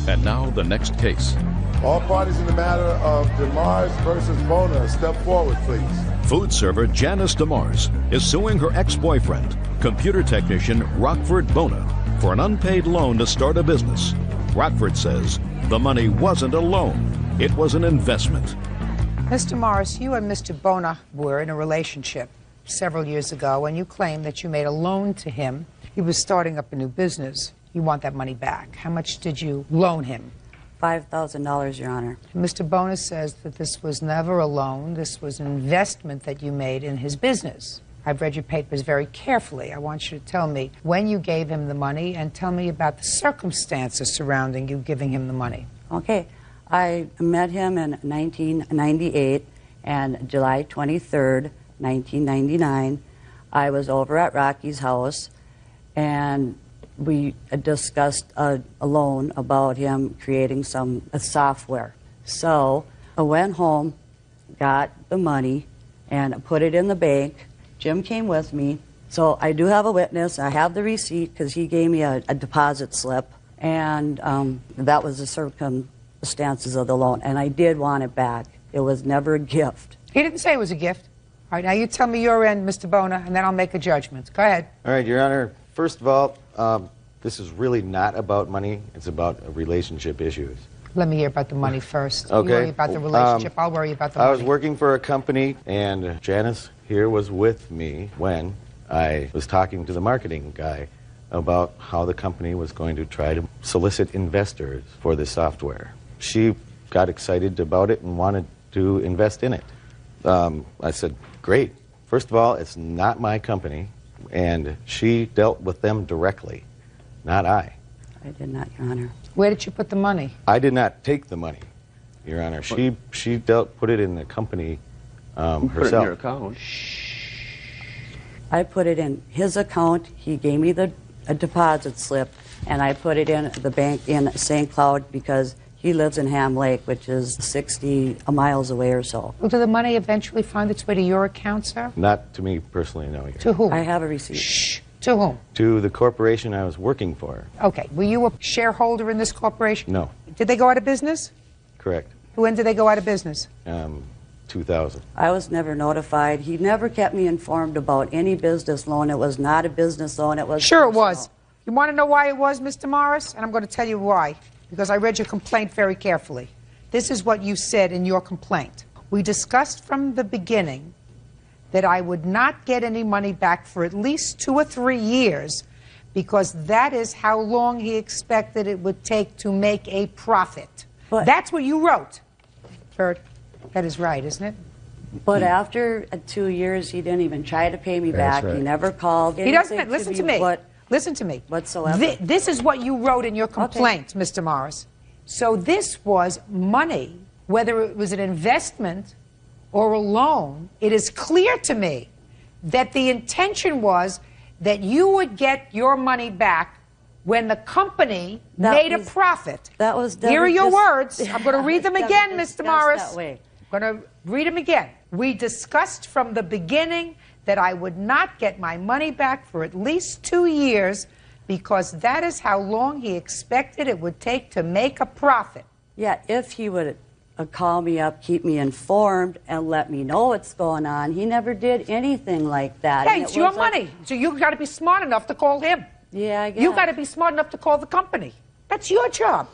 And now the next case. All parties in the matter of DeMars versus Bona, step forward, please. Food server Janice DeMars is suing her ex-boyfriend, computer technician Rockford Bona, for an unpaid loan to start a business. Rockford says the money wasn't a loan, it was an investment. Mr. Morris, you and Mr. Bona were in a relationship several years ago, and you claim that you made a loan to him. He was starting up a new business. You want that money back. How much did you loan him? $5,000, Your Honor. Mr. Bona says that this was never a loan. This was an investment that you made in his business. I've read your papers very carefully. I want you to tell me when you gave him the money and tell me about the circumstances surrounding you giving him the money. Okay. I met him in 1998, and July 23rd, 1999, I was over at Rocky's house, and we discussed a loan about him creating some software. So I went home, got the money, and put it in the bank. Jim came with me. So I do have a witness. I have the receipt because he gave me a deposit slip, and that was the circumstances of the loan. And I did want it back. It was never a gift. He didn't say it was a gift. All right, now you tell me your end, Mr. Bona, and then I'll make a judgment. Go ahead. All right, Your Honor. First of all, this is really not about money. It's about relationship issues. Let me hear about the money first. Okay. You worry about the relationship. I'll worry about the money. I was working for a company, and Janice here was with me when I was talking to the marketing guy about how the company was going to try to solicit investors for this software. She got excited about it and wanted to invest in it. I said, great. First of all, it's not my company, and she dealt with them directly, not I. I did not, Your Honor. Where did you put the money? I did not take the money, Your Honor. She put it in the company herself. Put it in your account. I put it in his account. He gave me a deposit slip, and I put it in the bank in St. Cloud because he lives in Ham Lake, which is 60 miles away or so. Well, did the money eventually find its way to your account, sir? Not to me personally, no. To whom? I have a receipt. Shh. To whom? To the corporation I was working for. Okay. Were you a shareholder in this corporation? No. Did they go out of business? Correct. When did they go out of business? 2000. I was never notified. He never kept me informed about any business loan. It was not a business loan. It was Sure personal. it was. You want to know why it was, Mr. Morris? And I'm going to tell you why. Because I read your complaint very carefully. This is what you said in your complaint. We discussed from the beginning that I would not get any money back for at least 2 or 3 years because that is how long he expected it would take to make a profit. But that's what you wrote. Bert, that is right, isn't it? But after 2 years, he didn't even try to pay me back. right. He never called. He doesn't. Listen to me. Listen to me. Whatsoever. This is what you wrote in your complaint, okay, Mr. Morris. So this was money, whether it was an investment or a loan. It is clear to me that the intention was that you would get your money back when the company made a profit. That was Here are your words. I'm going to read them again, Mr. Morris. That way. I'm going to read them again. We discussed from the beginning that I would not get my money back for at least 2 years because that is how long he expected it would take to make a profit. Yeah, if he would call me up, keep me informed, and let me know what's going on. He never did anything like that. Hey, it's your money. So you've got to be smart enough to call him. Yeah, I guess. You've got to be smart enough to call the company. That's your job.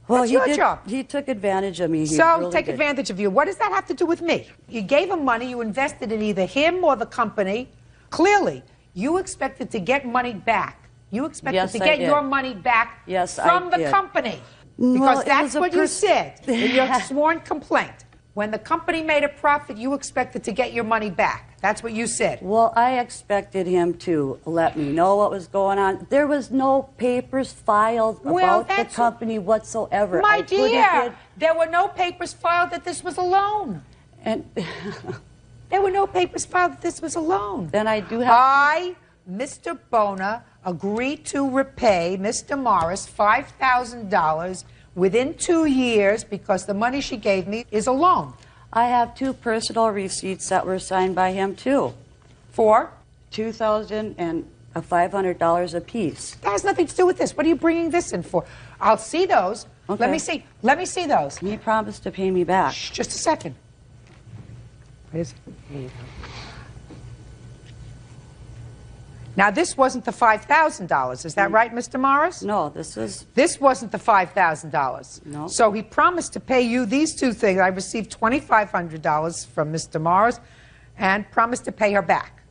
Well, That's your job. He took advantage of me. He So really take did. advantage of you. What does that have to do with me? You gave him money. You invested in either him or the company. Clearly, you expected to get money back. You expected Yes, to I get did. your money back Yes, from I the did. company. Well, Because it that's was a what you said in your sworn complaint. When the company made a profit, you expected to get your money back. That's what you said. Well, I expected him to let me know what was going on. There was no papers filed about the company whatsoever. My I put it dear, in- there were no papers filed that this was a loan. And There were no papers filed that this was a loan. then I do have... I, Mr. Bona, agreed to repay Mr. Morris $5,000 within 2 years because the money she gave me is a loan. I have 2 personal receipts that were signed by him, too. For? of $500 apiece. That has nothing to do with this. What are you bringing this in for? I'll see those. Okay. Let me see. Let me see those. He promised to pay me back. Shh, just a second. What is it? Here you go. Now, this wasn't the $5,000. Is that right, Mr. Morris? No, this is... This wasn't the $5,000. No. So he promised to pay you these two things. I received $2,500 from Mr. Morris and promised to pay her back.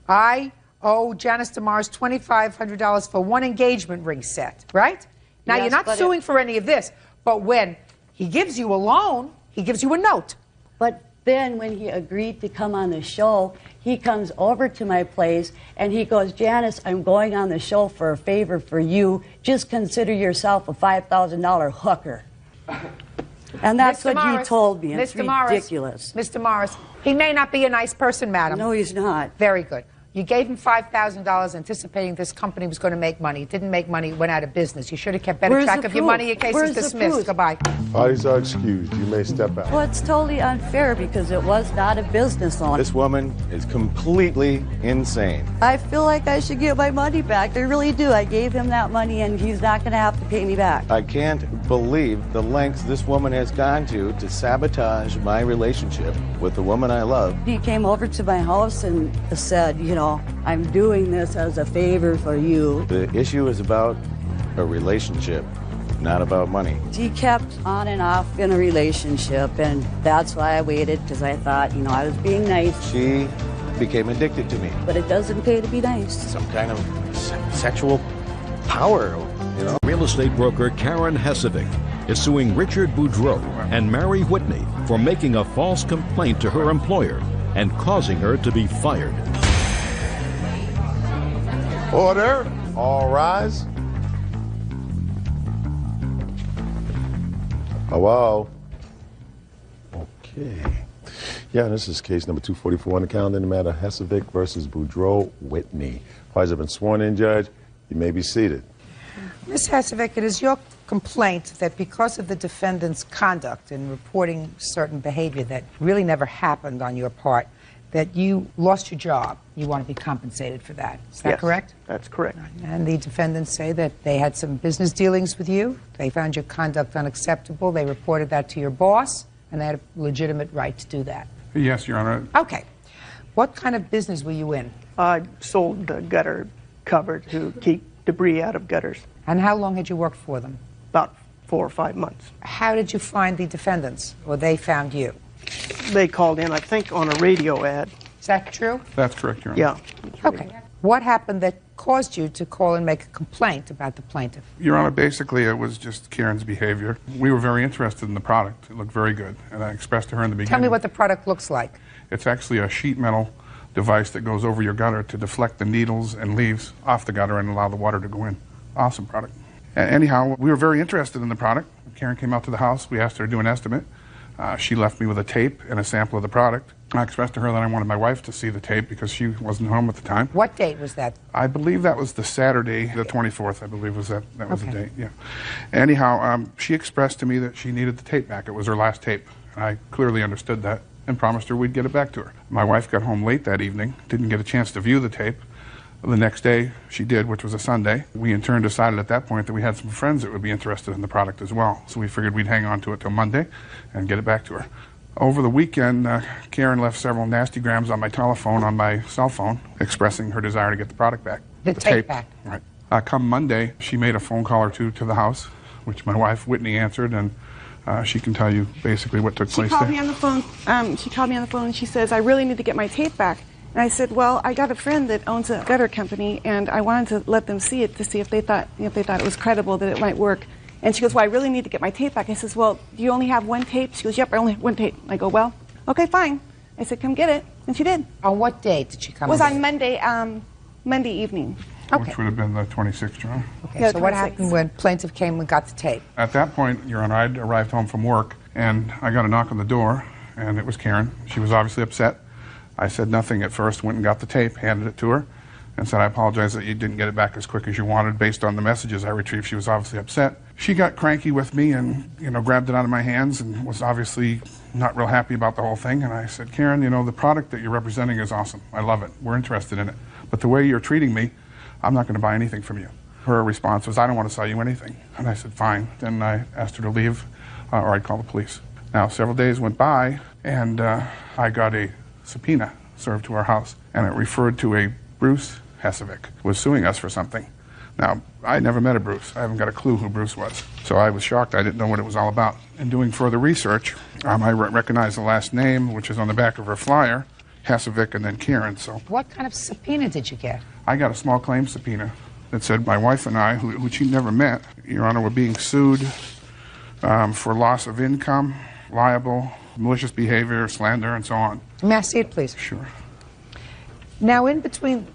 I owe Janice DeMars $2,500 for one engagement ring set, right? Now, Yes, you're not but suing for any of this, but when he gives you a loan, he gives you a note. But then when he agreed to come on the show, he comes over to my place and he goes, Janice, I'm going on the show for a favor for you. Just consider yourself a $5,000 hooker. And that's Mr. what you Morris, told me. It's Mr. ridiculous. Mr. Morris, he may not be a nice person, madam. No, he's not. Very good. You gave him $5,000 anticipating this company was going to make money. It didn't make money. It went out of business. You should have kept better Where's track the of your proof? money. Your case Where's is the dismissed. proof? Goodbye. Parties are excused. You may step out. Well, it's totally unfair because it was not a business loan. This woman is completely insane. I feel like I should get my money back. I really do. I gave him that money and he's not going to have to pay me back. I can't believe the lengths this woman has gone to sabotage my relationship with the woman I love. He came over to my house and said, you know, I'm doing this as a favor for you. The issue is about a relationship, not about money. He kept on and off in a relationship, and that's why I waited, because I thought, you know, I was being nice. She became addicted to me. But it doesn't pay to be nice. Some kind of sexual power, you know. Real estate broker Karen Hessevic is suing Richard Boudreau and Mary Whitney for making a false complaint to her employer and causing her to be fired. Order. All rise. Hello. Okay. Yeah, this is case number 244 on the calendar in the matter Hessevic versus Boudreau Whitney. Parties have been sworn in, Judge. You may be seated. Ms. Hessevic, it is your complaint that because of the defendant's conduct in reporting certain behavior that really never happened on your part, that you lost your job. You want to be compensated for that. Is that Yes, correct? That's correct. And the defendants say that they had some business dealings with you. They found your conduct unacceptable. They reported that to your boss, and they had a legitimate right to do that. Yes, Your Honor. Okay. What kind of business were you in? I sold the gutter cover to keep debris out of gutters. And how long had you worked for them? About 4 or 5 months. How did you find the defendants, or they found you? They called in, I think, on a radio ad. Is that true? That's correct, Your Honor. Yeah. Okay. What happened that caused you to call and make a complaint about the plaintiff? Your Honor, basically it was just Karen's behavior. We were very interested in the product. It looked very good. And I expressed to her in the beginning. Tell me what the product looks like. It's actually a sheet metal device that goes over your gutter to deflect the needles and leaves off the gutter and allow the water to go in. Awesome product. Anyhow, we were very interested in the product. Karen came out to the house. We asked her to do an estimate. She left me with a tape and a sample of the product. I expressed to her that I wanted my wife to see the tape because she wasn't home at the time. What date was that? I believe that was the Saturday, the 24th, I believe was that was Okay. the date, yeah. Anyhow, she expressed to me that she needed the tape back. It was her last tape. And I clearly understood that and promised her we'd get it back to her. My wife got home late that evening, didn't get a chance to view the tape. The next day, she did, which was a Sunday. We in turn decided at that point that we had some friends that would be interested in the product as well. So we figured we'd hang on to it till Monday and get it back to her. Over the weekend, Karen left several nasty grams on my telephone, on my cell phone, expressing her desire to get the product back. The tape back. Right. Come Monday, she made a phone call or two to the house, which my wife, Whitney, answered, and she can tell you basically what took place She called there. me on the phone. She called me on the phone and she says, I really need to get my tape back. And I said, well, I got a friend that owns a gutter company, and I wanted to let them see it to see if they thought it was credible, that it might work. And she goes, well, I really need to get my tape back. I says, well, do you only have one tape? She goes, yep, I only have one tape. I go, well, okay, fine. I said, come get it. And she did. On what date did she come? It was in? on Monday evening. Okay. Which would have been the 26th, Your Honor. Okay, Yeah, so what 26. happened when plaintiff came and got the tape? At that point, Your Honor, I'd arrived home from work, and I got a knock on the door, and it was Karen. She was obviously upset. I said nothing at first, went and got the tape, handed it to her, and said, I apologize that you didn't get it back as quick as you wanted based on the messages I retrieved. She was obviously upset. She got cranky with me and, grabbed it out of my hands and was obviously not real happy about the whole thing. And I said, Karen, the product that you're representing is awesome. I love it. We're interested in it. But the way you're treating me, I'm not going to buy anything from you. Her response was, I don't want to sell you anything. And I said, fine. Then I asked her to leave, or I'd call the police. Now, several days went by, and I got a subpoena served to our house, and it referred to a Bruce Hesevic who was suing us for something. Now, I never met a Bruce. I haven't got a clue who Bruce was. So I was shocked. I didn't know what it was all about. In doing further research, I recognized the last name, which is on the back of her flyer, Hesevic and then Karen. So What kind of subpoena did you get? I got a small claim subpoena that said my wife and I, who she never met, Your Honor, were being sued for loss of income, libel, malicious behavior, slander, and so on. May I see it, please? Sure. Now, in between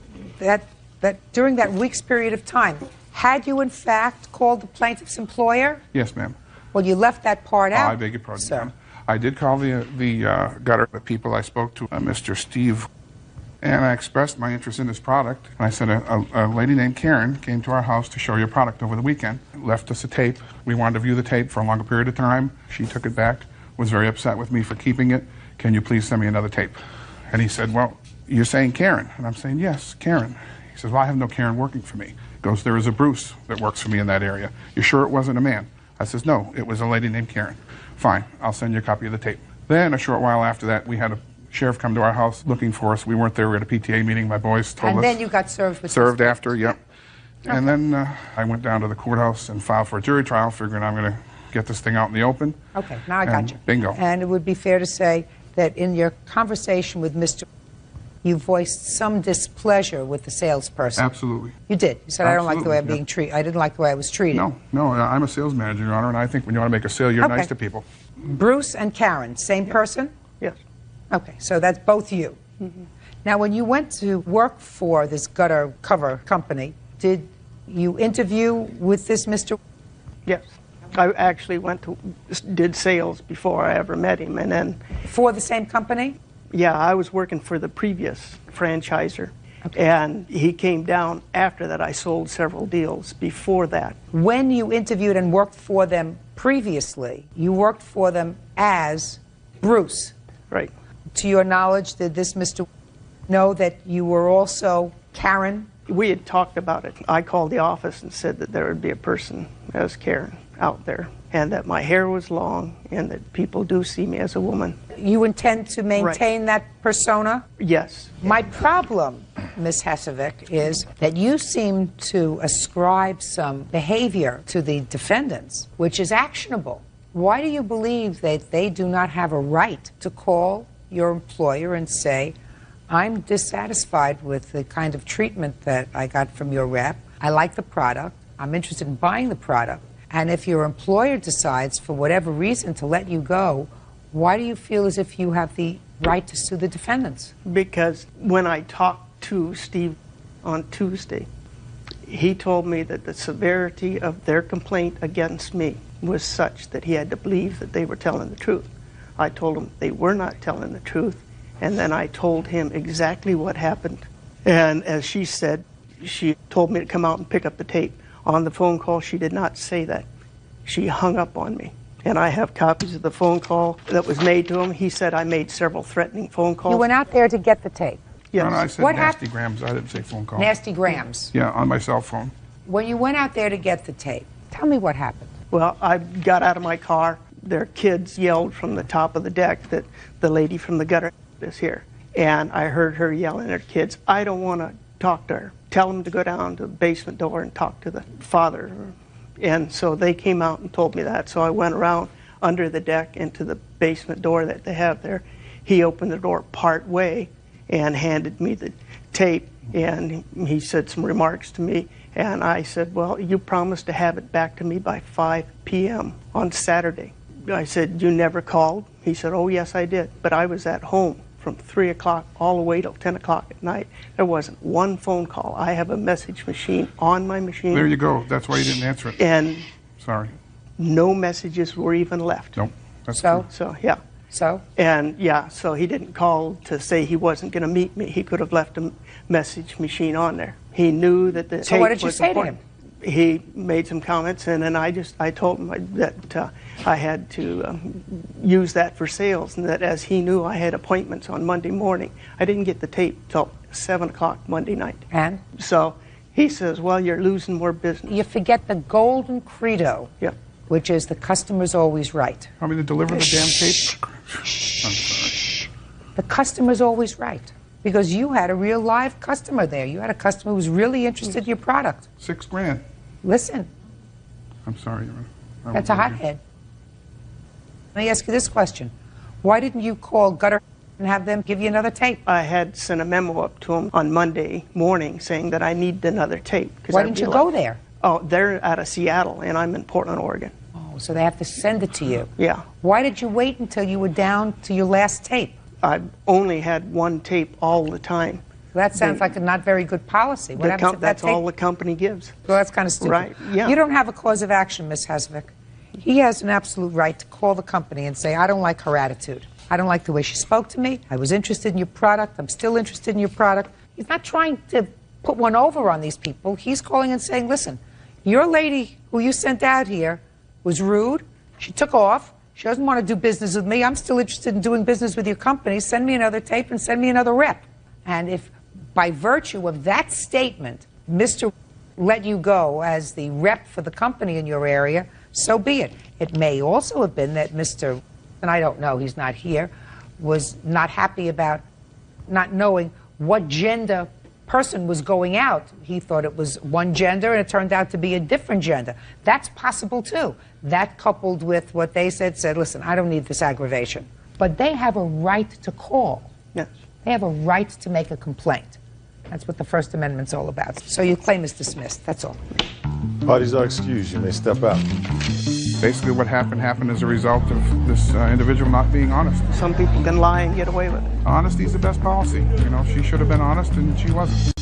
during that week's period of time, had you in fact called the plaintiff's employer? Yes, ma'am. Well, you left that part out. I beg your pardon, sir. ma'am. I did call the gutter people I spoke to, Mr. Steve, and I expressed my interest in this product. And I said, a lady named Karen came to our house to show your product over the weekend, left us a tape. We wanted to view the tape for a longer period of time. She took it back, was very upset with me for keeping it. Can you please send me another tape? And he said, well, you're saying Karen? And I'm saying, yes, Karen. He says, well, I have no Karen working for me. He goes, there is a Bruce that works for me in that area. You sure it wasn't a man? I says, no, it was a lady named Karen. Fine, I'll send you a copy of the tape. Then a short while after that, we had a sheriff come to our house looking for us. We weren't there. We had a PTA meeting. My boys told us. And then you got served with Served this. after, yep. Okay. And then I went down to the courthouse and filed for a jury trial, figuring I'm going to get this thing out in the open. Okay, now I got you. Bingo. And it would be fair to say that in your conversation with Mr. you voiced some displeasure with the salesperson. Absolutely. You did. You said, I don't like the way I'm Absolutely, being treated. I didn't like the way I was treated. No, I'm a sales manager, Your Honor, and I think when you want to make a sale, you're Okay. nice to people. Bruce and Karen, same person? Yes. Okay, so that's both you. Mm-hmm. Now, when you went to work for this gutter cover company, did you interview with this Mr.? Yes. I actually did sales before I ever met him, and then... For the same company? Yeah, I was working for the previous franchisor, and he came down after that. I sold several deals before that. When you interviewed and worked for them previously, you worked for them as Bruce. Right. To your knowledge, did this Mr. know that you were also Karen? We had talked about it. I called the office and said that there would be a person as Karen out there, and that my hair was long, and that people do see me as a woman. You intend to maintain that persona? Yes. My problem, Ms. Hesevic, is that you seem to ascribe some behavior to the defendants, which is actionable. Why do you believe that they do not have a right to call your employer and say, I'm dissatisfied with the kind of treatment that I got from your rep. I like the product. I'm interested in buying the product. And if your employer decides, for whatever reason, to let you go, why do you feel as if you have the right to sue the defendants? Because when I talked to Steve on Tuesday, he told me that the severity of their complaint against me was such that he had to believe that they were telling the truth. I told him they were not telling the truth, and then I told him exactly what happened. And as she said, she told me to come out and pick up the tape. On the phone call, she did not say that. She hung up on me. And I have copies of the phone call that was made to him. He said I made several threatening phone calls. You went out there to get the tape? Yes. No, I said What nasty grams. I didn't say phone call. Nasty grams. Yeah, on my cell phone. When you went out there to get the tape, tell me what happened. Well, I got out of my car. Their kids yelled from the top of the deck that the lady from the gutter is here. And I heard her yelling at her kids, I don't want to talk to her. Tell them to go down to the basement door and talk to the father. And so they came out and told me that. So I went around under the deck into the basement door that they have there. He opened the door part way and handed me the tape. And he said some remarks to me. And I said, well, you promised to have it back to me by 5 p.m. on Saturday. I said, you never called? He said, oh, yes, I did. But I was at home from 3 o'clock all the way till 10 o'clock at night. There wasn't one phone call. I have a message machine on my machine. There you go. That's why you didn't answer it. And sorry. No messages were even left. Nope. That's So? true. So, yeah. So? And, yeah, so he didn't call to say he wasn't going to meet me. He could have left a message machine on there. He knew that the So what tape did you was say to important. him? He made some comments, and then I told him that I had to use that for sales, and that as he knew I had appointments on Monday morning, I didn't get the tape till 7 o'clock Monday night. And? So He says, well, you're losing more business. You forget the golden credo, Yep. which is the customer's always right. Want me to deliver the damn tape? I'm sorry. The customer's always right. Because you had a real live customer there. You had a customer who was really interested in your product. $6,000. Listen, I'm sorry. that's a hothead. Let me ask you this question. Why didn't you call Gutter and have them give you another tape? I had sent a memo up to him on Monday morning saying that I need another tape. Why didn't you go there? Oh, they're out of Seattle, and I'm in Portland, Oregon. Oh, so they have to send it to you. Yeah. Why did you wait until you were down to your last tape? I've only had one tape all the time. Well, that sounds like a not very good policy. What happens if that That's tape? all the company gives. Well, that's kind of stupid. Right, yeah. You don't have a cause of action, Ms. Hesvik. He has an absolute right to call the company and say, I don't like her attitude. I don't like the way she spoke to me. I was interested in your product. I'm still interested in your product. He's not trying to put one over on these people. He's calling and saying, listen, your lady who you sent out here was rude. She took off. She doesn't want to do business with me. I'm still interested in doing business with your company. Send me another tape and send me another rep. And if by virtue of that statement, Mr. let you go as the rep for the company in your area, so be it. It may also have been that Mr., and I don't know, he's not here, was not happy about not knowing what gender person was going out. He thought it was one gender, and it turned out to be a different gender. That's possible, too. That coupled with what they said, listen, I don't need this aggravation. But they have a right to call. Yes. They have a right to make a complaint. That's what the First Amendment's all about. So your claim is dismissed. That's all. Parties are excused. You may step out. Basically what happened as a result of this individual not being honest. Some people can lie and get away with it. Honesty is the best policy. You know, she should have been honest, and she wasn't.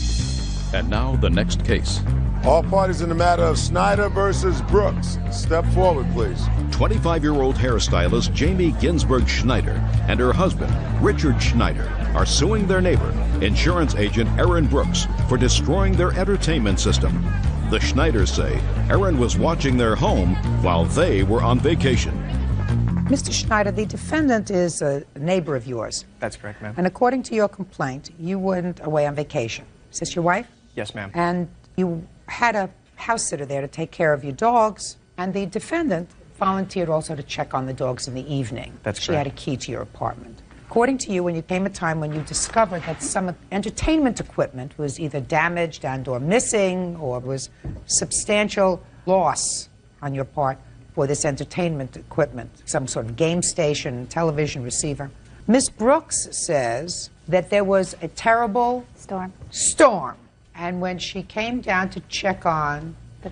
And now the next case. All parties in the matter of Snyder versus Brooks. Step forward, please. 25-year-old hairstylist Jamie Ginsburg Schneider and her husband, Richard Schneider, are suing their neighbor, insurance agent Aaron Brooks, for destroying their entertainment system. The Schneiders say Aaron was watching their home while they were on vacation. Mr. Schneider, the defendant is a neighbor of yours. That's correct, ma'am. And according to your complaint, you went away on vacation. Is this your wife? Yes, ma'am. And you had a house sitter there to take care of your dogs, and the defendant volunteered also to check on the dogs in the evening. That's She had a correct. key to your apartment. According to you, when you came a time when you discovered that some entertainment equipment was either damaged and or missing, or was substantial loss on your part for this entertainment equipment, some sort of game station, television receiver. Ms. Brooks says that there was a terrible storm. And when she came down to check on the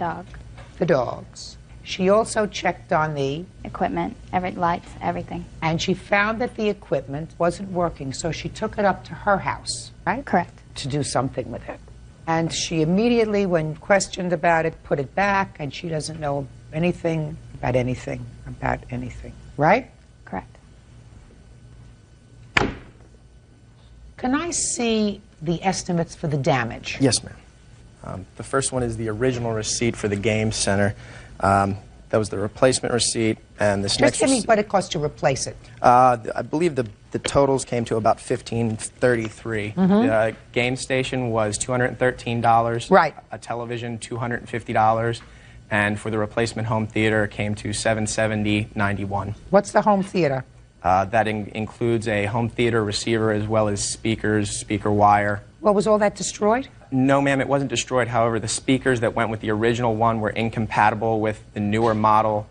dogs, she also checked on the equipment, lights, everything. and she found that the equipment wasn't working, so she took it up to her house, right? Correct. To do something with it. And she immediately, when questioned about it, put it back, and she doesn't know anything, right? Correct. Can I see the estimates for the damage? Yes, ma'am. The first one is the original receipt for the game center. That was the replacement receipt, and this Just next give me receipt, what it cost to replace it. I believe the totals came to about $1,533. The game station was $213. Right. A television, $250. And for the replacement home theater, it came to $770.91. What's the home theater? That includes a home theater receiver as well as speakers, speaker wire. Well, was all that destroyed? No, ma'am, it wasn't destroyed. However, the speakers that went with the original one were incompatible with the newer model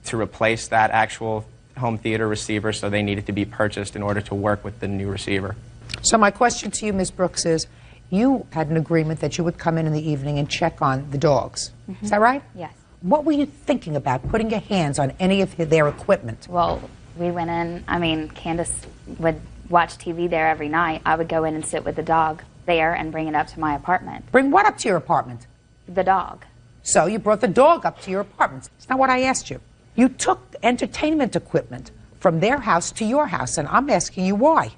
to replace that actual home theater receiver, so they needed to be purchased in order to work with the new receiver. So my question to you, Ms. Brooks, is you had an agreement that you would come in the evening and check on the dogs. Is that right? Yes. What were you thinking about putting your hands on any of their equipment? Well, we went in, Candace would watch TV there every night. I would go in and sit with the dog there and bring it up to my apartment. Bring what up to your apartment? The dog. So you brought the dog up to your apartment. It's not what I asked you. You took entertainment equipment from their house to your house, and I'm asking you why.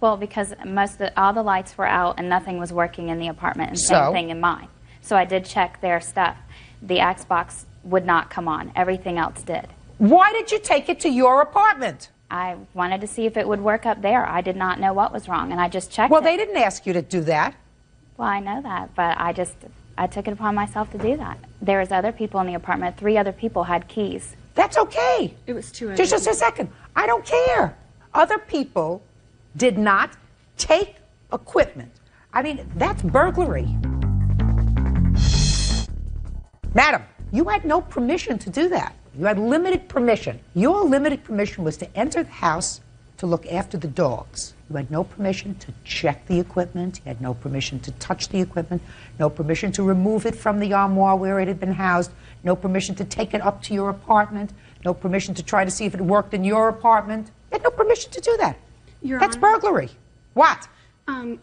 Well, because all the lights were out and nothing was working in the apartment, and So? same thing in mine. So I did check their stuff. The Xbox would not come on. Everything else did. Why did you take it to your apartment? I wanted to see if it would work up there. I did not know what was wrong, and I just checked Well, it. they didn't ask you to do that. Well, I know that, but I just I took it upon myself to do that. There was other people in the apartment. 3 other people had keys. That's okay. It was 2 Just a second. I don't care. Other people did not take equipment. I mean, that's burglary. Madam, you had no permission to do that. You had limited permission. Your limited permission was to enter the house to look after the dogs. You had no permission to check the equipment. You had no permission to touch the equipment. No permission to remove it from the armoire where it had been housed. No permission to take it up to your apartment. No permission to try to see if it worked in your apartment. You had no permission to do that. That's burglary. What?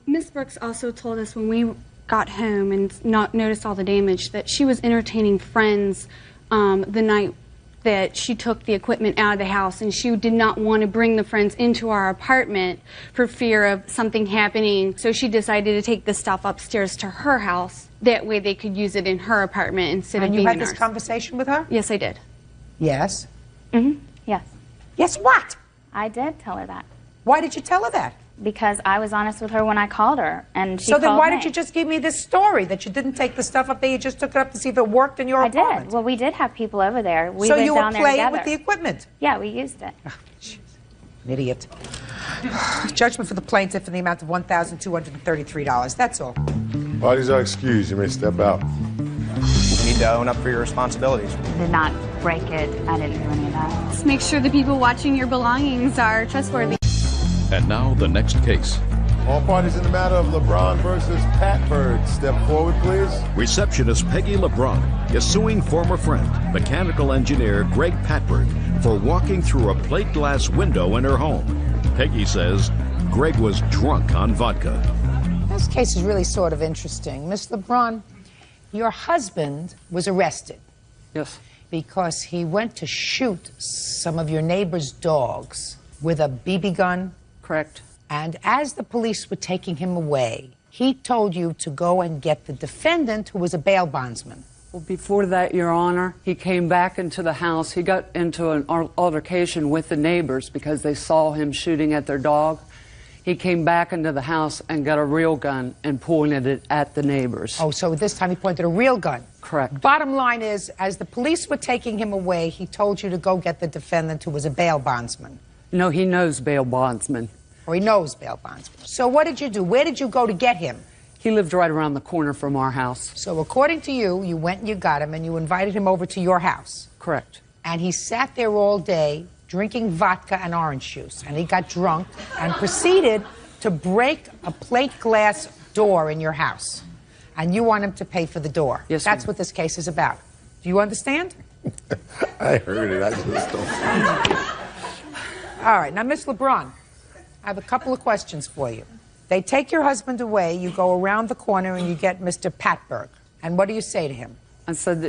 Ms. Brooks also told us when we got home and noticed all the damage that she was entertaining friends the night that she took the equipment out of the house, and she did not want to bring the friends into our apartment for fear of something happening. So she decided to take the stuff upstairs to her house. That way they could use it in her apartment instead of being in ours. And you had this conversation with her? Yes, I did. Yes. Yes. Yes, what? I did tell her that. Why did you tell her that? Because I was honest with her when I called her, and she So then called why me. didn't you just give me this story that you didn't take the stuff up there, you just took it up to see if it worked in your apartment? I did. Well, we did have people over there. We So lived you were down there playing together. with the equipment? Yeah, we used it. An idiot. Judgment for the plaintiff in the amount of $1,233. That's all. Parties are excused. You may step out. You need to own up for your responsibilities. Did not break it. I didn't do any of that. Just make sure the people watching your belongings are trustworthy. And now the next case. All parties in the matter of LeBron versus Patberg, step forward, please. Receptionist Peggy LeBron is suing former friend, mechanical engineer Greg Patberg, for walking through a plate glass window in her home. Peggy says Greg was drunk on vodka. This case is really sort of interesting. Miss LeBron, your husband was arrested. Yes. Because he went to shoot some of your neighbor's dogs with a BB gun. Correct. And as the police were taking him away, he told you to go and get the defendant, who was a bail bondsman. Well, before that, Your Honor, he came back into the house. He got into an altercation with the neighbors because they saw him shooting at their dog. He came back into the house and got a real gun and pointed it at the neighbors. Oh, so this time he pointed a real gun. Correct. Bottom line is, as the police were taking him away, he told you to go get the defendant, who was a bail bondsman. No, he knows bail bondsman. Or he knows bail bondsman. So what did you do? Where did you go to get him? He lived right around the corner from our house. So according to you, you went and you got him and you invited him over to your house. Correct. And he sat there all day drinking vodka and orange juice. And he got drunk and proceeded to break a plate glass door in your house. And you want him to pay for the door. Yes, That's ma'am. what this case is about. Do you understand? I heard it. I just don't. All right. Now, Miss LeBron, I have a couple of questions for you. They take your husband away, you go around the corner and you get Mr. Patberg. And what do you say to him? I said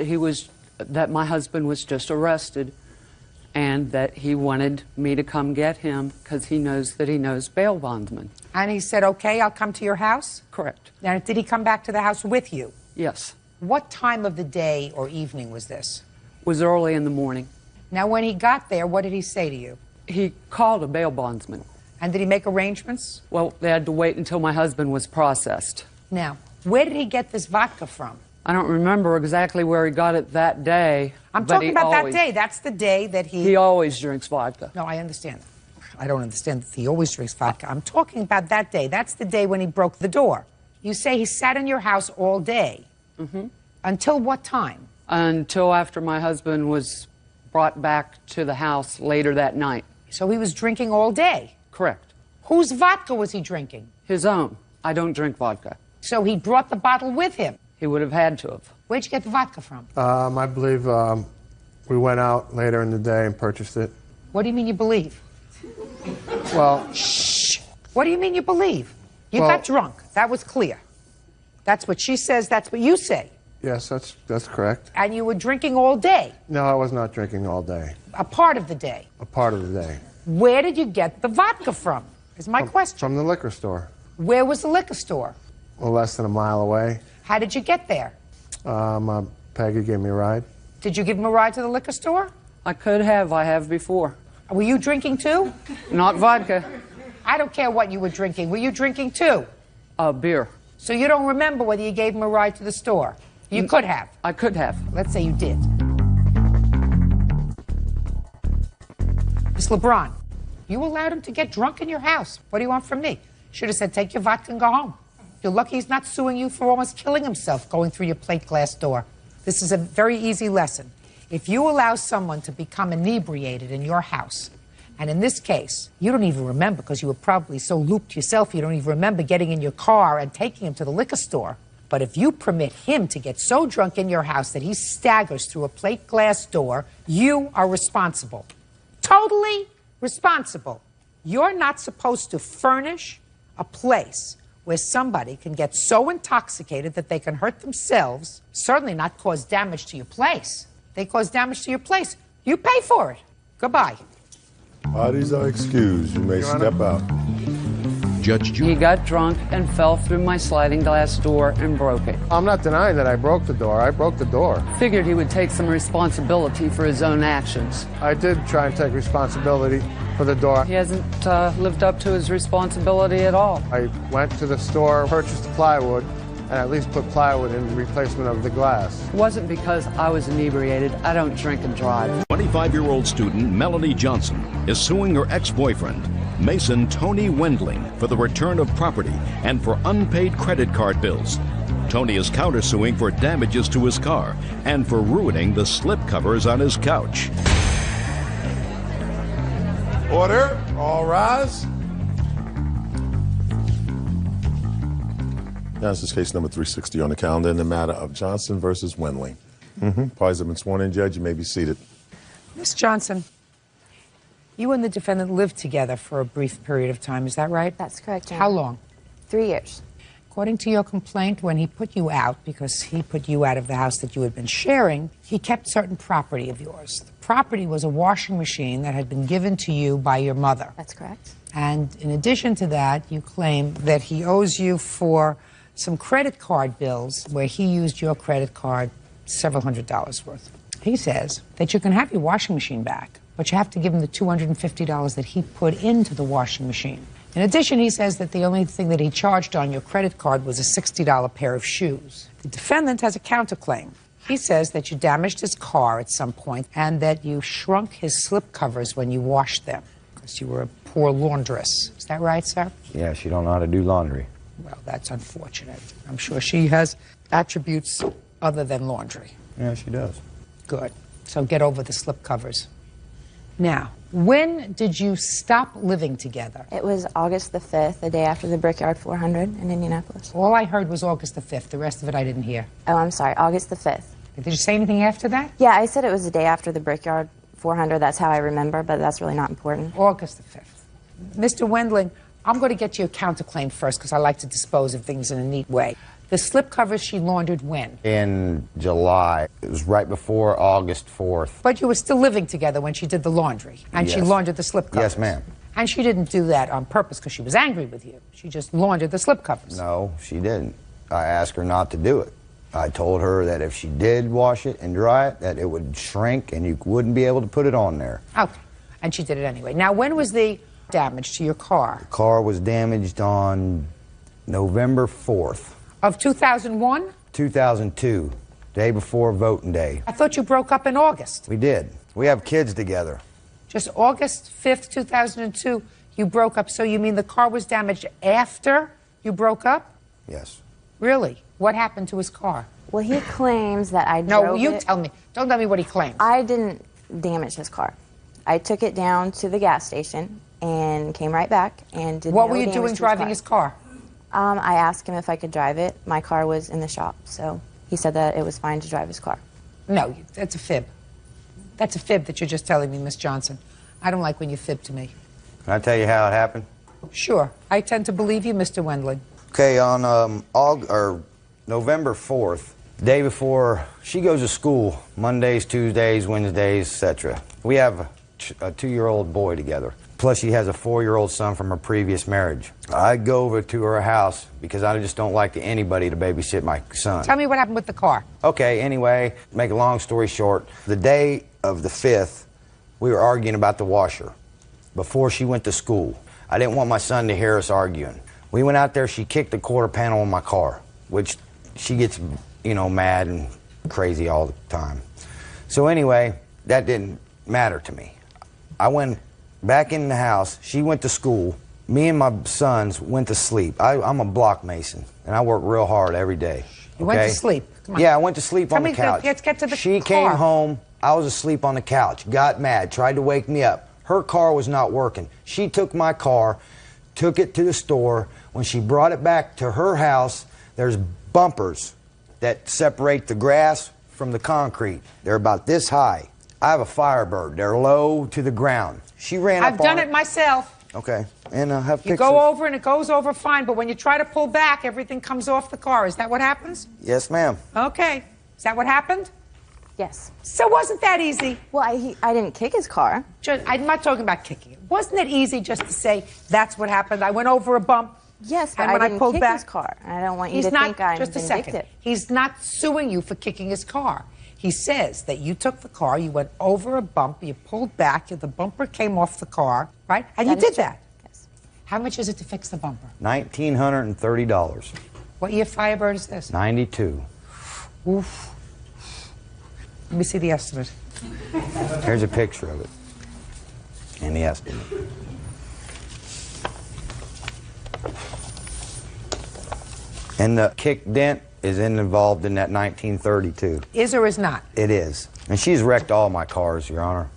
that my husband was just arrested and that he wanted me to come get him because he knows bail bondsman. And he said, okay, I'll come to your house? Correct. Now, did he come back to the house with you? Yes. What time of the day or evening was this? Was early in the morning. Now, when he got there, what did he say to you? He called a bail bondsman. And did he make arrangements? Well, they had to wait until my husband was processed. Now, where did he get this vodka from? I don't remember exactly where he got it that day. I'm but talking he about always, that day. That's the day that he... He always drinks vodka. No, I understand. I don't understand that he always drinks vodka. I'm talking about that day. That's the day when he broke the door. You say he sat in your house all day. Mm-hmm. Until what time? Until after my husband was brought back to the house later that night. So he was drinking all day? Correct. Whose vodka was he drinking? His own. I don't drink vodka. So he brought the bottle with him? He would have had to have. Where'd you get the vodka from? I believe we went out later in the day and purchased it. What do you mean you believe? Well... Shh! What do you mean you believe? You Well- got drunk. That was clear. That's what she says. That's what you say. Yes, that's correct. And you were drinking all day? No, I was not drinking all day. A part of the day? A part of the day. Where did you get the vodka from? Is my question. From the liquor store. Where was the liquor store? Well, less than a mile away. How did you get there? Peggy gave me a ride. Did you give him a ride to the liquor store? I could have. I have before. Were you drinking too? Not vodka. I don't care what you were drinking. Were you drinking too? Beer. So you don't remember whether you gave him a ride to the store? You could have. I could have. Let's say you did. Miss LeBron, you allowed him to get drunk in your house. What do you want from me? Should have said, take your vodka and go home. You're lucky he's not suing you for almost killing himself going through your plate glass door. This is a very easy lesson. If you allow someone to become inebriated in your house, and in this case, you don't even remember because you were probably so looped yourself, you don't even remember getting in your car and taking him to the liquor store. But if you permit him to get so drunk in your house that he staggers through a plate glass door, you are responsible. Totally responsible. You're not supposed to furnish a place where somebody can get so intoxicated that they can hurt themselves, certainly not cause damage to your place. They cause damage to your place. You pay for it. Goodbye. Parties are excused. You may step out. Judge Judy. He got drunk and fell through my sliding glass door and broke it. I'm not denying that I broke the door. I broke the door. Figured he would take some responsibility for his own actions. I did try and take responsibility for the door. He hasn't lived up to his responsibility at all. I went to the store, purchased the plywood, and at least put plywood in replacement of the glass. It wasn't because I was inebriated. I don't drink and drive. 25-year-old student Melanie Johnson is suing her ex-boyfriend, Mason Tony Wendling, for the return of property and for unpaid credit card bills. Tony is countersuing for damages to his car and for ruining the slipcovers on his couch. Order. All rise. Now, this is case number 360 on the calendar in the matter of Johnson versus Wendling. Parties have been sworn in, Judge. You may be seated. Miss Johnson, you and the defendant lived together for a brief period of time, is that right? That's correct, Your How Honor. long? 3 years. According to your complaint, when he put you out, because he put you out of the house that you had been sharing, he kept certain property of yours. The property was a washing machine that had been given to you by your mother. That's correct. And in addition to that, you claim that he owes you for some credit card bills where he used your credit card several $100s worth. He says that you can have your washing machine back, but you have to give him the $250 that he put into the washing machine. In addition, he says that the only thing that he charged on your credit card was a $60 pair of shoes. The defendant has a counterclaim. He says that you damaged his car at some point and that you shrunk his slip covers when you washed them because you were a poor laundress. Is that right, sir? Yeah, she don't know how to do laundry. Well, that's unfortunate. I'm sure she has attributes other than laundry. Yeah, she does. Good. So get over the slip covers. Now, when did you stop living together? It was August the 5th, the day after the Brickyard 400 in Indianapolis. All I heard was August the 5th. The rest of it I didn't hear. Oh, I'm sorry, August the 5th. Did you say anything after that? Yeah, I said it was the day after the Brickyard 400. That's how I remember, but that's really not important. August the 5th. Mr. Wendling, I'm going to get you a counterclaim first because I like to dispose of things in a neat way. The slip covers she laundered when? In July. It was right before August 4th. But you were still living together when she did the laundry, and she Yes. laundered the slip covers. Yes, ma'am. And she didn't do that on purpose because she was angry with you. She just laundered the slip covers. No, she didn't. I asked her not to do it. I told her that if she did wash it and dry it, that it would shrink and you wouldn't be able to put it on there. Okay. And she did it anyway. Now, when was the damage to your car? The car was damaged on November 4th, Of 2001? 2002, day before voting day. I thought you broke up in August. We did. We have kids together. Just August 5th, 2002, you broke up. So you mean the car was damaged after you broke up? Yes. Really? What happened to his car? Well, he claims that I No, drove you it. tell me. Don't tell me what he claims. I didn't damage his car. I took it down to the gas station and came right back and did What no were you damage doing to driving his car? I asked him if I could drive it. My car was in the shop, so he said that it was fine to drive his car. No, that's a fib. That's a fib that you're just telling me, Miss Johnson. I don't like when you fib to me. Can I tell you how it happened? Sure. I tend to believe you, Mr. Wendling. Okay, on November 4th, day before she goes to school, Mondays, Tuesdays, Wednesdays, etc. We have a 2-year-old boy together. Plus, she has a 4-year-old son from her previous marriage. I go over to her house because I just don't like anybody to babysit my son. Tell me what happened with the car. Okay, anyway, make a long story short, the day of the 5th, we were arguing about the washer before she went to school. I didn't want my son to hear us arguing. We went out there, she kicked the quarter panel on my car, which she gets mad and crazy all the time. So anyway, that didn't matter to me. I went back in the house. She went to school. Me and my sons went to sleep. I'm a block mason, and I work real hard every day. You went to sleep? Come on. Yeah, I went to sleep on the couch. Let's get to the She car. came home. I was asleep on the couch, got mad, tried to wake me up. Her car was not working. She took my car, took it to the store. When she brought it back to her house, there's bumpers that separate the grass from the concrete. They're about this high. I have a Firebird. They're low to the ground. She ran up on I've done it myself. Okay, and I have You pictures. go over and it goes over fine, but when you try to pull back, everything comes off the car. Is that what happens? Yes, ma'am. Okay. Is that what happened? Yes. So wasn't that easy? Well, I didn't kick his car. I'm not talking about kicking it. Wasn't it easy just to say, that's what happened? I went over a bump. Yes, but and when I didn't pulled kick back, his car. I don't want you he's to not, think I'm just a vindictive. second. He's not suing you for kicking his car. He says that you took the car, you went over a bump, you pulled back, the bumper came off the car, right? And you did that. Yes. How much is it to fix the bumper? $1,930. What year Firebird is this? 92. Oof. Let me see the estimate. Here's a picture of it. And the estimate. And the kick dent is involved in that 1932. Is or is not? It is. And she's wrecked all my cars, Your Honor.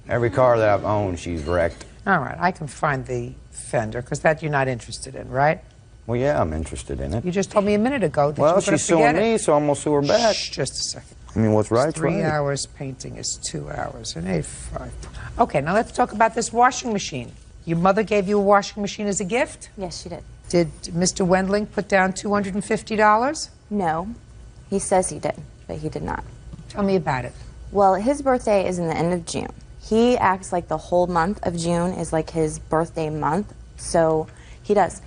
Every car that I've owned, she's wrecked. All right, I can find the fender, because that you're not interested in, right? Well, yeah, I'm interested in it. You just told me a minute ago that you Well, were going she's to forget suing it. me, so I'm going to sue her back. Shh, just a second. I mean, what's right? 3 hours painting is 2 hours and 85. Okay, now let's talk about this washing machine. Your mother gave you a washing machine as a gift? Yes, she did. Did Mr. Wendling put down $250? No. He says he did, but he did not. Tell me about it. Well, his birthday is in the end of June. He acts like the whole month of June is like his birthday month, so he does.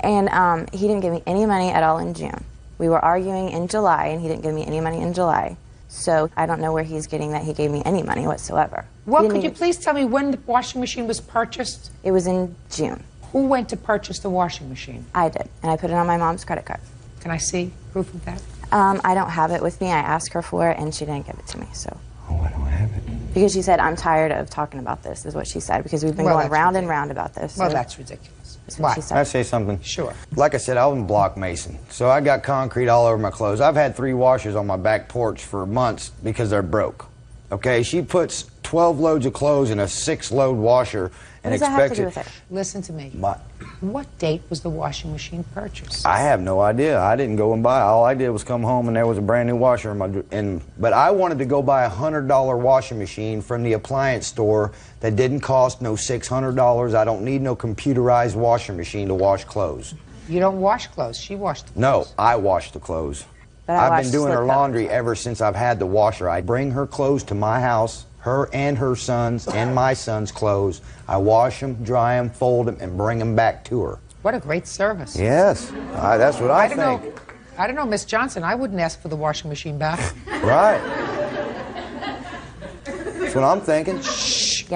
And he didn't give me any money at all in June. We were arguing in July, and he didn't give me any money in July. So I don't know where he's getting that he gave me any money whatsoever. Well, could you please tell me when the washing machine was purchased? It was in June. Who went to purchase the washing machine? I did, and I put it on my mom's credit card. Can I see proof of that? I don't have it with me. I asked her for it, and she didn't give it to me. So. Oh, I don't have it. Because she said, I'm tired of talking about this, is what she said, because we've been going round and round about this. Well, so that's ridiculous. what she Can I said. say something? Sure. Like I said, I was a block mason, so I got concrete all over my clothes. I've had 3 washers on my back porch for months because they're broke. Okay, she puts 12 loads of clothes in a 6-load washer and What does that have to expects do it. with it? Listen to me. My- What date was the washing machine purchased? I have no idea. I didn't go and buy it. All I did was come home and there was a brand new washer in my. But I wanted to go buy a $100 washing machine from the appliance store that didn't cost no $600. I don't need no computerized washing machine to wash clothes. You don't wash clothes. She washed the No, clothes. I wash the clothes. But I I've wash been doing her slip laundry covers. ever since I've had the washer. I bring her clothes to my house, her and her sons and my son's clothes. I wash them, dry them, fold them, and bring them back to her. What a great service. Yes, that's what I don't think. know. I don't know, Miss Johnson. I wouldn't ask for the washing machine back. Right. That's what I'm thinking. Yeah,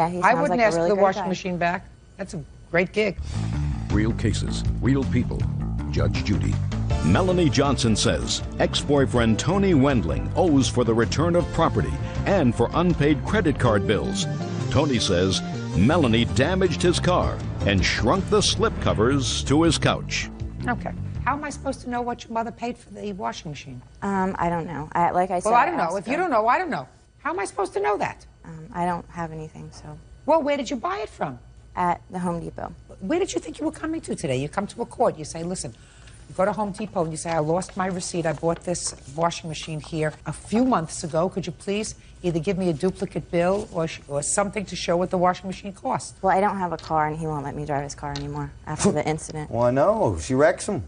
he sounds I wouldn't like ask a really for the great washing guy. machine back. That's a great gig. Real cases, real people. Judge Judy. Melanie Johnson says ex-boyfriend Tony Wendling owes for the return of property and for unpaid credit card bills. Tony says Melanie damaged his car and shrunk the slip covers to his couch. Okay. How am I supposed to know what your mother paid for the washing machine? I don't know. Like I said, Well, I don't know. asked If you her. don't know, I don't know. How am I supposed to know that? I don't have anything, so. Well, where did you buy it from? At the Home Depot. Where did you think you were coming to today? You come to a court, you say, listen, you go to Home Depot and you say, I lost my receipt. I bought this washing machine here a few months ago. Could you please either give me a duplicate bill or something to show what the washing machine cost? Well, I don't have a car, and he won't let me drive his car anymore after the incident. Well, I know. She wrecks them.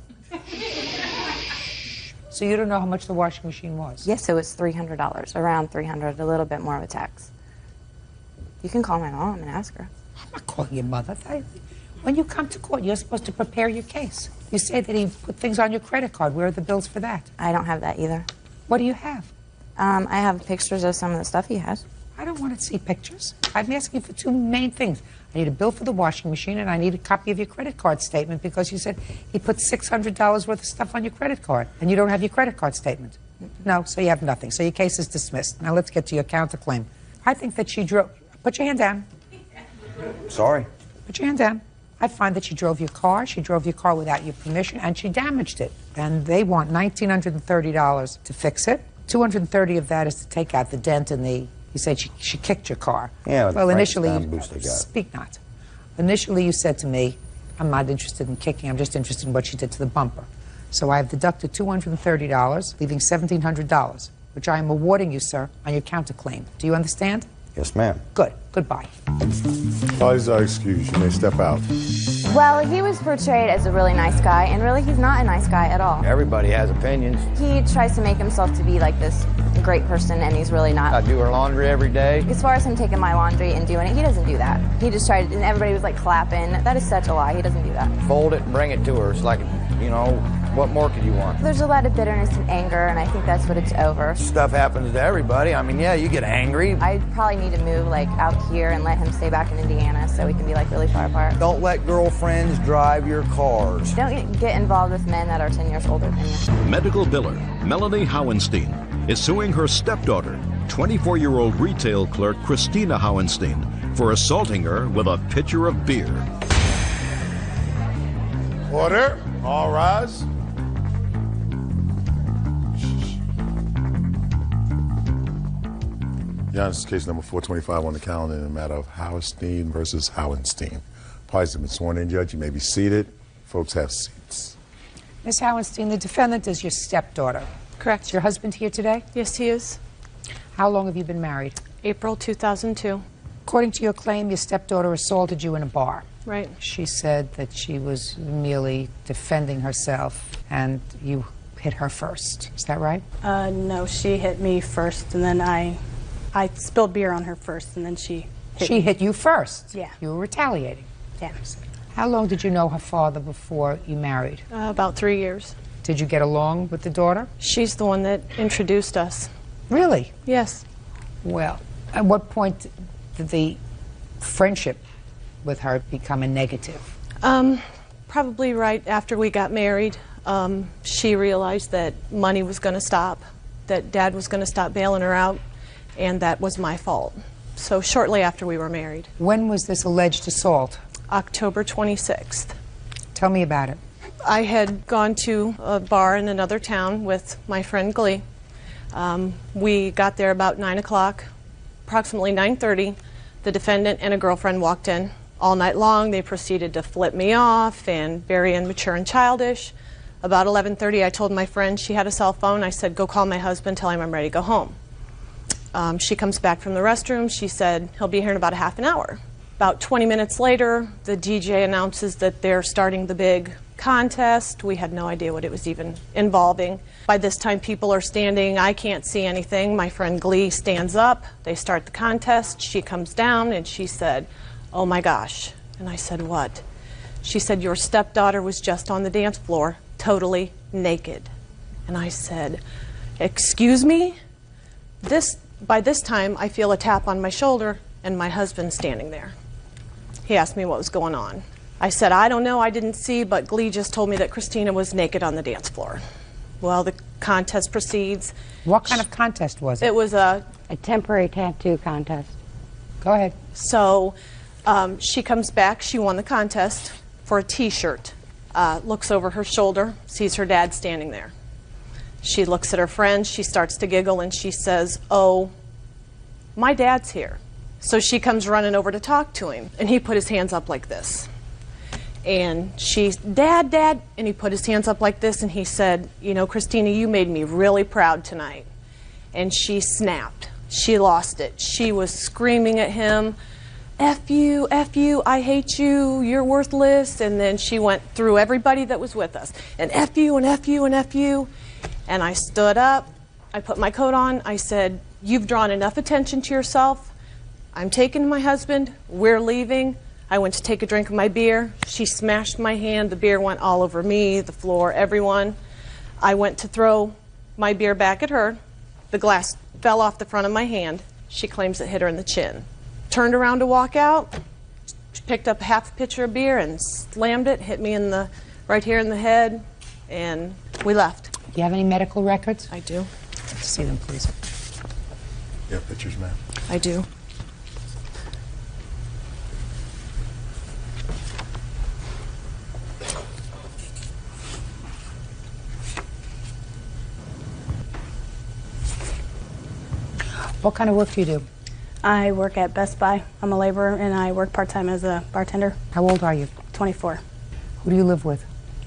So you don't know how much the washing machine was? Yes, it was $300, around $300, a little bit more of a tax. You can call my mom and ask her. I'm not calling your mother. When you come to court, you're supposed to prepare your case. You say that he put things on your credit card. Where are the bills for that? I don't have that either. What do you have? I have pictures of some of the stuff he has. I don't want to see pictures. I'm asking for 2 main things. I need a bill for the washing machine, and I need a copy of your credit card statement because you said he put $600 worth of stuff on your credit card, and you don't have your credit card statement. No, so you have nothing. So your case is dismissed. Now let's get to your counterclaim. I think that she drove... Put your hand down. Sorry. Put your hand down. I find that she drove your car without your permission, and she damaged it. And they want $1,930 to fix it. $230 of that is to take out the dent in the... You said she kicked your car. Yeah, well, initially... boost they got. Speak not. Initially, you said to me, I'm not interested in kicking, I'm just interested in what she did to the bumper. So I have deducted $230, leaving $1,700, which I am awarding you, sir, on your counterclaim. Do you understand? Yes, ma'am. Good. Goodbye. Parties are excused. You may step out. Well, he was portrayed as a really nice guy, and really he's not a nice guy at all. Everybody has opinions. He tries to make himself to be like this great person, and he's really not. I do her laundry every day. As far as him taking my laundry and doing it, he doesn't do that. He just tried, and everybody was like clapping. That is such a lie. He doesn't do that. Fold it and bring it to her. It's like, you know, what more could you want? There's a lot of bitterness and anger, and I think that's what it's over. Stuff happens to everybody. I mean, yeah, you get angry. I probably need to move like out here and let him stay back in Indiana so we can be like really far apart. Don't let girlfriends drive your cars. Don't get involved with men that are 10 years older than you. Medical biller Melanie Howenstein is suing her stepdaughter, 24-year-old retail clerk Christina Howenstein, for assaulting her with a pitcher of beer. Order. All rise. Your Honor, this is case number 425 on the calendar in the matter of Howenstein versus Howenstein. Parties have been sworn in, Judge. You may be seated. Folks have seats. Ms. Howenstein, the defendant is your stepdaughter. Correct. Is your husband here today? Yes, he is. How long have you been married? April 2002. According to your claim, your stepdaughter assaulted you in a bar. Right. She said that she was merely defending herself and you hit her first. Is that right? No, she hit me first, and then I spilled beer on her first, and then she hit me. Hit you first? Yeah. You were retaliating? Yeah. How long did you know her father before you married? About 3 years. Did you get along with the daughter? She's the one that introduced us. Really? Yes. Well, at what point did the friendship with her become a negative? Probably right after we got married. She realized that money was going to stop, that Dad was going to stop bailing her out, and that was my fault. So shortly after we were married. When was this alleged assault? October 26th. Tell me about it. I had gone to a bar in another town with my friend Glee. We got there about 9 o'clock. Approximately 9:30, the defendant and a girlfriend walked in. All night long, they proceeded to flip me off and very immature and childish. About 11:30, I told my friend she had a cell phone. I said, go call my husband, tell him I'm ready to go home. She comes back from the restroom. She said, he'll be here in about a half an hour. About 20 minutes later, the DJ announces that they're starting the big contest. We had no idea what it was even involving. By this time, people are standing. I can't see anything. My friend Glee stands up. They start the contest. She comes down and she said, oh my gosh. And I said, what? She said, your stepdaughter was just on the dance floor, totally naked. And I said, excuse me? By this time, I feel a tap on my shoulder and my husband's standing there. He asked me what was going on. I said, I don't know, I didn't see, but Glee just told me that Christina was naked on the dance floor. Well, the contest proceeds. What kind of contest was it? It was a temporary tattoo contest. Go ahead. So she comes back, she won the contest for a t-shirt. Looks over her shoulder, sees her dad standing there. She looks at her friend, she starts to giggle, and she says, oh, my dad's here. So she comes running over to talk to him, and he put his hands up like this. And she's, Dad, Dad, and he put his hands up like this, and he said, you know, Christina, you made me really proud tonight. And she snapped. She lost it. She was screaming at him, F you, I hate you, you're worthless. And then she went through everybody that was with us, and F you, and F you, and F you. And I stood up, I put my coat on, I said, you've drawn enough attention to yourself. I'm taking my husband, we're leaving. I went to take a drink of my beer. She smashed my hand. The beer went all over me, the floor, everyone. I went to throw my beer back at her. The glass fell off the front of my hand. She claims it hit her in the chin. Turned around to walk out. She picked up half a pitcher of beer and slammed it, hit me in right here in the head, and we left. Do you have any medical records? I do. See them, please. You have pictures, ma'am? I do. What kind of work do you do? I work at Best Buy. I'm a laborer, and I work part-time as a bartender. How old are you? 24. Who do you live with?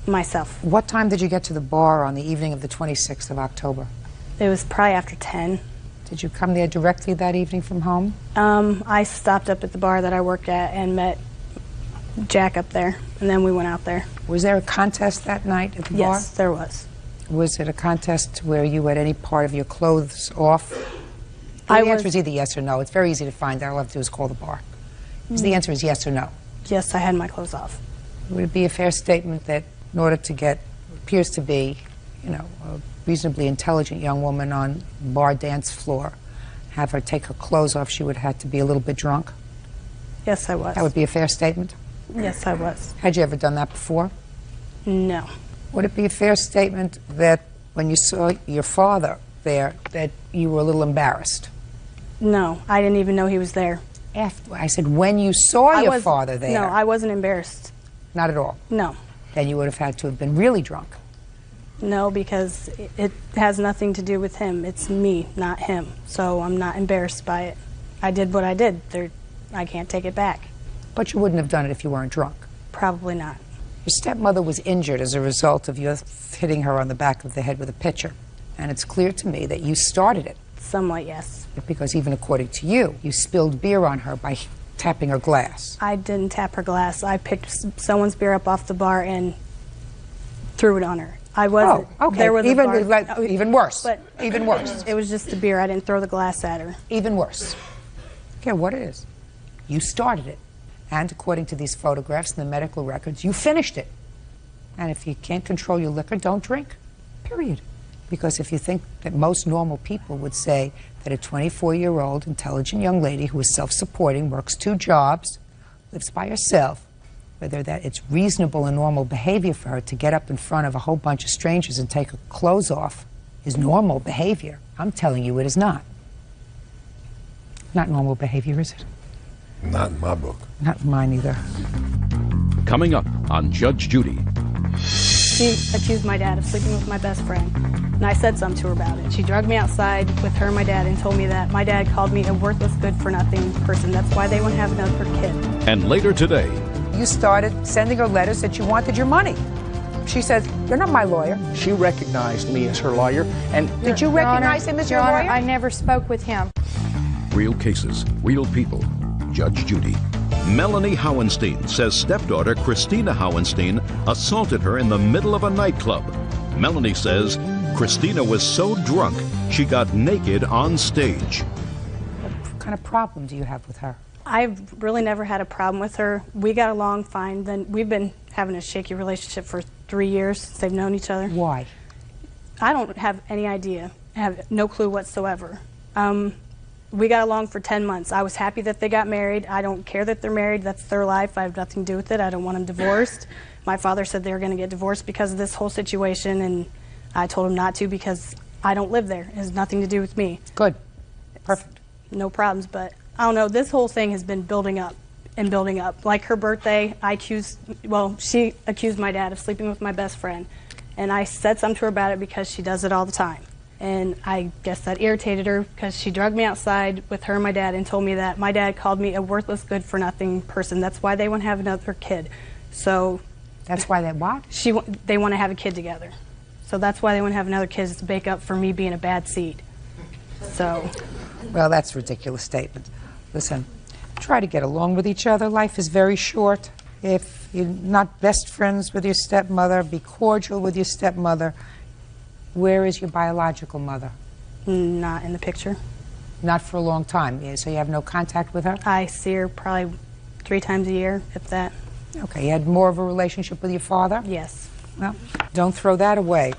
Myself. What time did you get to the bar on the evening of the 26th of October? It was probably after 10. Did you come there directly that evening from home? I stopped up at the bar that I worked at and met Jack up there, and then we went out there. Was there a contest that night at the bar? Yes, there was. Was it a contest where you had any part of your clothes off? The answer is either yes or no. It's very easy to find out. All I have to do is call the bar. The answer is yes or no. Yes, I had my clothes off. Would it be a fair statement that in order to get what appears to be, a reasonably intelligent young woman on bar dance floor, have her take her clothes off, she would have had to be a little bit drunk? Yes, I was. That would be a fair statement? Yes, I was. Had you ever done that before? No. Would it be a fair statement that when you saw your father there, that you were a little embarrassed? No, I didn't even know he was there. I said when you saw your father there. No, I wasn't embarrassed. Not at all? No. Then you would have had to have been really drunk. No, because it has nothing to do with him. It's me, not him. So I'm not embarrassed by it. I did what I did. I can't take it back. But you wouldn't have done it if you weren't drunk? Probably not. Your stepmother was injured as a result of you hitting her on the back of the head with a pitcher. And it's clear to me that you started it. Somewhat, yes. Because even according to you, you spilled beer on her by tapping her glass. I didn't tap her glass. I picked someone's beer up off the bar and threw it on her. I wasn't. Oh, okay. There was even worse. But even worse. It was just the beer. I didn't throw the glass at her. Even worse. Okay, what it is. You started it. And according to these photographs and the medical records, you finished it. And if you can't control your liquor, don't drink. Period. Because if you think that most normal people would say that a 24-year-old intelligent young lady who is self-supporting, works 2 jobs, lives by herself, whether that it's reasonable and normal behavior for her to get up in front of a whole bunch of strangers and take her clothes off is normal behavior. I'm telling you it is not. Not normal behavior, is it? Not in my book. Not in mine either. Coming up on Judge Judy. She accused my dad of sleeping with my best friend, and I said something to her about it. She dragged me outside with her and my dad and told me that my dad called me a worthless, good-for-nothing person. That's why they won't have another kid. And later today, you started sending her letters that you wanted your money. She said, "You're not my lawyer." She recognized me as her lawyer. And did you recognize him as your lawyer? I never spoke with him. Real cases, real people. Judge Judy. Melanie Howenstein says stepdaughter Christina Howenstein assaulted her in the middle of a nightclub. Melanie says Christina was so drunk she got naked on stage. What kind of problem do you have with her? I've really never had a problem with her. We got along fine. Then we've been having a shaky relationship for 3 years since they've known each other. Why? I don't have any idea. I have no clue whatsoever. We got along for 10 months. I was happy that they got married. I don't care that they're married. That's their life. I have nothing to do with it. I don't want them divorced. My father said they were going to get divorced because of this whole situation, and I told him not to because I don't live there. It has nothing to do with me. Good. Perfect. No problems, but I don't know. This whole thing has been building up and building up. Like her birthday, she accused my dad of sleeping with my best friend, and I said something to her about it because she does it all the time. And I guess that irritated her because she dragged me outside with her and my dad and told me that my dad called me a worthless, good-for-nothing person. That's why they want to have another kid. So that's why they what? They want to have a kid together. So that's why they want to have another kid, is to make up for me being a bad seed. So. Well, that's a ridiculous statement. Listen, try to get along with each other. Life is very short. If you're not best friends with your stepmother, be cordial with your stepmother. Where is your biological mother? Not in the picture. Not for a long time. So you have no contact with her? I see her probably 3 times a year, if that. Okay, you had more of a relationship with your father? Yes. Well, don't throw that away.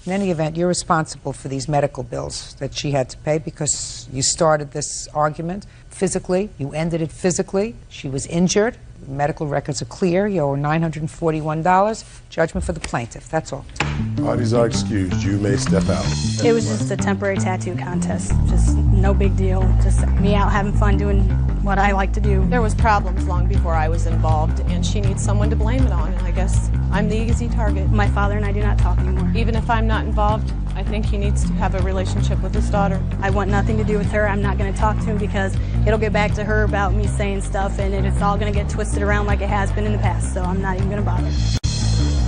In any event, you're responsible for these medical bills that she had to pay because you started this argument physically. You ended it physically. She was injured. The medical records are clear. You owe $941. Judgment for the plaintiff. That's all. Parties are excused. You may step out. It was just a temporary tattoo contest. Just no big deal. Just me out having fun doing what I like to do. There was problems long before I was involved, and she needs someone to blame it on, and I guess I'm the easy target. My father and I do not talk anymore. Even if I'm not involved, I think he needs to have a relationship with his daughter. I want nothing to do with her. I'm not going to talk to him because it'll get back to her about me saying stuff, and it's all going to get twisted around like it has been in the past, so I'm not even going to bother.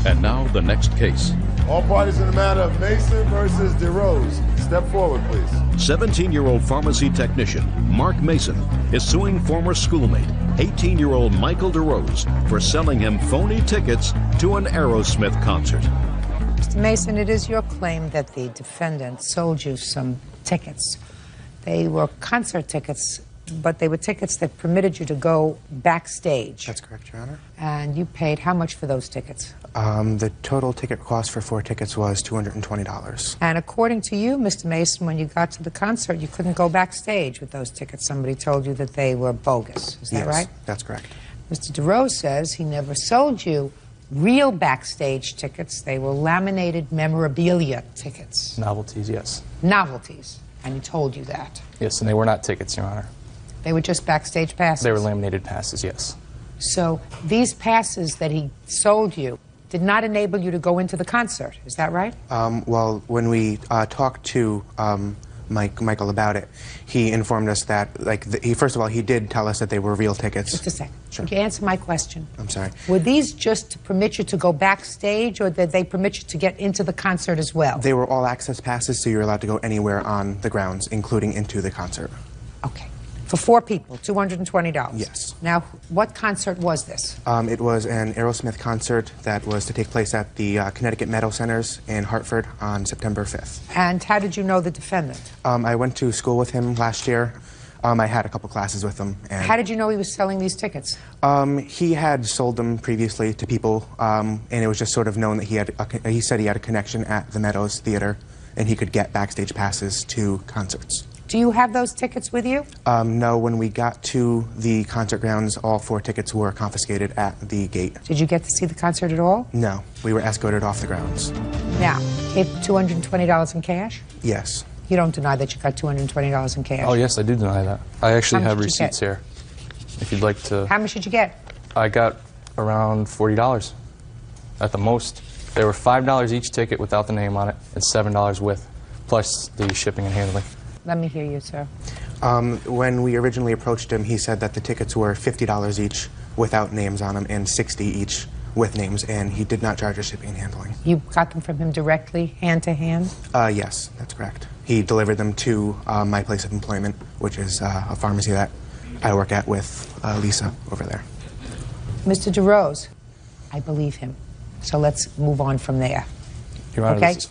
And now the next case. All parties in the matter of Mason versus DeRose. Step forward, please. 17-year-old pharmacy technician Mark Mason is suing former schoolmate, 18-year-old Michael DeRose, for selling him phony tickets to an Aerosmith concert. Mr. Mason, it is your claim that the defendant sold you some tickets. They were concert tickets, but they were tickets that permitted you to go backstage. That's correct, Your Honor. And you paid how much for those tickets? The total ticket cost for 4 tickets was $220. And according to you, Mr. Mason, when you got to the concert, you couldn't go backstage with those tickets. Somebody told you that they were bogus. Is that right? That's correct. Mr. DeRose says he never sold you real backstage tickets. They were laminated memorabilia tickets. Novelties, yes. Novelties. And he told you that. Yes, and they were not tickets, Your Honor. They were just backstage passes? They were laminated passes, yes. So these passes that he sold you did not enable you to go into the concert. Is that right? Well, when we talked to Michael about it, he informed us that, first of all, he did tell us that they were real tickets. Just a second. Sure. Could you answer my question? I'm sorry. Were these just to permit you to go backstage, or did they permit you to get into the concert as well? They were all access passes, so you're allowed to go anywhere on the grounds, including into the concert. Okay. For 4 people, $220? Yes. Now, what concert was this? It was an Aerosmith concert that was to take place at the Connecticut Meadow Centers in Hartford on September 5th. And how did you know the defendant? I went to school with him last year. I had a couple classes with him. And How did you know he was selling these tickets? He had sold them previously to people, and it was just sort of known that he said he had a connection at the Meadows Theater, and he could get backstage passes to concerts. Do you have those tickets with you? No, when we got to the concert grounds, all 4 tickets were confiscated at the gate. Did you get to see the concert at all? No, we were escorted off the grounds. Now, gave $220 in cash? Yes. You don't deny that you got $220 in cash? Oh, yes, I do deny that. I actually How have much did you receipts get? here, if you'd like to. How much did you get? I got around $40 at the most. They were $5 each ticket without the name on it, and $7 with, plus the shipping and handling. Let me hear you, sir. When we originally approached him, he said that the tickets were $50 each without names on them and $60 each with names, and he did not charge us shipping and handling. You got them from him directly, hand to hand? Yes, that's correct. He delivered them to my place of employment, which is a pharmacy that I work at with Lisa over there. Mr. DeRose, I believe him. So let's move on from there. Your Honor, Okay? this is-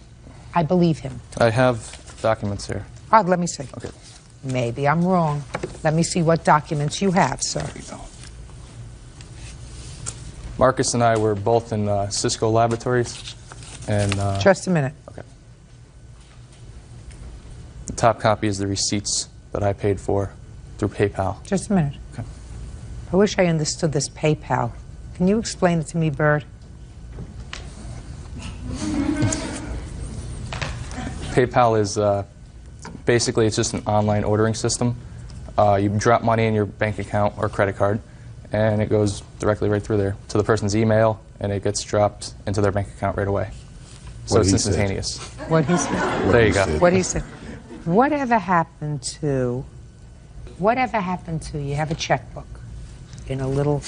I believe him. I have documents here. Oh, let me see. Okay. Maybe I'm wrong. Let me see what documents you have, sir. Marcus and I were both in Cisco Laboratories, and Just a minute. okay. The top copy is the receipts that I paid for through PayPal. Just a minute. Okay. I wish I understood this PayPal. Can you explain it to me, Bird? PayPal is basically, it's just an online ordering system. You drop money in your bank account or credit card, and it goes directly right through there to the person's email, and it gets dropped into their bank account right away. So it's instantaneous. What he said. There you go. What he said. Whatever happened to you have a checkbook in a little...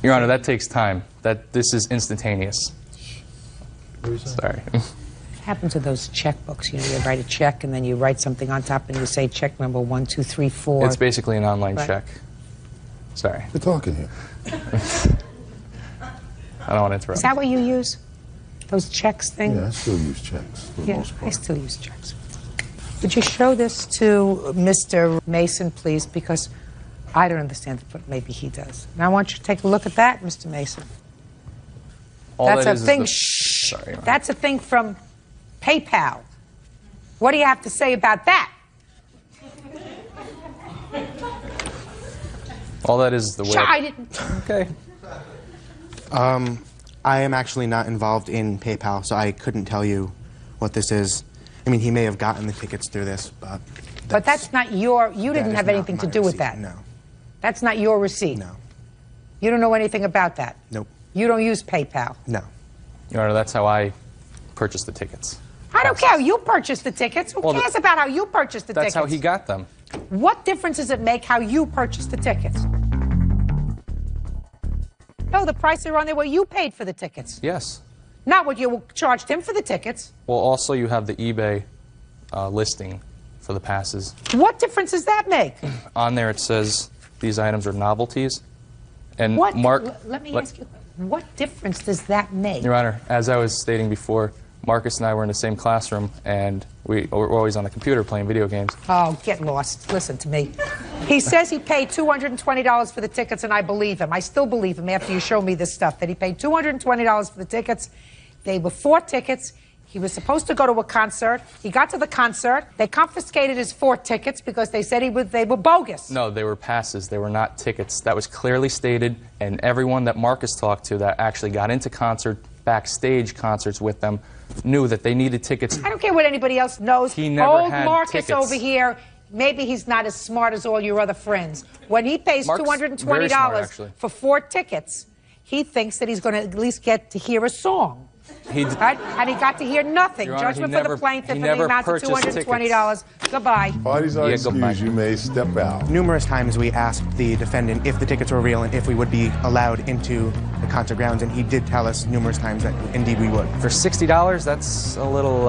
Your Honor, that takes time. This is instantaneous. Sorry. What happened to those checkbooks? You know, you write a check and then you write something on top and you say check number 1, 2, 3, 4. It's basically an online Right. check. Sorry. We're talking here. I don't want to interrupt. Is that what you use? Those checks thing? Yeah, I still use checks for the Yeah, most I part. still use checks. Would you show this to Mr. Mason, please? Because I don't understand it, but maybe he does. Now I want you to take a look at that, Mr. Mason. All That's that a is thing. the- Shh. Sorry, Your Honor. That's a thing from PayPal. What do you have to say about that? All that is the way. I didn't. Okay. I am actually not involved in PayPal, so I couldn't tell you what this is. I mean, he may have gotten the tickets through this, but... But that's not your... You didn't have anything to do with that. No. That's not your receipt. No. You don't know anything about that. Nope. You don't use PayPal. No. Your Honor, that's how I purchased the tickets. I don't care how you purchased the tickets. Who cares about how you purchased the tickets? That's how he got them. What difference does it make how you purchased the tickets? No, the prices are on there where you paid for the tickets. Yes. Not what you charged him for the tickets. Well, also you have the eBay listing for the passes. What difference does that make? On there it says these items are novelties. And What? Mark... Let me ask you, what difference does that make? Your Honor, as I was stating before, Marcus and I were in the same classroom, and we were always on the computer playing video games. Oh, get lost. Listen to me. He says he paid $220 for the tickets, and I believe him. I still believe him after you show me this stuff, that he paid $220 for the tickets. They were 4 tickets. He was supposed to go to a concert. He got to the concert. They confiscated his 4 tickets because they said they were bogus. No, they were passes. They were not tickets. That was clearly stated, and everyone that Marcus talked to that actually got into backstage concerts with them knew that they needed tickets. I don't care what anybody else knows. He never Old had Marcus tickets. over here, maybe he's not as smart as all your other friends. When he pays Mark's very smart, $220 actually. for 4 tickets, he thinks that he's going to at least get to hear a song. Right? And he got to hear nothing. Your Honor, Judgment he for never- the plaintiff he in the never amount of purchased $220. Goodbye. Parties are Yeah, excused. goodbye. You may step out. Numerous times we asked the defendant if the tickets were real and if we would be allowed into the concert grounds, and he did tell us numerous times that indeed we would. For $60, that's a little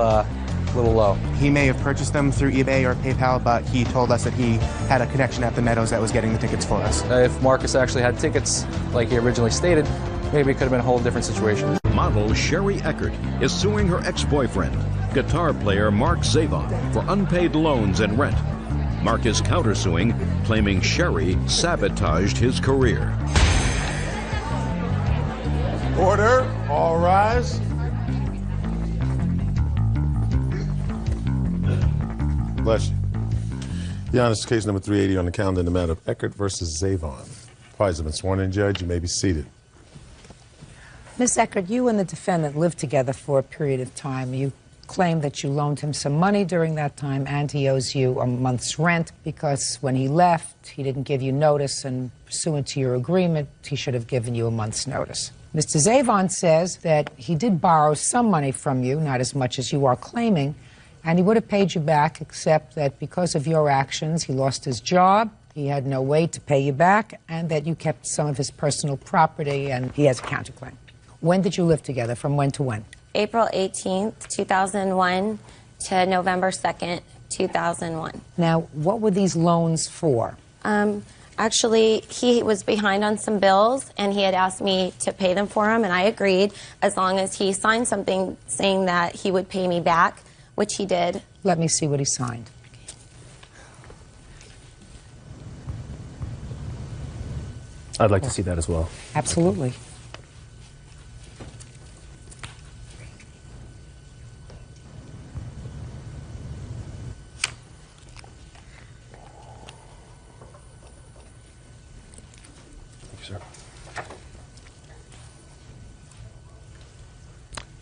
low. He may have purchased them through eBay or PayPal, but he told us that he had a connection at the Meadows that was getting the tickets for us. If Marcus actually had tickets, like he originally stated, maybe it could have been a whole different situation. Model Sherry Eckert is suing her ex-boyfriend, guitar player Mark Zavon, for unpaid loans and rent. Mark is countersuing, claiming Sherry sabotaged his career. Order. All rise. Bless you. Your Honor, this is case number 380 on the calendar in the matter of Eckert versus Zavon. Parties have been sworn in, Judge. You may be seated. Miss Eckert, you and the defendant lived together for a period of time. You claim that you loaned him some money during that time, and he owes you a month's rent because when he left, he didn't give you notice, and pursuant to your agreement, he should have given you a month's notice. Mr. Zavon says that he did borrow some money from you, not as much as you are claiming, and he would have paid you back, except that because of your actions, he lost his job, he had no way to pay you back, and that you kept some of his personal property, and he has a counterclaim. When did you live together? From when to when? April 18th, 2001 to November 2nd, 2001. Now, what were these loans for? Actually, he was behind on some bills, and he had asked me to pay them for him, and I agreed as long as he signed something saying that he would pay me back, which he did. Let me see what he signed. I'd like to see that as well. Absolutely.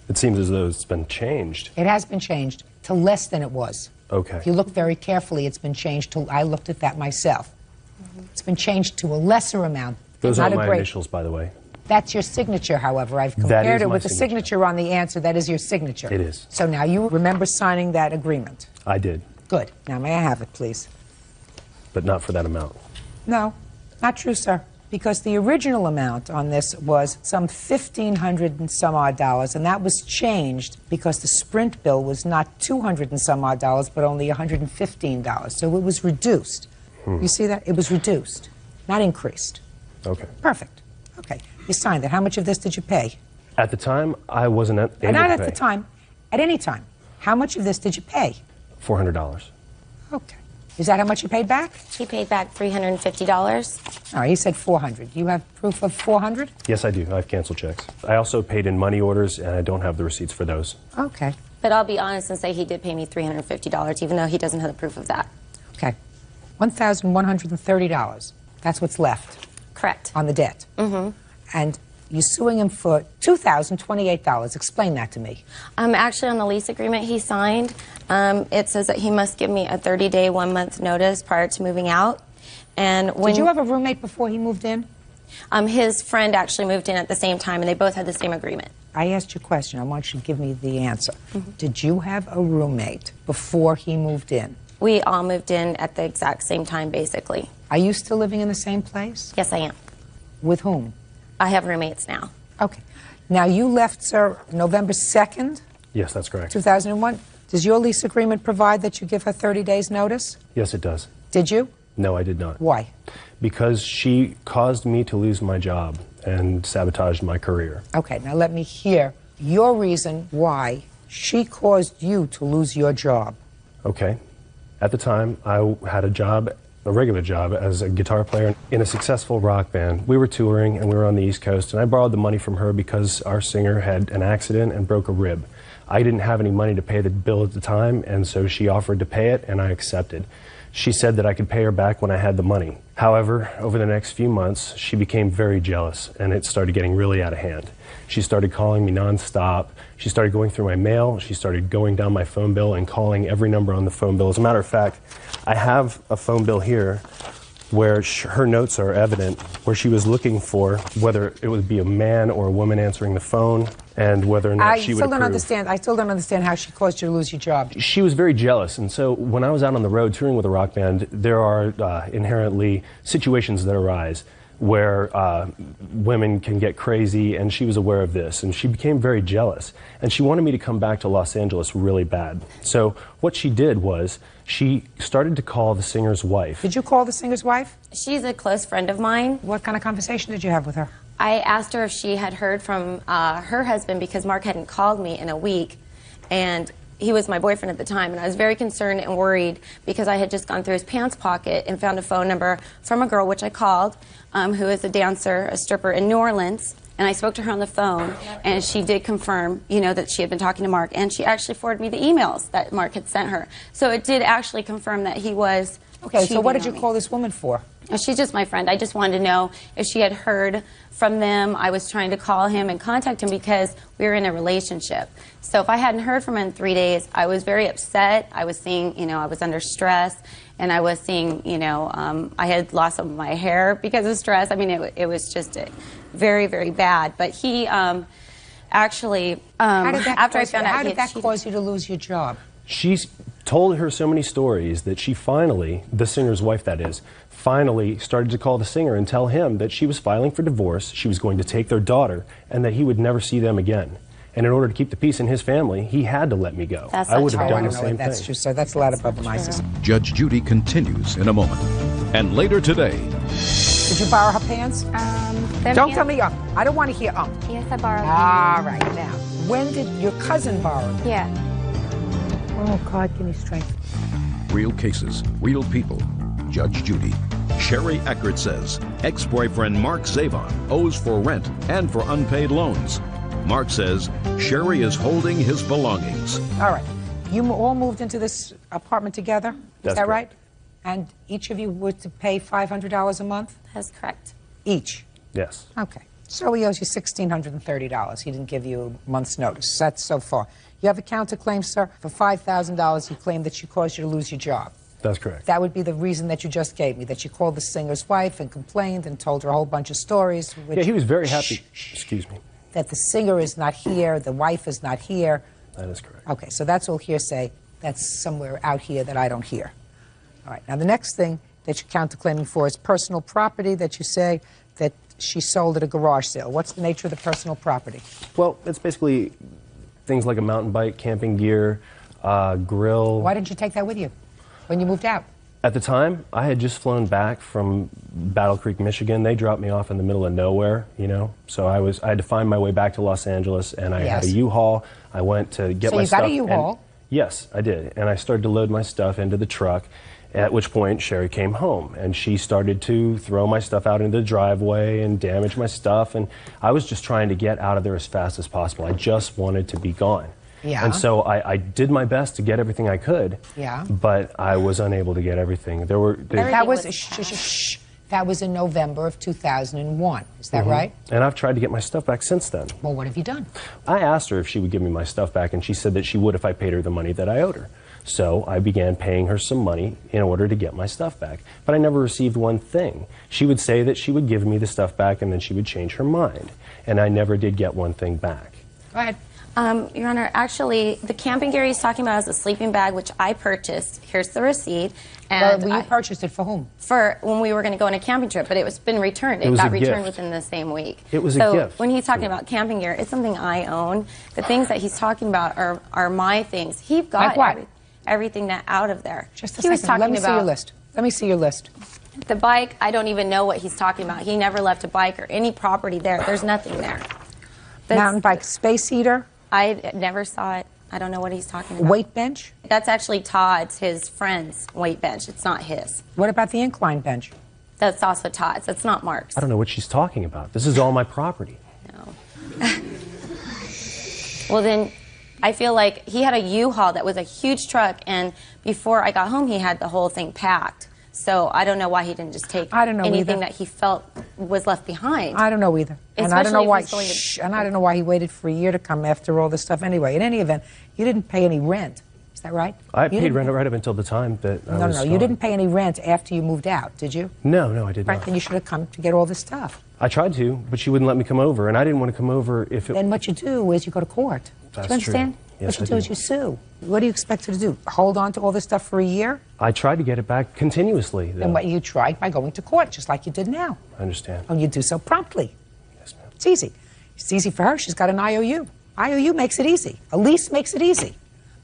It seems as though it's been changed. It has been changed to less than it was. Okay. If you look very carefully, it's been changed to, I looked at that myself. It's been changed to a lesser amount. Those not aren't a my great, initials, by the way. That's your signature, however. I've That compared is it my with the signature. signature on the answer. That is your signature. It is. So now you remember signing that agreement. I did, Good. Now may I have it, please? but not for that amount. No, not true, sir. Because the original amount on this was some $1,500 and some odd dollars, and that was changed because the Sprint bill was not $200 and some odd dollars, but only $115. So it was reduced. You see that? It was reduced, not increased. Okay. Perfect. Okay. You signed it. How much of this did you pay? At the time, I wasn't able to Not pay. at the time. At any time. How much of this did you pay? $400. Okay. Is that how much you paid back? He paid back $350. All right, he said 400. You have proof of 400? Yes, I do. I have canceled checks. I also paid in money orders, and I don't have the receipts for those. Okay. But I'll be honest and say he did pay me $350, even though he doesn't have the proof of that. Okay. $1,130. That's what's left. Correct. On the debt. Mm-hmm. And You're suing him for $2,028. Explain that to me. Actually, on the lease agreement he signed, it says that he must give me a 30-day, 1-month notice prior to moving out. And when Did you have a roommate before he moved in? His friend actually moved in at the same time, and they both had the same agreement. I asked you a question. I want you to give me the answer. Did you have a roommate before he moved in? We all moved in at the exact same time, basically. Are you still living in the same place? Yes, I am. With whom? I have roommates now. Okay. Now, you left, sir, November 2nd, Yes, that's correct. 2001. Does your lease agreement provide that you give her 30 days' notice? Yes, it does. Did you? No, I did not. Why? Because she caused me to lose my job and sabotaged my career. Okay, now let me hear your reason why she caused you to lose your job. Okay. At the time, I had a job, a regular job, as a guitar player in a successful rock band. We were touring and we were on the East Coast, and I borrowed the money from her because our singer had an accident and broke a rib. I didn't have any money to pay the bill at the time, and so she offered to pay it, and I accepted. She said that I could pay her back when I had the money. However, over the next few months, she became very jealous, and it started getting really out of hand. She started calling me nonstop. She started going through my mail. She started going down my phone bill and calling every number on the phone bill. As a matter of fact, I have a phone bill here where her notes are evident, where she was looking for whether it would be a man or a woman answering the phone, and whether or not she would approve. I still don't understand how she caused you to lose your job. She was very jealous, and so when I was out on the road touring with a rock band, there are inherently situations that arise where women can get crazy, and she was aware of this, and she became very jealous, and she wanted me to come back to Los Angeles really bad. So what she did was she started to call the singer's wife. Did you call the singer's wife? She's a close friend of mine. What kind of conversation did you have with her? I asked her if she had heard from her husband because Mark hadn't called me in a week, and he was my boyfriend at the time, and I was very concerned and worried because I had just gone through his pants pocket and found a phone number from a girl, which I called, who is a dancer, a stripper in New Orleans, and I spoke to her on the phone, and she did confirm, you know, that she had been talking to Mark, and she actually forwarded me the emails that Mark had sent her. So it did actually confirm that he was Okay, so what did you cheating on me. call this woman for? She's just my friend. I just wanted to know if she had heard from them. I was trying to call him and contact him because we were in a relationship. So if I hadn't heard from him in 3 days, I was very upset. I was seeing, you know, I was under stress, and I was seeing, you know, I had lost some of my hair because of stress. I mean, it was just very, very bad. But he actually, after I found out, how did that cause you to lose your job? She's told her so many stories that she finally, the singer's wife that is, finally started to call the singer and tell him that she was filing for divorce, she was going to take their daughter, and that he would never see them again. And in order to keep the peace in his family, he had to let me go. I would have done the same thing. That's true, sir. That's a lot above my system. Judge Judy continues in a moment. And later today, Did you borrow her pants? Don't tell me I don't want to hear Yes, I borrowed them. All right, now, when did your cousin borrow them? Yeah. Oh, God, give me strength. real cases, real people. Judge Judy. Sherry Eckert says ex-boyfriend Mark Zavon owes for rent and for unpaid loans. Mark says Sherry is holding his belongings. All right. You all moved into this apartment together? Is That's that correct. right? And each of you were to pay $500 a month? That's correct. Each? Yes. Okay. So he owes you $1,630. He didn't give you a month's notice. That's so far. You have a counterclaim, sir, for $5,000. You claim that she caused you to lose your job. That's correct. That would be the reason that you just gave me, that you called the singer's wife and complained and told her a whole bunch of stories. Which, Yeah, he was very happy. Excuse me. That the singer is not here, the wife is not here. That is correct. Okay, so that's all hearsay. That's somewhere out here that I don't hear. All right, now the next thing that you're counterclaiming for is personal property that you say that she sold at a garage sale. What's the nature of the personal property? Well, it's basically things like a mountain bike, camping gear, grill. Why didn't you take that with you when you moved out? At the time, I had just flown back from Battle Creek, Michigan. They dropped me off in the middle of nowhere, you know. So I had to find my way back to Los Angeles, and I had a U-Haul. I went to get my stuff. So you got a U-Haul? Yes, I did. And I started to load my stuff into the truck, at which point Sherry came home, and she started to throw my stuff out into the driveway and damage my stuff. And I was just trying to get out of there as fast as possible. I just wanted to be gone. Yeah. And so I did my best to get everything I could. Yeah. But I was unable to get everything. That was in November of 2001. Is that right? And I've tried to get my stuff back since then. Well, what have you done? I asked her if she would give me my stuff back, and she said that she would if I paid her the money that I owed her. So I began paying her some money in order to get my stuff back. But I never received one thing. She would say that she would give me the stuff back, and then she would change her mind. And I never did get one thing back. Go ahead. Your Honor, actually, the camping gear he's talking about is a sleeping bag, which I purchased. Here's the receipt. And Well, you purchased it for whom? For when we were going to go on a camping trip, but it was been returned. It got returned within the same week. It was so a gift. When he's talking about camping gear, it's something I own. The things that he's talking about are my things. He got everything that out of there. Just a he was second. talking Let me about see your list. Let me see your list. The bike, I don't even know what he's talking about. He never left a bike or any property there. There's nothing there. Mountain bike, space heater. I never saw it. I don't know what he's talking about. Weight bench? That's actually Todd's, his friend's weight bench. It's not his. What about the incline bench? That's also Todd's. That's not Mark's. I don't know what she's talking about. This is all my property. Well, then I feel like he had a U-Haul that was a huge truck, and before I got home, he had the whole thing packed. So I don't know why he didn't just take anything that he felt was left behind. I don't know either. And I don't know why. And I don't know why he waited for a year to come after all this stuff. Anyway, in any event, you didn't pay any rent. Is that right? I paid rent right up until the time that I was No, you didn't pay any rent after you moved out, did you? No, I did Right, not. then you should have come to get all this stuff. I tried to, but she wouldn't let me come over, and I didn't want to come over if it... Then what you do is you go to court. That's do you understand? true. Yes, what you I do is you sue. What do you expect her to do? Hold on to all this stuff for a year? I tried to get it back continuously, though. Then what you tried by going to court, just like you did now. I understand. And you do so promptly. Yes, ma'am. It's easy. It's easy for her. She's got an IOU. IOU makes it easy. A lease makes it easy.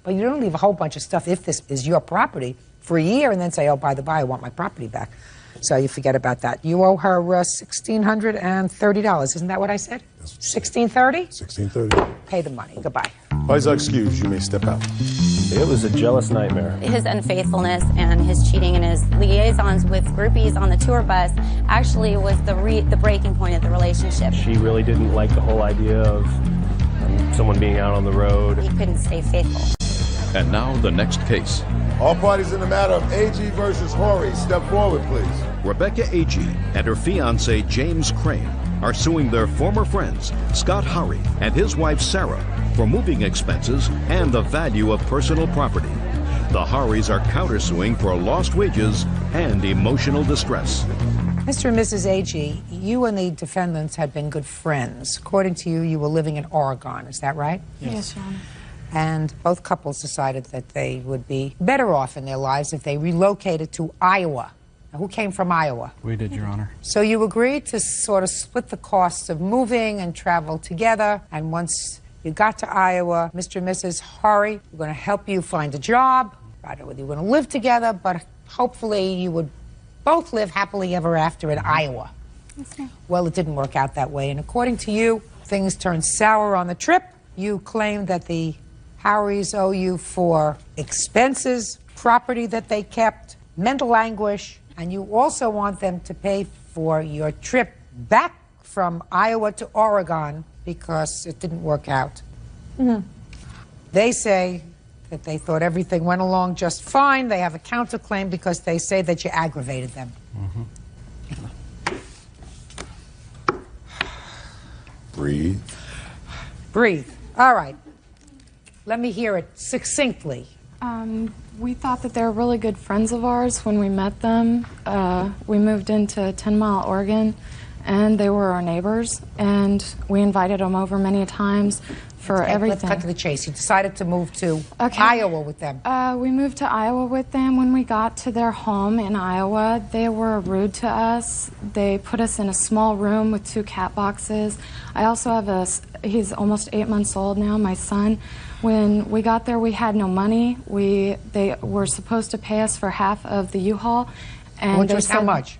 But you don't leave a whole bunch of stuff, if this is your property, for a year and then say, oh, by the by, I want my property back. So you forget about that. You owe her $1,630. Isn't that what I said? $1,630? $1,630. Pay the money. Goodbye. Please excuse. You may step out. It was a jealous nightmare. His unfaithfulness and his cheating and his liaisons with groupies on the tour bus actually was the breaking point of the relationship. She really didn't like the whole idea of someone being out on the road. He couldn't stay faithful. And now the next case. All parties in the matter of AG versus Horry, step forward, please. Rebecca Agee and her fiancé James Crane are suing their former friends Scott Horry and his wife Sarah for moving expenses and the value of personal property. The Horrys are countersuing for lost wages and emotional distress. Mr. and Mrs. Agee, you and the defendants had been good friends. According to you, you were living in Oregon. Is that right? Yes, Your Honor. And both couples decided that they would be better off in their lives if they relocated to Iowa. Now, who came from Iowa? We did, Your Honor. So you agreed to sort of split the costs of moving and travel together. And once you got to Iowa, Mr. and Mrs. Horry were going to help you find a job. I don't know whether you were going to live together, but hopefully you would both live happily ever after in Iowa. Okay. Well, it didn't work out that way. And according to you, things turned sour on the trip. You claimed that the Horrys owe you for expenses, property that they kept, mental anguish, and you also want them to pay for your trip back from Iowa to Oregon because it didn't work out. Mm-hmm. They say that they thought everything went along just fine. They have a counterclaim because they say that you aggravated them. Breathe. Breathe. All right. Let me hear it succinctly. We thought that they were really good friends of ours when we met them. We moved into 10 Mile, Oregon, and they were our neighbors, and we invited them over many times for everything. Let's cut to the chase. You decided to move to Iowa with them. We moved to Iowa with them. When we got to their home in Iowa, they were rude to us. They put us in a small room with 2 cat boxes. I also have he's almost 8 months old now, my son. When we got there, we had no money. They were supposed to pay us for half of the U-Haul. Which was how much?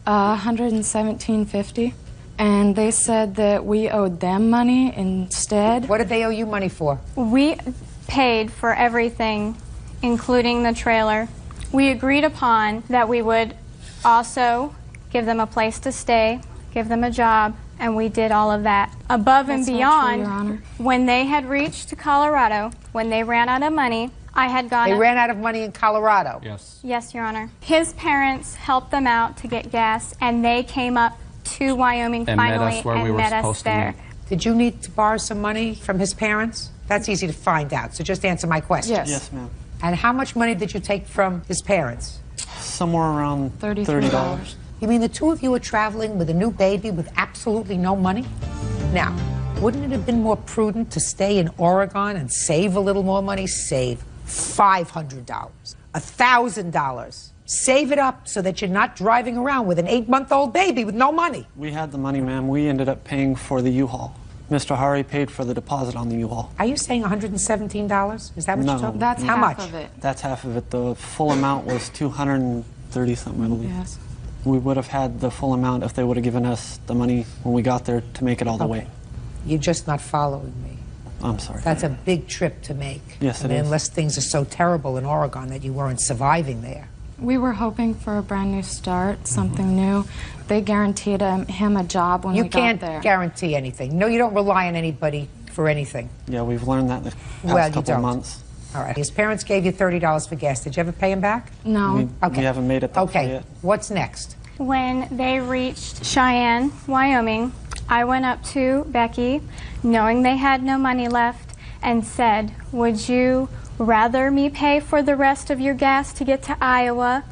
$117.50. And they said that we owed them money instead. What did they owe you money for? We paid for everything, including the trailer. We agreed upon that we would also give them a place to stay, give them a job, and we did all of that. Above and That's not beyond, true, Your Honor. when they had reached Colorado, when they ran out of money, I had gone. They up- ran out of money in Colorado. Yes. Yes, Your Honor. His parents helped them out to get gas, and they came up to Wyoming And met finally us where and we were met us supposed to there. meet. Did you need to borrow some money from his parents? That's easy to find out, so just answer my question. Yes. Yes, ma'am. And how much money did you take from his parents? Somewhere around $30. You mean the two of you were traveling with a new baby with absolutely no money? Now, wouldn't it have been more prudent to stay in Oregon and save a little more money? Save $500, $1,000. Save it up so that you're not driving around with an 8-month-old baby with no money. We had the money, ma'am. We ended up paying for the U-Haul. Mr. Hari paid for the deposit on the U-Haul. Are you saying $117? Is that what No. you're talking? That's how half much? of it. That's half of it. The full amount was $230 something, I believe. Yes. We would have had the full amount if they would have given us the money when we got there to make it all the way. You're just not following me. I'm sorry. That's a big trip to make. Yes, it I mean, is. unless things are so terrible in Oregon that you weren't surviving there. We were hoping for a brand new start, something new. They guaranteed him a job when You we got can't there. guarantee anything. No, you don't rely on anybody for anything. Yeah, we've learned that the past Well, you couple don't. months. All right. His parents gave you $30 for gas. Did you ever pay him back? No. We haven't made it that far Okay. yet. What's next? When they reached Cheyenne, Wyoming, I went up to Becky, knowing they had no money left, and said, "Would you rather me pay for the rest of your gas to get to Iowa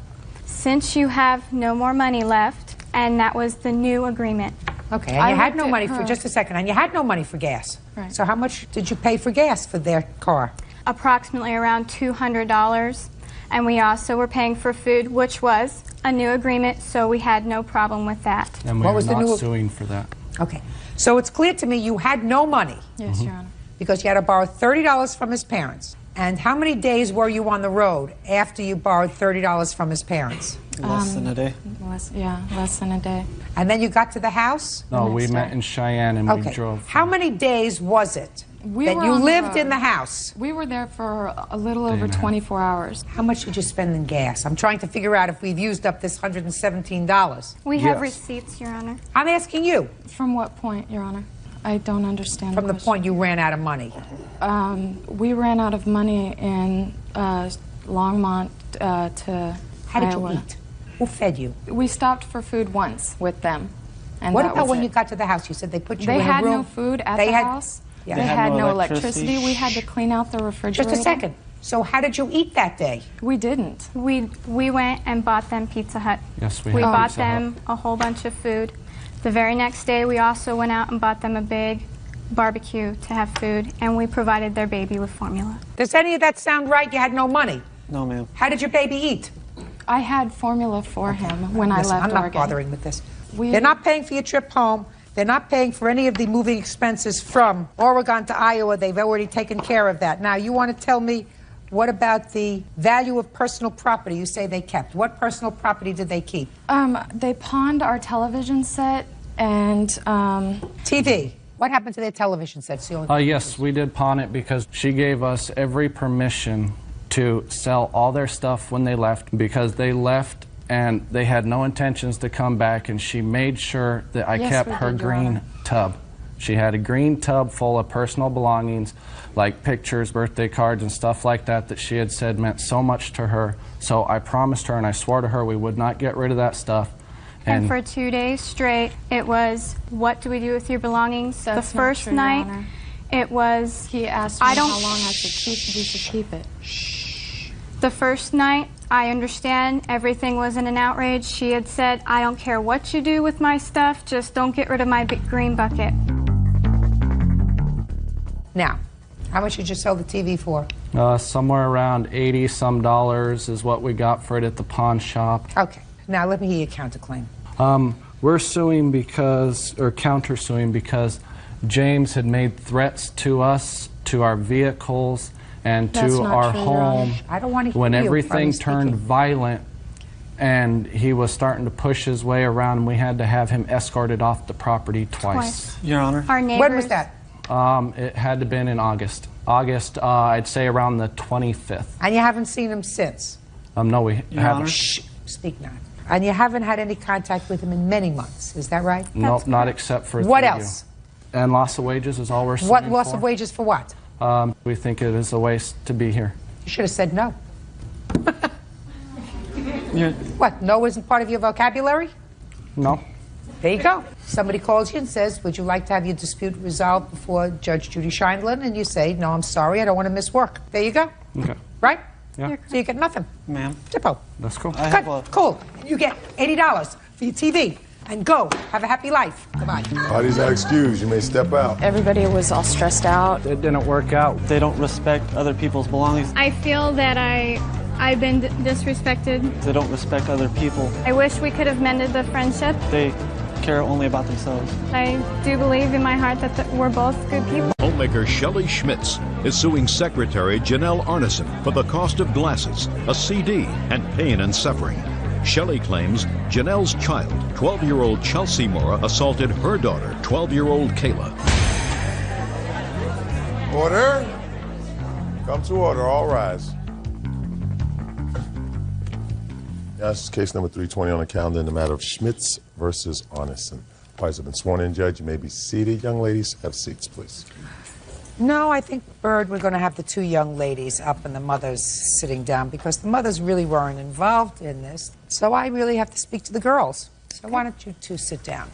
since you have no more money left?" And that was the new agreement. Okay, and you had no money for, just a second, and you had no money for gas. Right. So how much did you pay for gas for their car? Approximately around $200. And we also were paying for food, which was a new agreement, so we had no problem with that. And we What are was the not new- suing for that. Okay, so it's clear to me you had no money. Yes, Your Honor. Because you had to borrow $30 from his parents. And how many days were you on the road after you borrowed $30 from his parents? Less than a day. Less than a day. And then you got to the house? No, we met in Cheyenne and we Okay. drove. How many days was it that were you on the lived road. in the house? We were there for a little over 24 hours. How much did you spend in gas? I'm trying to figure out if we've used up this $117. We have receipts, Your Honor. I'm asking you. From what point, Your Honor? I don't understand. From the point you ran out of money. We ran out of money in Longmont to How did you Iowa. eat? Who fed you? We stopped for food once with them. And What that about was when it. you got to the house? You said they put you They in a had room. no food at They the had- house. Yeah. They had no electricity. We had to clean out the refrigerator. Just a second. So how did you eat that day? We didn't. We went and bought them Pizza Hut. Yes, we We had bought Pizza Hut. them a whole bunch of food. The very next day, we also went out and bought them a big barbecue to have food, and we provided their baby with formula. Does any of that sound right? You had no money. No, ma'am. How did your baby eat? I had formula for him when I Listen, left I'm not Oregon. bothering with this. We- They're not paying for your trip home. They're not paying for any of the moving expenses from Oregon to Iowa. They've already taken care of that. Now, you want to tell me what about the value of personal property you say they kept? What personal property did they keep? They pawned our television set and TV. What happened to their television sets? Yes, we did pawn it because she gave us every permission to sell all their stuff when they left, because they left and they had no intentions to come back, and she made sure that I Yes, kept we her did, Your green Honor. tub. She had a green tub full of personal belongings, like pictures, birthday cards, and stuff like that, that she had said meant so much to her. So I promised her and I swore to her we would not get rid of that stuff. And for 2 days straight, it was, what do we do with your belongings? That's the not first true, Your night, Honor. it was, he asked me I don't, how long I should we should keep it. the first night, I understand everything was in an outrage. She had said, I don't care what you do with my stuff, just don't get rid of my big green bucket. Now, how much did you sell the TV for? Somewhere around $80-some is what we got for it at the pawn shop. Okay. Now, let me hear your counterclaim. We're suing because, or countersuing because James had made threats to us, to our vehicles, and That's to not our true, Your home Honor. I don't want to hear when you everything from turned speaking. violent and he was starting to push his way around, and we had to have him escorted off the property twice. Your Honor. Our neighbors. When was that? It had to have been in August. I'd say around the 25th. And you haven't seen him since? No, we haven't. Shh, speak not. And you haven't had any contact with him in many months, is that right? Nope, not except for What through else? you. And loss of wages is all we're suing What loss for. of wages for what? We think it is a waste to be here. You should have said no. Yeah. What, no isn't part of your vocabulary? No. There you go. Somebody calls you and says, would you like to have your dispute resolved before Judge Judy Scheindlin? And you say, no, I'm sorry, I don't want to miss work. There you go. Okay. Right? Yeah. So you get nothing. Ma'am. Zippo. That's cool. Good. Cool. You get $80 for your TV. And go. Have a happy life. Goodbye. Party's not excused. You may step out. Everybody was all stressed out. It didn't work out. They don't respect other people's belongings. I feel that I've been disrespected. They don't respect other people. I wish we could have mended the friendship. They care only about themselves. I do believe in my heart that we're both good people. Homemaker Shelley Schmitz is suing Secretary Janelle Arneson for the cost of glasses, a CD, and pain and suffering. Shelley claims Janelle's child, 12-year-old Chelsea Mora, assaulted her daughter, 12-year-old Kayla. Order. Come to order. All rise. Now, this is case number 320 on the calendar in the matter of Schmitz versus Arneson. Parties have been sworn in, Judge. You may be seated. Young ladies, have seats, please. No, I think, Bird, we're going to have the two young ladies up and the mothers sitting down because the mothers really weren't involved in this. So I really have to speak to the girls. So why don't you two sit down?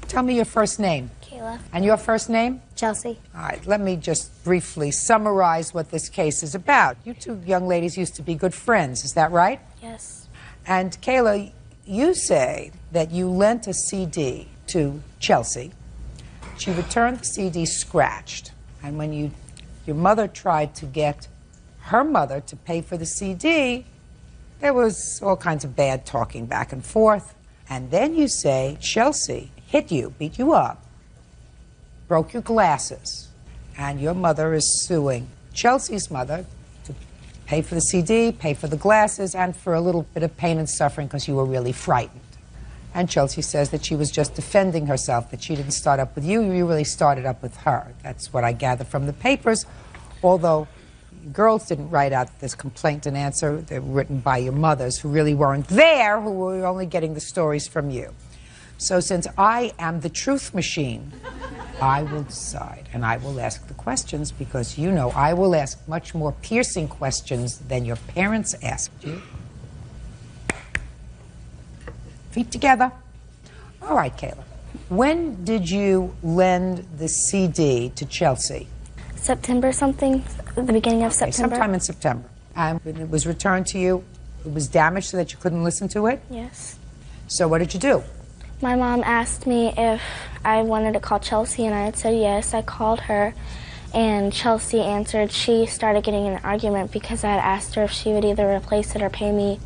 Tell me your first name. Kayla. And your first name? Chelsea. All right, let me just briefly summarize what this case is about. You two young ladies used to be good friends, is that right? Yes. And Kayla, you say that you lent a CD to Chelsea. She returned the CD scratched. And when your mother tried to get her mother to pay for the CD, there was all kinds of bad talking back and forth. And then you say Chelsea hit you, beat you up, broke your glasses, and your mother is suing Chelsea's mother to pay for the CD, pay for the glasses, and for a little bit of pain and suffering because you were really frightened. And Chelsea says that she was just defending herself, that she didn't start up with you really started up with her. That's what I gather from the papers, although girls didn't write out this complaint and answer. They were written by your mothers who really weren't there, who were only getting the stories from you. So since I am the truth machine, I will decide, and I will ask the questions because you know I will ask much more piercing questions than your parents asked you. Feet together. All right, Kayla. When did you lend the CD to Chelsea? September something, the beginning of September. Sometime in September. And when it was returned to you, it was damaged so that you couldn't listen to it? Yes. So what did you do? My mom asked me if I wanted to call Chelsea, and I had said yes. I called her, and Chelsea answered. She started getting in an argument because I had asked her if she would either replace it or pay me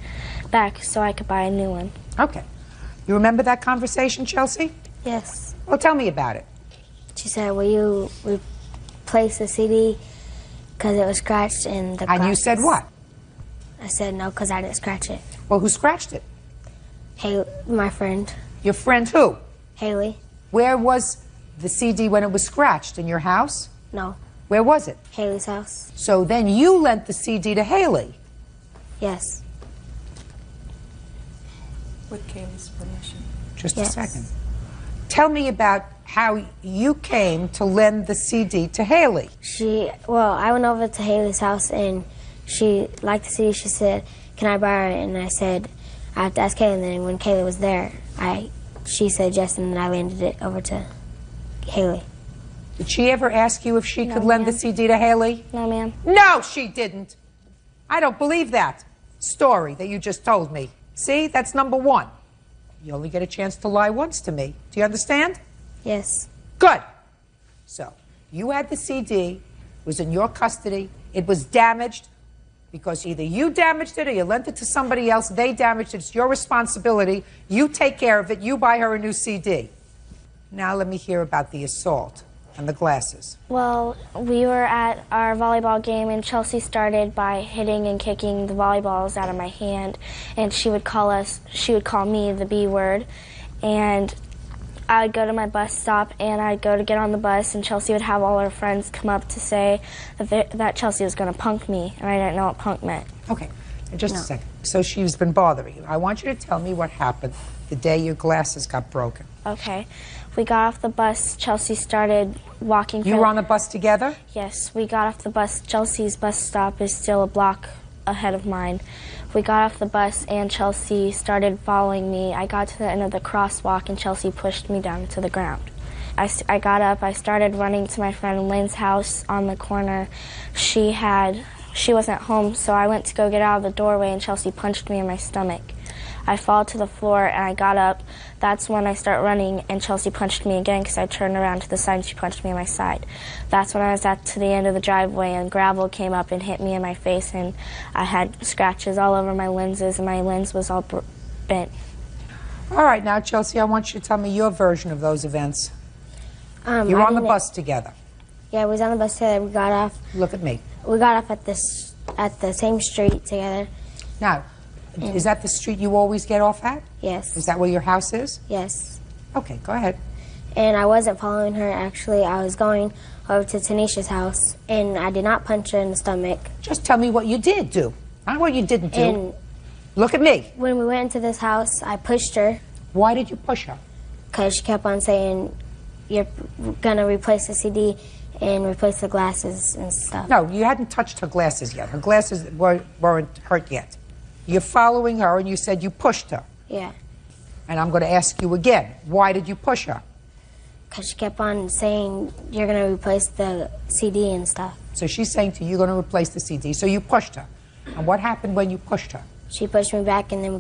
back so I could buy a new one. Okay. You remember that conversation, Chelsea? Yes. Well, tell me about it. She said, will you replace the CD because it was scratched in the And you said what? I said no because I didn't scratch it. Well, who scratched it? Hey, my friend. Your friend who? Haley. Where was the CD when it was scratched? In your house? No. Where was it? Haley's house. So then you lent the CD to Haley? Yes. With Kaylee's permission. Just Yes. a second. Tell me about how you came to lend the CD to Haley. I went over to Haley's house and she liked the CD. She said, can I borrow it? And I said, I have to ask Kaylee. And then when Kaylee was there, she said yes, and then I landed it over to Haley. Did she ever ask you if she could lend the CD to Haley? No, ma'am. No, she didn't. I don't believe that story that you just told me. See, that's number one. You only get a chance to lie once to me. Do you understand? Yes. Good. So, you had the CD, it was in your custody, it was damaged because either you damaged it or you lent it to somebody else, they damaged it, it's your responsibility, you take care of it, you buy her a new CD. Now let me hear about the assault and the glasses. Well, we were at our volleyball game, and Chelsea started by hitting and kicking the volleyballs out of my hand, and she would call me the B word, and I'd go to my bus stop, and I'd go to get on the bus, and Chelsea would have all her friends come up to say that Chelsea was going to punk me, and I didn't know what punk meant. Okay, just a second. So she's been bothering you. I want you to tell me what happened the day your glasses got broken. Okay. We got off the bus. Chelsea started walking. You were on the bus together? Yes. We got off the bus. Chelsea's bus stop is still a block ahead of mine. We got off the bus and Chelsea started following me. I got to the end of the crosswalk and Chelsea pushed me down to the ground. I got up. I started running to my friend Lynn's house on the corner. She wasn't home, so I went to go get out of the doorway and Chelsea punched me in my stomach. I fall to the floor and I got up. That's when I start running and Chelsea punched me again because I turned around to the side and she punched me in my side. That's when I was to the end of the driveway and gravel came up and hit me in my face and I had scratches all over my lenses and my lens was all bent. All right, now Chelsea, I want you to tell me your version of those events. You were on the bus together. Yeah, we was on the bus together. We got off. Look at me. We got off at the same street together. Now, is that the street you always get off at? Yes. Is that where your house is? Yes. Okay, go ahead. And I wasn't following her, actually. I was going over to Tanisha's house, and I did not punch her in the stomach. Just tell me what you did do, not what you didn't do. And look at me. When we went into this house, I pushed her. Why did you push her? Because she kept on saying, you're going to replace the CD and replace the glasses and stuff. No, you hadn't touched her glasses yet. Her glasses weren't hurt yet. You're following her and you said you pushed her. Yeah. And I'm going to ask you again, why did you push her? Because she kept on saying, you're going to replace the CD and stuff. So she's saying to you, you're going to replace the CD. So you pushed her. And what happened when you pushed her? She pushed me back and then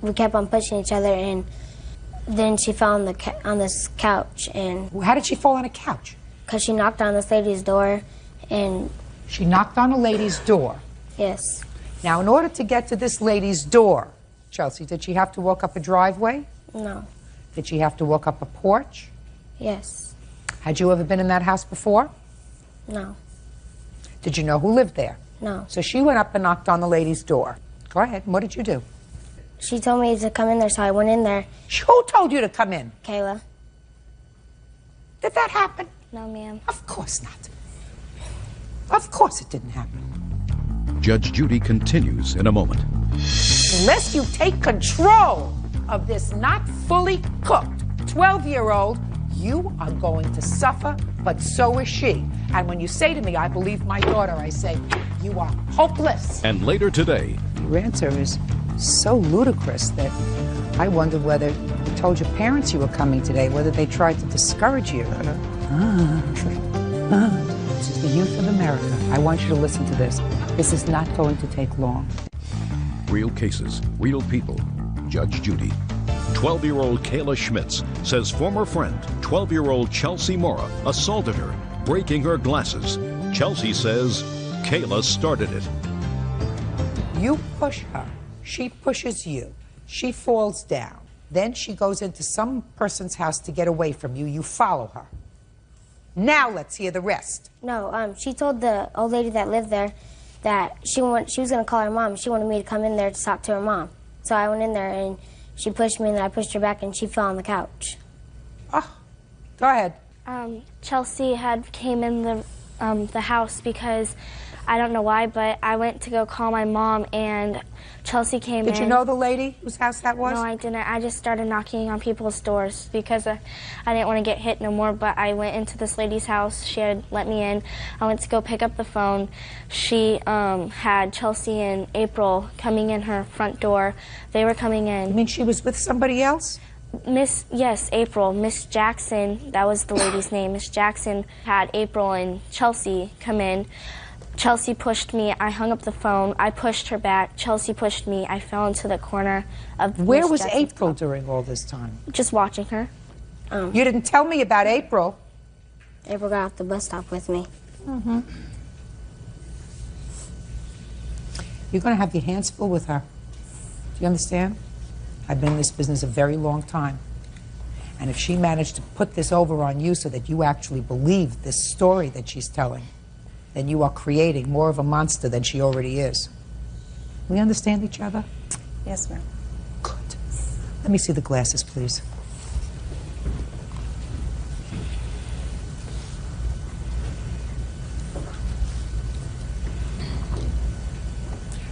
we kept on pushing each other and then she fell on this couch. And how did she fall on a couch? Because she knocked on this lady's door and... She knocked on a lady's door? Yes. Now, in order to get to this lady's door, Chelsea, did she have to walk up a driveway? No. Did she have to walk up a porch? Yes. Had you ever been in that house before? No. Did you know who lived there? No. So she went up and knocked on the lady's door. Go ahead. What did you do? She told me to come in there, so I went in there. Who told you to come in? Kayla. Did that happen? No, ma'am. Of course not. Of course it didn't happen. Judge Judy continues in a moment. Unless you take control of this not fully cooked 12-year-old, you are going to suffer, but so is she. And when you say to me, I believe my daughter, I say, you are hopeless. And later today, your answer is so ludicrous that I wonder whether you told your parents you were coming today, whether they tried to discourage you. This is the youth of America. I want you to listen to this. This is not going to take long. Real cases, real people. Judge Judy. 12-year-old Kayla Schmitz says former friend, 12-year-old Chelsea Mora, assaulted her, breaking her glasses. Chelsea says Kayla started it. You push her. She pushes you. She falls down. Then she goes into some person's house to get away from you. You follow her. Now let's hear the rest. No, she told the old lady that lived there that she was going to call her mom. She wanted me to come in there to talk to her mom. So I went in there and she pushed me and then I pushed her back and she fell on the couch. Oh, go ahead. Chelsea had came in the house because I don't know why, but I went to go call my mom and Chelsea came in. Did you know the lady whose house that was? No, I didn't. I just started knocking on people's doors because I didn't want to get hit no more, but I went into this lady's house. She had let me in. I went to go pick up the phone. She had Chelsea and April coming in her front door. They were coming in. You mean she was with somebody else? Yes, April. Miss Jackson, that was the lady's name. Miss Jackson had April and Chelsea come in. Chelsea pushed me. I hung up the phone. I pushed her back. Chelsea pushed me. I fell into the corner of Where Miss was Jackson's April car. during all this time? Just watching her. You didn't tell me about April. April got off the bus stop with me. Mm-hmm. You're going to have your hands full with her. Do you understand? I've been in this business a very long time. And if she managed to put this over on you so that you actually believe this story that she's telling, then you are creating more of a monster than she already is. We understand each other? Yes, ma'am. Good. Let me see the glasses, please.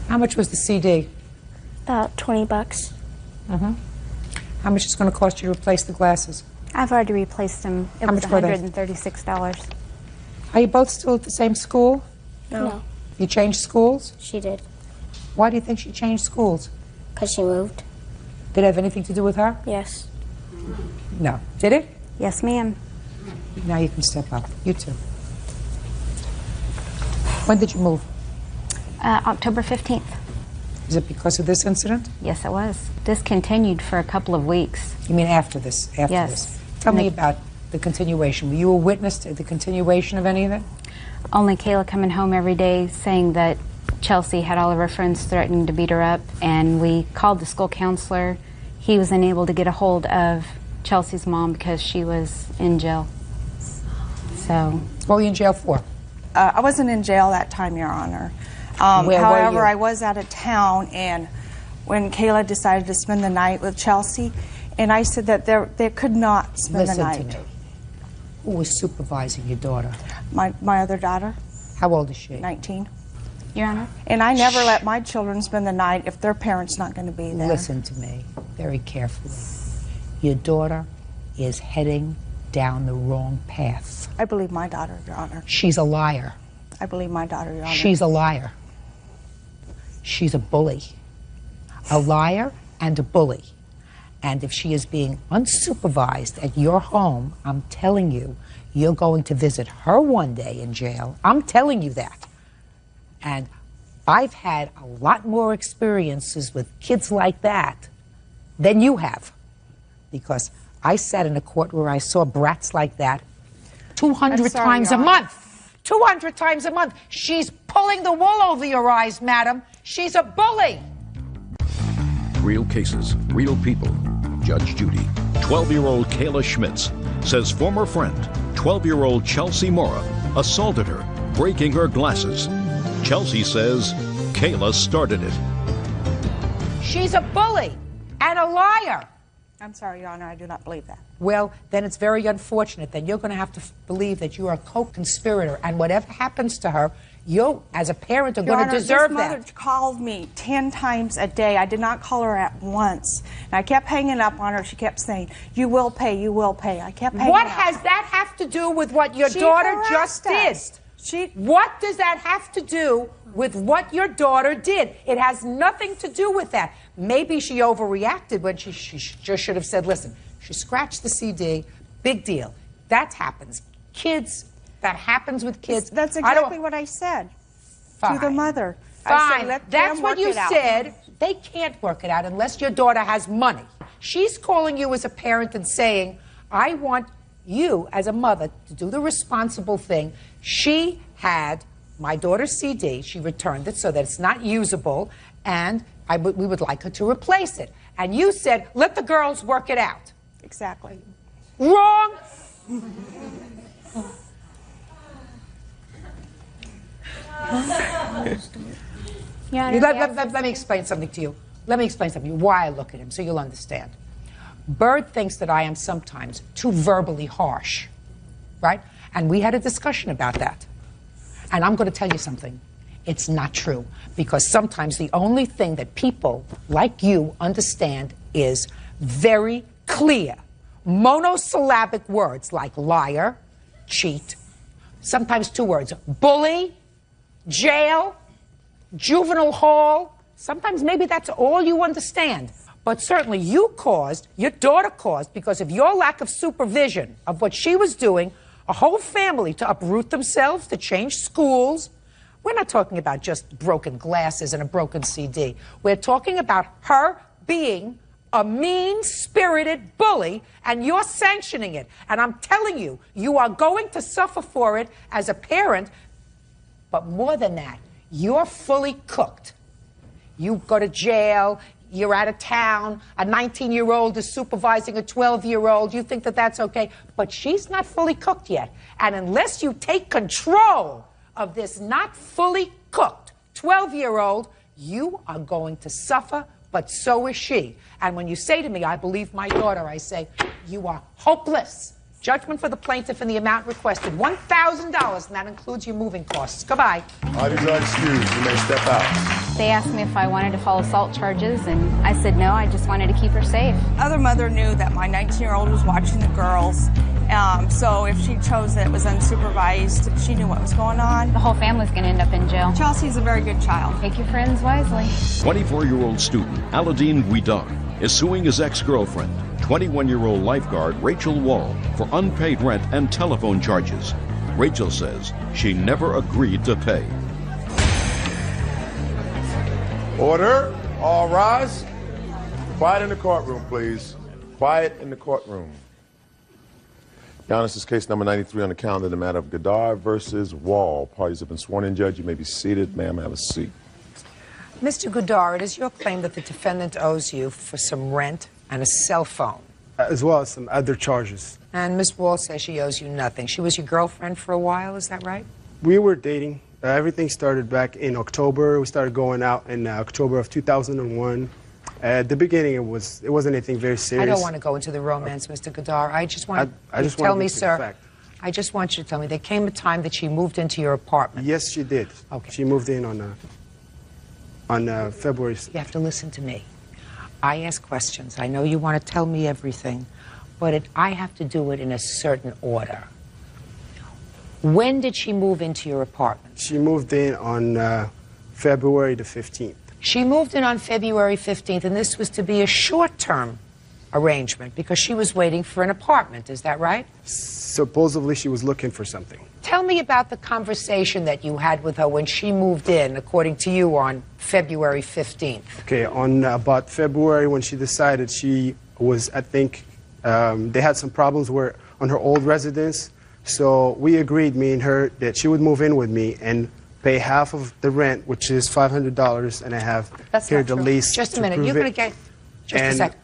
How much was the CD? About 20 bucks. Mm-hmm. How much is it going to cost you to replace the glasses? I've already replaced them. It How was much were they? $136. Are you both still at the same school? No. You changed schools? She did. Why do you think she changed schools? Because she moved. Did it have anything to do with her? Yes. No. Did it? Yes, ma'am. Now you can step up. You too. When did you move? October 15th. Is it because of this incident? Yes, it was. Discontinued for a couple of weeks. You mean after this? After Yes. this. Tell me about the continuation. Were you a witness to the continuation of any of it? Only Kayla coming home every day saying that Chelsea had all of her friends threatening to beat her up, and we called the school counselor. He was unable to get a hold of Chelsea's mom because she was in jail. So. What were you in jail for? I wasn't in jail that time, Your Honor. Where were However, you? I was out of town, and when Kayla decided to spend the night with Chelsea, and I said that they could not spend Listen the night. to me. Who was supervising your daughter? My other daughter. How old is she? 19. Your Honor. And I never let my children spend the night if their parents not going to be there. Listen to me very carefully. Your daughter is heading down the wrong path. I believe my daughter, Your Honor. She's a liar. I believe my daughter, Your Honor. She's a liar. She's a bully. A liar and a bully. And if she is being unsupervised at your home, I'm telling you, you're going to visit her one day in jail. I'm telling you that. And I've had a lot more experiences with kids like that than you have. Because I sat in a court where I saw brats like that 200 times a month. 200 times a month. She's pulling the wool over your eyes, madam. She's a bully. Real cases, real people. Judge Judy. 12-year-old Kayla Schmitz says former friend, 12-year-old Chelsea Mora, assaulted her, breaking her glasses. Chelsea says Kayla started it. She's a bully and a liar. I'm sorry, Your Honor, I do not believe that. Well, then it's very unfortunate. Then you're going to have to believe that you are a co-conspirator, and whatever happens to her, you, as a parent, are Your going to Honor, deserve this mother that. called me 10 times a day. I did not call her at once. And I kept hanging up on her. She kept saying, "You will pay, you will pay." I kept hanging What up. has that have to do with what your She daughter just harassed did? What does that have to do with what your daughter did? It has nothing to do with that. Maybe she overreacted when she just should have said, listen, she scratched the CD, big deal. That happens. Kids, that happens with kids. That's exactly what I said to the mother. Fine. I said, let That's them what work you it out. said. They can't work it out unless your daughter has money. She's calling you as a parent and saying, I want you as a mother to do the responsible thing. She had my daughter's CD. She returned it so that it's not usable, and we would like her to replace it. And you said, let the girls work it out. Exactly. Wrong. Let me explain something to you. Let me explain something to you, why I look at him, so you'll understand. Bird thinks that I am sometimes too verbally harsh, right? And we had a discussion about that. And I'm going to tell you something. It's not true. Because sometimes the only thing that people like you understand is very clear, monosyllabic words like liar, cheat, sometimes two words, bully, jail, juvenile hall. Sometimes maybe that's all you understand. But certainly your daughter caused, because of your lack of supervision of what she was doing, a whole family to uproot themselves, to change schools. We're not talking about just broken glasses and a broken CD. We're talking about her being a mean-spirited bully, and you're sanctioning it. And I'm telling you, you are going to suffer for it as a parent. But more than that, you're fully cooked. You go to jail, you're out of town, a 19-year-old is supervising a 12-year-old, you think that that's okay, but she's not fully cooked yet. And unless you take control of this not fully cooked 12-year-old, you are going to suffer, but so is she. And when you say to me, I believe my daughter, I say, you are hopeless. Judgment for the plaintiff in the amount requested, $1,000, and that includes your moving costs. Goodbye. Parties are excused. You may step out. They asked me if I wanted to file assault charges, and I said no, I just wanted to keep her safe. Other mother knew that my 19-year-old was watching the girls, so if she chose that it was unsupervised, she knew what was going on. The whole family's going to end up in jail. Chelsea's a very good child. Take your friends wisely. 24-year-old student Aladine Guidar is suing his ex-girlfriend, 21-year-old lifeguard Rachel Wall, for unpaid rent and telephone charges. Rachel says she never agreed to pay. Order. All rise. Quiet in the courtroom, please. Quiet in the courtroom. Your Honor, this is case number 93 on the calendar, the matter of Guidar versus Wall. Parties have been sworn in. Judge, you may be seated. Ma'am, have a seat. Mr. Guidar, it is your claim that the defendant owes you for some rent and a cell phone. As well as some other charges. And Ms. Wall says she owes you nothing. She was your girlfriend for a while, is that right? We were dating. Everything started back in October. We started going out in October of 2001. At the beginning, it wasn't anything very serious. I don't want to go into the romance, Mr. Guidar. I just want you to tell me, sir. I just want you to tell me, there came a time that she moved into your apartment. Yes, she did. Okay. She moved in on February. You have to listen to me. I ask questions. I know you want to tell me everything, but I have to do it in a certain order. When did she move into your apartment? She moved in on February the 15th. She moved in on February 15th, and this was to be a short-term arrangement because she was waiting for an apartment. Is that right? Supposedly she was looking for something. Tell me about the conversation that you had with her when she moved in, according to you, on February 15th. Okay, on about February when she decided she was, I think, they had some problems on her old residence. So we agreed, me and her, that she would move in with me and pay half of the rent, which is $500, and I have here the lease. Just a minute. You're going to get... Just a second.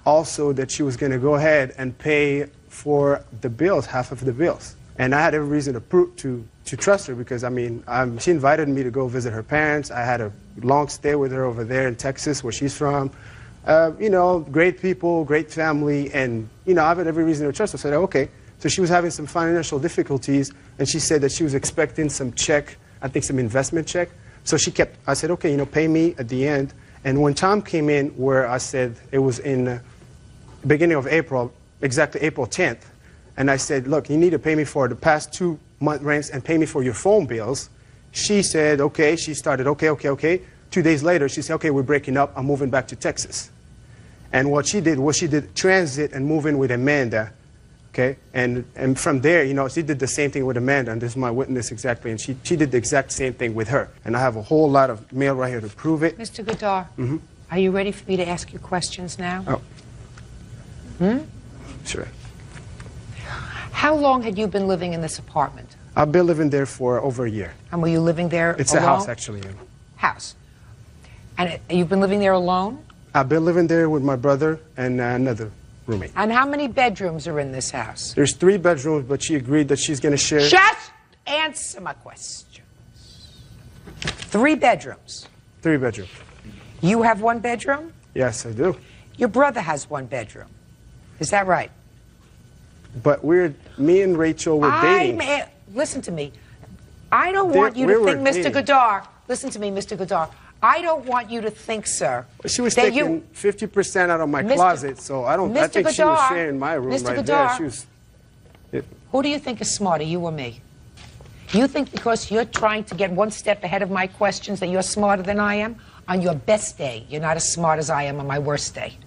Also that she was going to go ahead and pay for the bills, half of the bills. And I had every reason to trust her because, I mean, she invited me to go visit her parents. I had a long stay with her over there in Texas, where she's from. You know, great people, great family, and, you know, I had every reason to trust her. I said, okay. So she was having some financial difficulties, and she said that she was expecting some check, I think some investment check. So I said, okay, you know, pay me at the end. And when Tom came in, where I said it was in the beginning of April, exactly April 10th, and I said, look, you need to pay me for the past 2-month rents and pay me for your phone bills. She said, okay. She started, okay. 2 days later, she said, okay, we're breaking up. I'm moving back to Texas. And what she did was she did transit and move in with Amanda. Okay, and from there, you know, she did the same thing with Amanda, and this is my witness exactly, and she did the exact same thing with her. And I have a whole lot of mail right here to prove it. Mr. Guidar, are you ready for me to ask you questions now? Oh. Sure. How long had you been living in this apartment? I've been living there for over a year. And were you living there It's alone? a house, actually. House. And you've been living there alone? I've been living there with my brother and another roommate. And how many bedrooms are in this house? There's 3 bedrooms, but she agreed that she's going to share. Just answer my questions. 3 bedrooms. 3 bedrooms. You have 1 bedroom? Yes, I do. Your brother has 1 bedroom. Is that right? But me and Rachel were dating. Listen to me. I don't want you to think, Mr. Guidar. Listen to me, Mr. Guidar. I don't want you to think, sir. She was taking 50% out of my closet, so I think she was sharing my room right there. She was, Who do you think is smarter, you or me? You think because you're trying to get 1 step ahead of my questions that you're smarter than I am? On your best day, you're not as smart as I am on my worst day.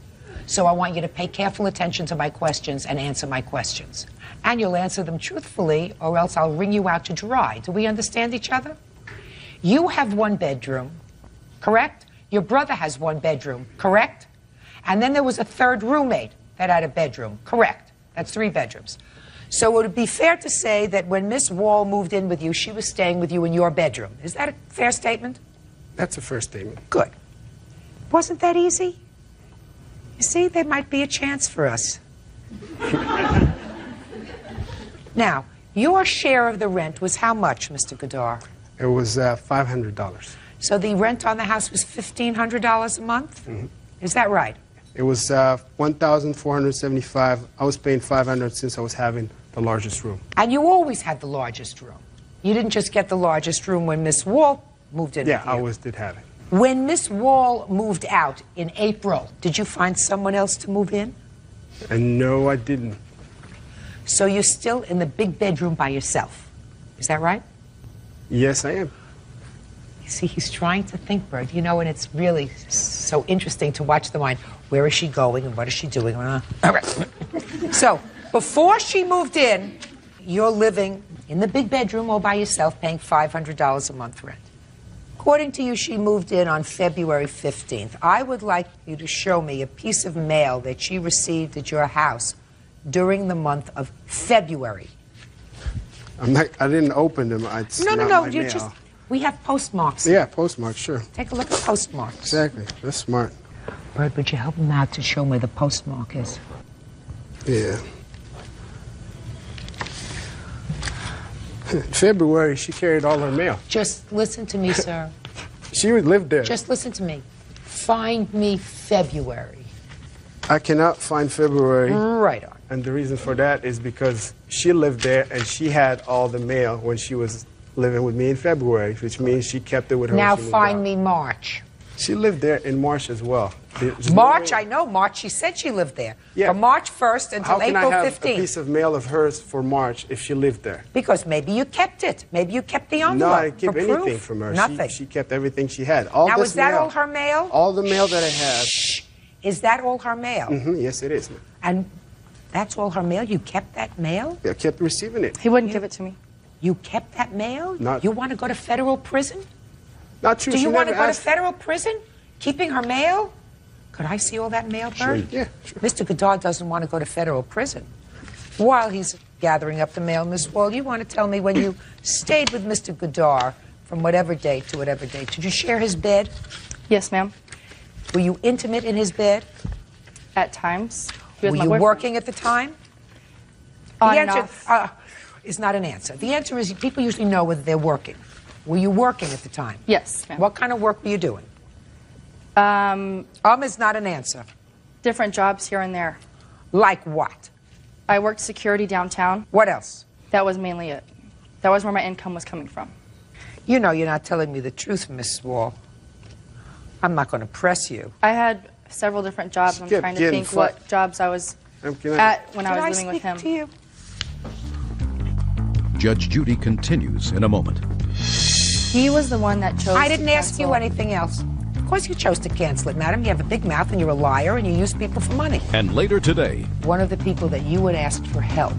So I want you to pay careful attention to my questions and answer my questions. And you'll answer them truthfully, or else I'll wring you out to dry. Do we understand each other? You have 1 bedroom. Correct? Your brother has 1 bedroom, correct? And then there was a 3rd roommate that had a bedroom, correct? That's 3 bedrooms. So it would be fair to say that when Miss Wall moved in with you, she was staying with you in your bedroom. Is that a fair statement? That's a fair statement. Good. Wasn't that easy? You see, there might be a chance for us. Now, your share of the rent was how much, Mr. Guidar? It was $500. So the rent on the house was $1,500 a month? Mm-hmm. Is that right? It was 1,475. I was paying 500 since I was having the largest room. And you always had the largest room. You didn't just get the largest room when Miss Wall moved in. Yeah, with you. I always did have it. When Miss Wall moved out in April, did you find someone else to move in? And no, I didn't. So you're still in the big bedroom by yourself. Is that right? Yes, I am. You see, he's trying to think, Bert, you know, and it's really so interesting to watch the mind. Where is she going and what is she doing? All right. So, before she moved in, you're living in the big bedroom all by yourself, paying $500 a month rent. According to you, she moved in on February 15th. I would like you to show me a piece of mail that she received at your house during the month of February. I didn't open them. It's No. my You mail. just, we have postmarks. Yeah, postmark, sure. Take a look at postmarks. Exactly. That's smart. Bert, would you help him out to show me where the postmark is? Yeah. In February, she carried all her mail. Just listen to me, sir. She would live there. Just listen to me. Find me February. I cannot find February. Right on. And the reason for that is because she lived there and she had all the mail when she was living with me in February, which means she kept it with her. Now when she moved find out. me March. She lived there in March as well. March, I know March. She said she lived there. Yeah. From March 1st until How can April I have 15th. a piece of mail of hers for March if she lived there? Because maybe you kept it. Maybe you kept the envelope. No, I didn't keep for anything proof. from her. Nothing. She kept everything she had. All Now, this is that mail, all her mail? All the mail that I have. Is that all her mail? Yes, it is. And that's all her mail? You kept that mail? I kept receiving it. He wouldn't give it to me. You kept that mail? Not- You want to go to federal prison? Not true. Do She you want to never go to asked- federal prison? Keeping her mail? Could I see all that mail, Sure, Bert? yeah, sure. Mr. Godard doesn't want to go to federal prison. While he's gathering up the mail, Miss Wall, you want to tell me when you stayed with Mr. Godard from whatever date to whatever date. Did you share his bed? Yes, ma'am. Were you intimate in his bed? At times. He was Were my you boyfriend. working at the time? On the and answer is not an answer. The answer is people usually know whether they're working. Were you working at the time? Yes, ma'am. What kind of work were you doing? Is not an answer. Different jobs here and there. Like what? I worked security downtown. What else? That was mainly it. That was where my income was coming from. You know you're not telling me the truth, Miss Wall. I'm not going to press you. I had several different jobs. I'm kept trying to getting think what jobs I was Can at when I Did was living with speak him. to you? Judge Judy continues in a moment. He was the one that chose I didn't to ask you cancel. anything else. Of course you chose to cancel it, madam. You have a big mouth and you're a liar and you use people for money. And later today, One of the people that you had asked for help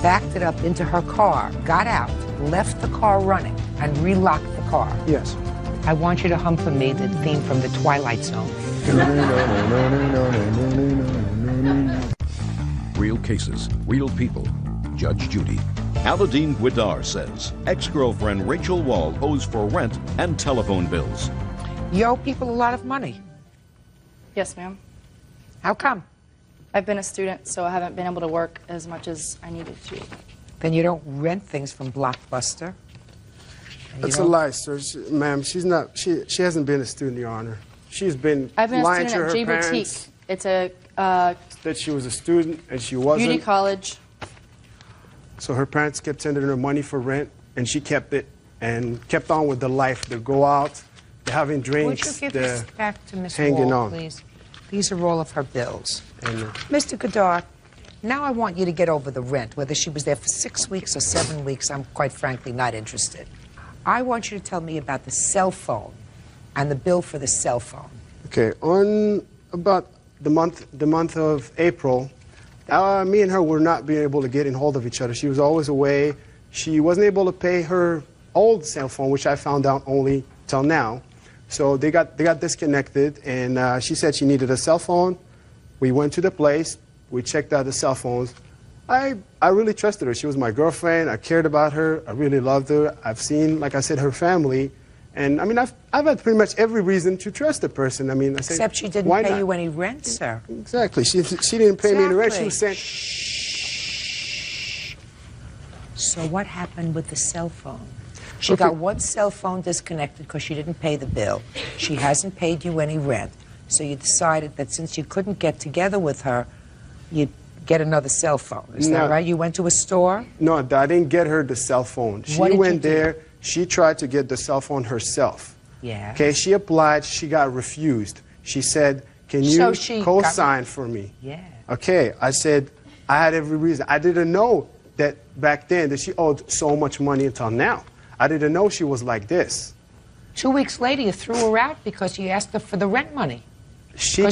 backed it up into her car, got out, left the car running, and relocked the car. Yes. I want you to hum for me the theme from The Twilight Zone. real cases, real people. Judge Judy. Aladine Guidar says ex-girlfriend Rachel Wall owes for rent and telephone bills. You owe people a lot of money. Yes, ma'am. How come? I've been a student, so I haven't been able to work as much as I needed to. Then you don't rent things from Blockbuster. And you That's a don't- lie, sir. Ma'am, she's not. She hasn't been a student, Your Honor. She's been I've been a lying to student her at J Boutique. parents It's a that she was a student and she wasn't. beauty college. So her parents kept sending her money for rent, and she kept it and kept on with the life. They go out, they're having Would drinks, you give they're this back to Miss hanging Wall, on. please? These are all of her bills. And, Mr. Godard, now I want you to get over the rent. Whether she was there for 6 weeks or 7 weeks, I'm quite frankly not interested. I want you to tell me about the cell phone and the bill for the cell phone. Okay, on about the month of April, me and her were not being able to get in hold of each other. She was always away. She wasn't able to pay her old cell phone, which I found out only till now. So they got disconnected, and she said she needed a cell phone. We went to the place. We checked out the cell phones. I really trusted her. She was my girlfriend. I cared about her. I really loved her. I've seen, like I said, her family. And I mean, I've had pretty much every reason to trust the person. I mean, I said, Except she didn't why pay not? you any rent, sir. Exactly. She didn't pay me any rent. She was saying, So what happened with the cell phone? She Okay. got one cell phone disconnected because she didn't pay the bill. She hasn't paid you any rent. So you decided that since you couldn't get together with her, you'd get another cell phone. Is that right? You went to a store? No, I didn't get her the cell phone. She went there. She tried to get the cell phone herself. Yeah. Okay, she applied. She got refused. She said, can you co-sign for me? Yeah. Okay, I said, I had every reason. I didn't know that back then that she owed so much money until now. I didn't know she was like this. 2 weeks later, you threw her out because you asked her for the rent money. She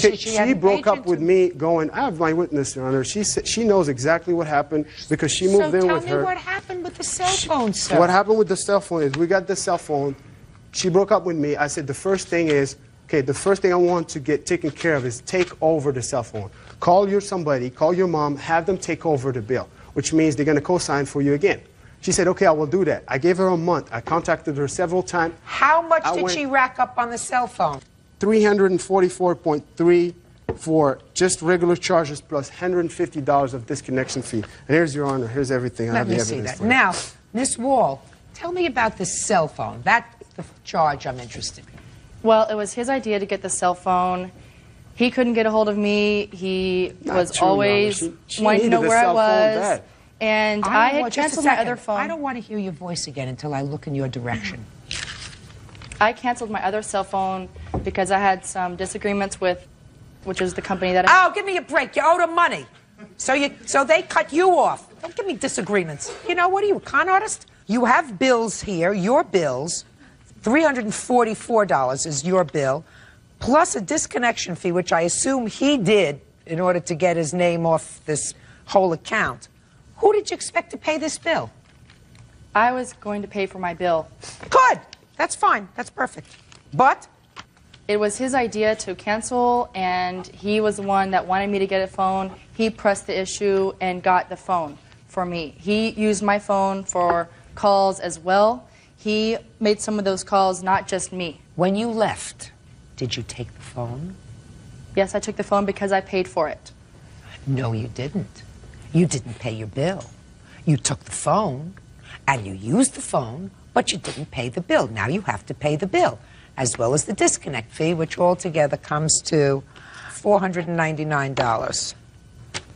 broke up with me going, I have my witness, Your Honor. She knows exactly what happened because she moved in with her. So tell me what happened with the cell phone, sir. What happened with the cell phone is we got the cell phone. She broke up with me. I said the first thing is, okay, the first thing I want to get taken care of is take over the cell phone. Call somebody, call your mom, have them take over the bill, which means they're going to co-sign for you again. She said, okay, I will do that. I gave her a month. I contacted her several times. How much did she rack up on the cell phone? $344.3 for just regular charges plus $150 of disconnection fee. And here's, Your Honor, here's everything. I have the evidence for it. Now, Miss Wall, tell me about this cell phone. That's the charge I'm interested in. Well, it was his idea to get the cell phone. He couldn't get a hold of me. He was always wanting to know where I was. And I had canceled my other phone. I don't want to hear your voice again until I look in your direction. I canceled my other cell phone because I had some disagreements with, which is the company that I... Oh, give me a break. You owed them money. So they cut you off. Don't give me disagreements. You know, what are you, a con artist? You have bills here, your bills. $344 is your bill, plus a disconnection fee, which I assume he did in order to get his name off this whole account. Who did you expect to pay this bill? I was going to pay for my bill. Good. That's fine. That's perfect. But? It was his idea to cancel, and he was the one that wanted me to get a phone. He pressed the issue and got the phone for me. He used my phone for calls as well. He made some of those calls, not just me. When you left, did you take the phone? Yes, I took the phone because I paid for it. No, you didn't. You didn't pay your bill. You took the phone, and you used the phone, but you didn't pay the bill. Now you have to pay the bill, as well as the disconnect fee, which altogether comes to $499.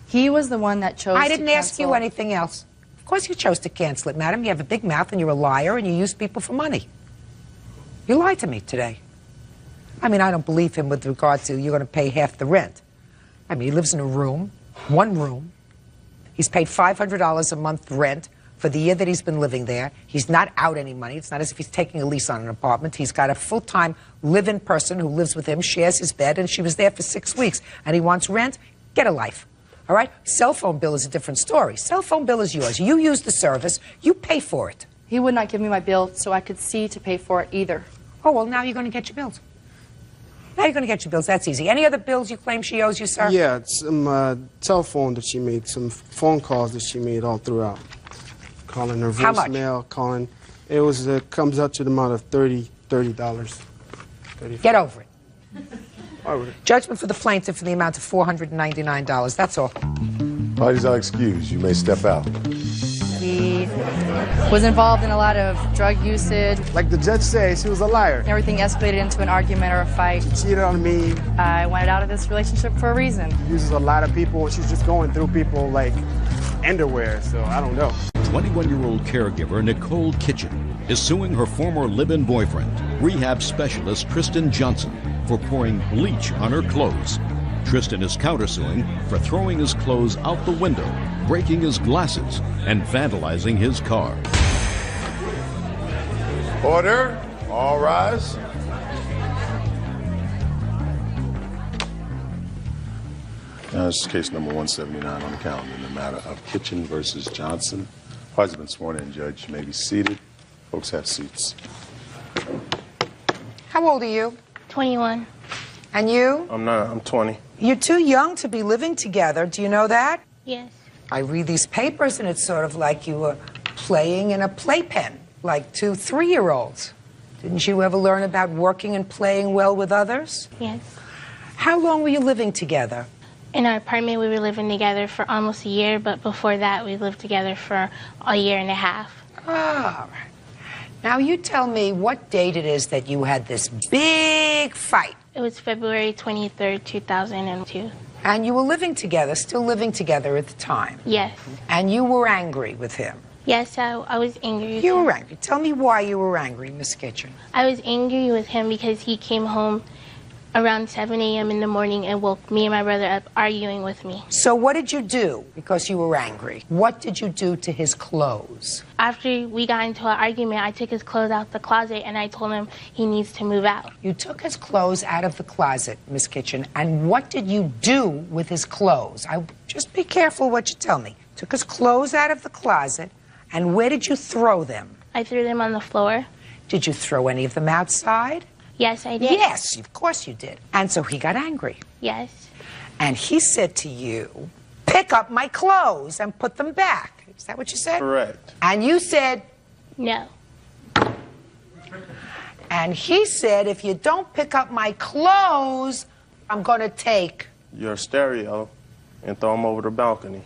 He was the one that chose to cancel. I didn't ask you anything else. Of course you chose to cancel it, madam. You have a big mouth, and you're a liar, and you use people for money. You lied to me today. I mean, I don't believe him with regard to you're going to pay half the rent. I mean, he lives in a room, one room. He's paid $500 a month rent for the year that he's been living there. He's not out any money. It's not as if he's taking a lease on an apartment. He's got a full-time live-in person who lives with him, shares his bed, and she was there for 6 weeks. And he wants rent? Get a life. All right? Cell phone bill is a different story. Cell phone bill is yours. You use the service. You pay for it. He would not give me my bill so I could see to pay for it either. Oh, well, now you're going to get your bills. Now you're going to get your bills. That's easy. Any other bills you claim she owes you, sir? Yeah, some telephone that she made, some phone calls that she made all throughout. Calling her voicemail, calling. It was comes up to the amount of $30. Get over it. All right. Judgment for the plaintiff in the amount of $499. That's all. Parties are excused. You may step out. He was involved in a lot of drug usage. Like the judge says, she was a liar. Everything escalated into an argument or a fight. She cheated on me. I wanted out of this relationship for a reason. Uses a lot of people. She's just going through people like underwear, so I don't know. 21-year-old caregiver Nicole Kitchen is suing her former live-in boyfriend, rehab specialist Tristan Johnson, for pouring bleach on her clothes. Tristan is countersuing for throwing his clothes out the window, breaking his glasses, and vandalizing his car. Order. All rise. Now, this is case number 179 on the calendar in the matter of Kitchen versus Johnson. Parties have been sworn in, Judge. You may be seated. Folks have seats. How old are you? 21. And you? I'm 20. You're too young to be living together. Do you know that? Yes. I read these papers, and it's sort of like you were playing in a playpen, like 2 3-year-olds. Didn't you ever learn about working and playing well with others? Yes. How long were you living together? In our apartment, we were living together for almost a year, but before that, we lived together for a year and a half. Ah. Now you tell me what date it is that you had this big fight. It was February 23rd, 2002. And you were living together, still living together at the time. Yes. And you were angry with him. Yes, I was angry with You him. were angry. Tell me why you were angry, Miss Kitchen. I was angry with him because he came home around 7 a.m. in the morning and woke me and my brother up arguing with me. So what did you do because you were angry? What did you do to his clothes? After we got into an argument, I took his clothes out the closet and I told him he needs to move out. You took his clothes out of the closet, Miss Kitchen, and what did you do with his clothes? Just be careful what you tell me. Took his clothes out of the closet, and where did you throw them? I threw them on the floor. Did you throw any of them outside? Yes, I did. Yes, of course you did. And so he got angry. Yes. And he said to you, pick up my clothes and put them back. Is that what you said? Correct. And you said? No. And he said, if you don't pick up my clothes, I'm going to take your stereo and throw them over the balcony.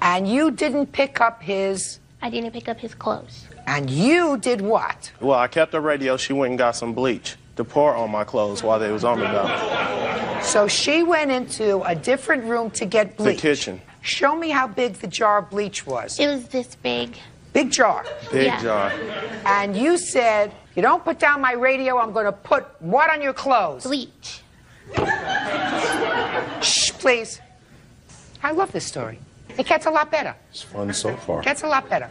And you didn't pick up his? I didn't pick up his clothes. And you did what? Well, I kept the radio. She went and got some bleach to pour on my clothes while they was on the balcony. So she went into a different room to get bleach. The kitchen. Show me how big the jar of bleach was. It was this big. Big jar. Big jar. And you said, you don't put down my radio, I'm going to put what on your clothes? Bleach. Shh, please. I love this story. It gets a lot better. It's fun so far. It gets a lot better.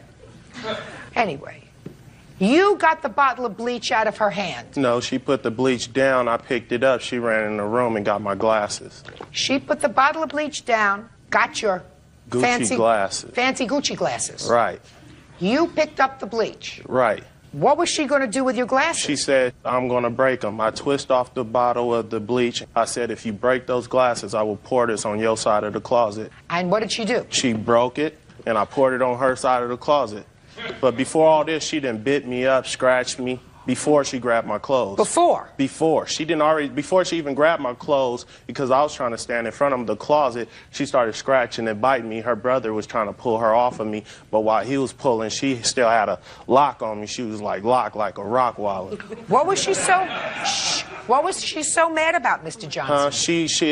Anyway, you got the bottle of bleach out of her hand. No, she put the bleach down. I picked it up. She ran in the room and got my glasses. She put the bottle of bleach down, got your Gucci glasses. Fancy Gucci glasses. Right. You picked up the bleach. Right. What was she going to do with your glasses? She said, I'm going to break them. I twist off the bottle of the bleach. I said, if you break those glasses, I will pour this on your side of the closet. And what did she do? She broke it, and I poured it on her side of the closet. But before all this, she done bit me up, scratched me, before she grabbed my clothes. Before? Before. Before she even grabbed my clothes, because I was trying to stand in front of the closet, she started scratching and biting me. Her brother was trying to pull her off of me, but while he was pulling, she still had a lock on me. She was like locked like a rock wallet. What was she so mad about, Mr. Johnson?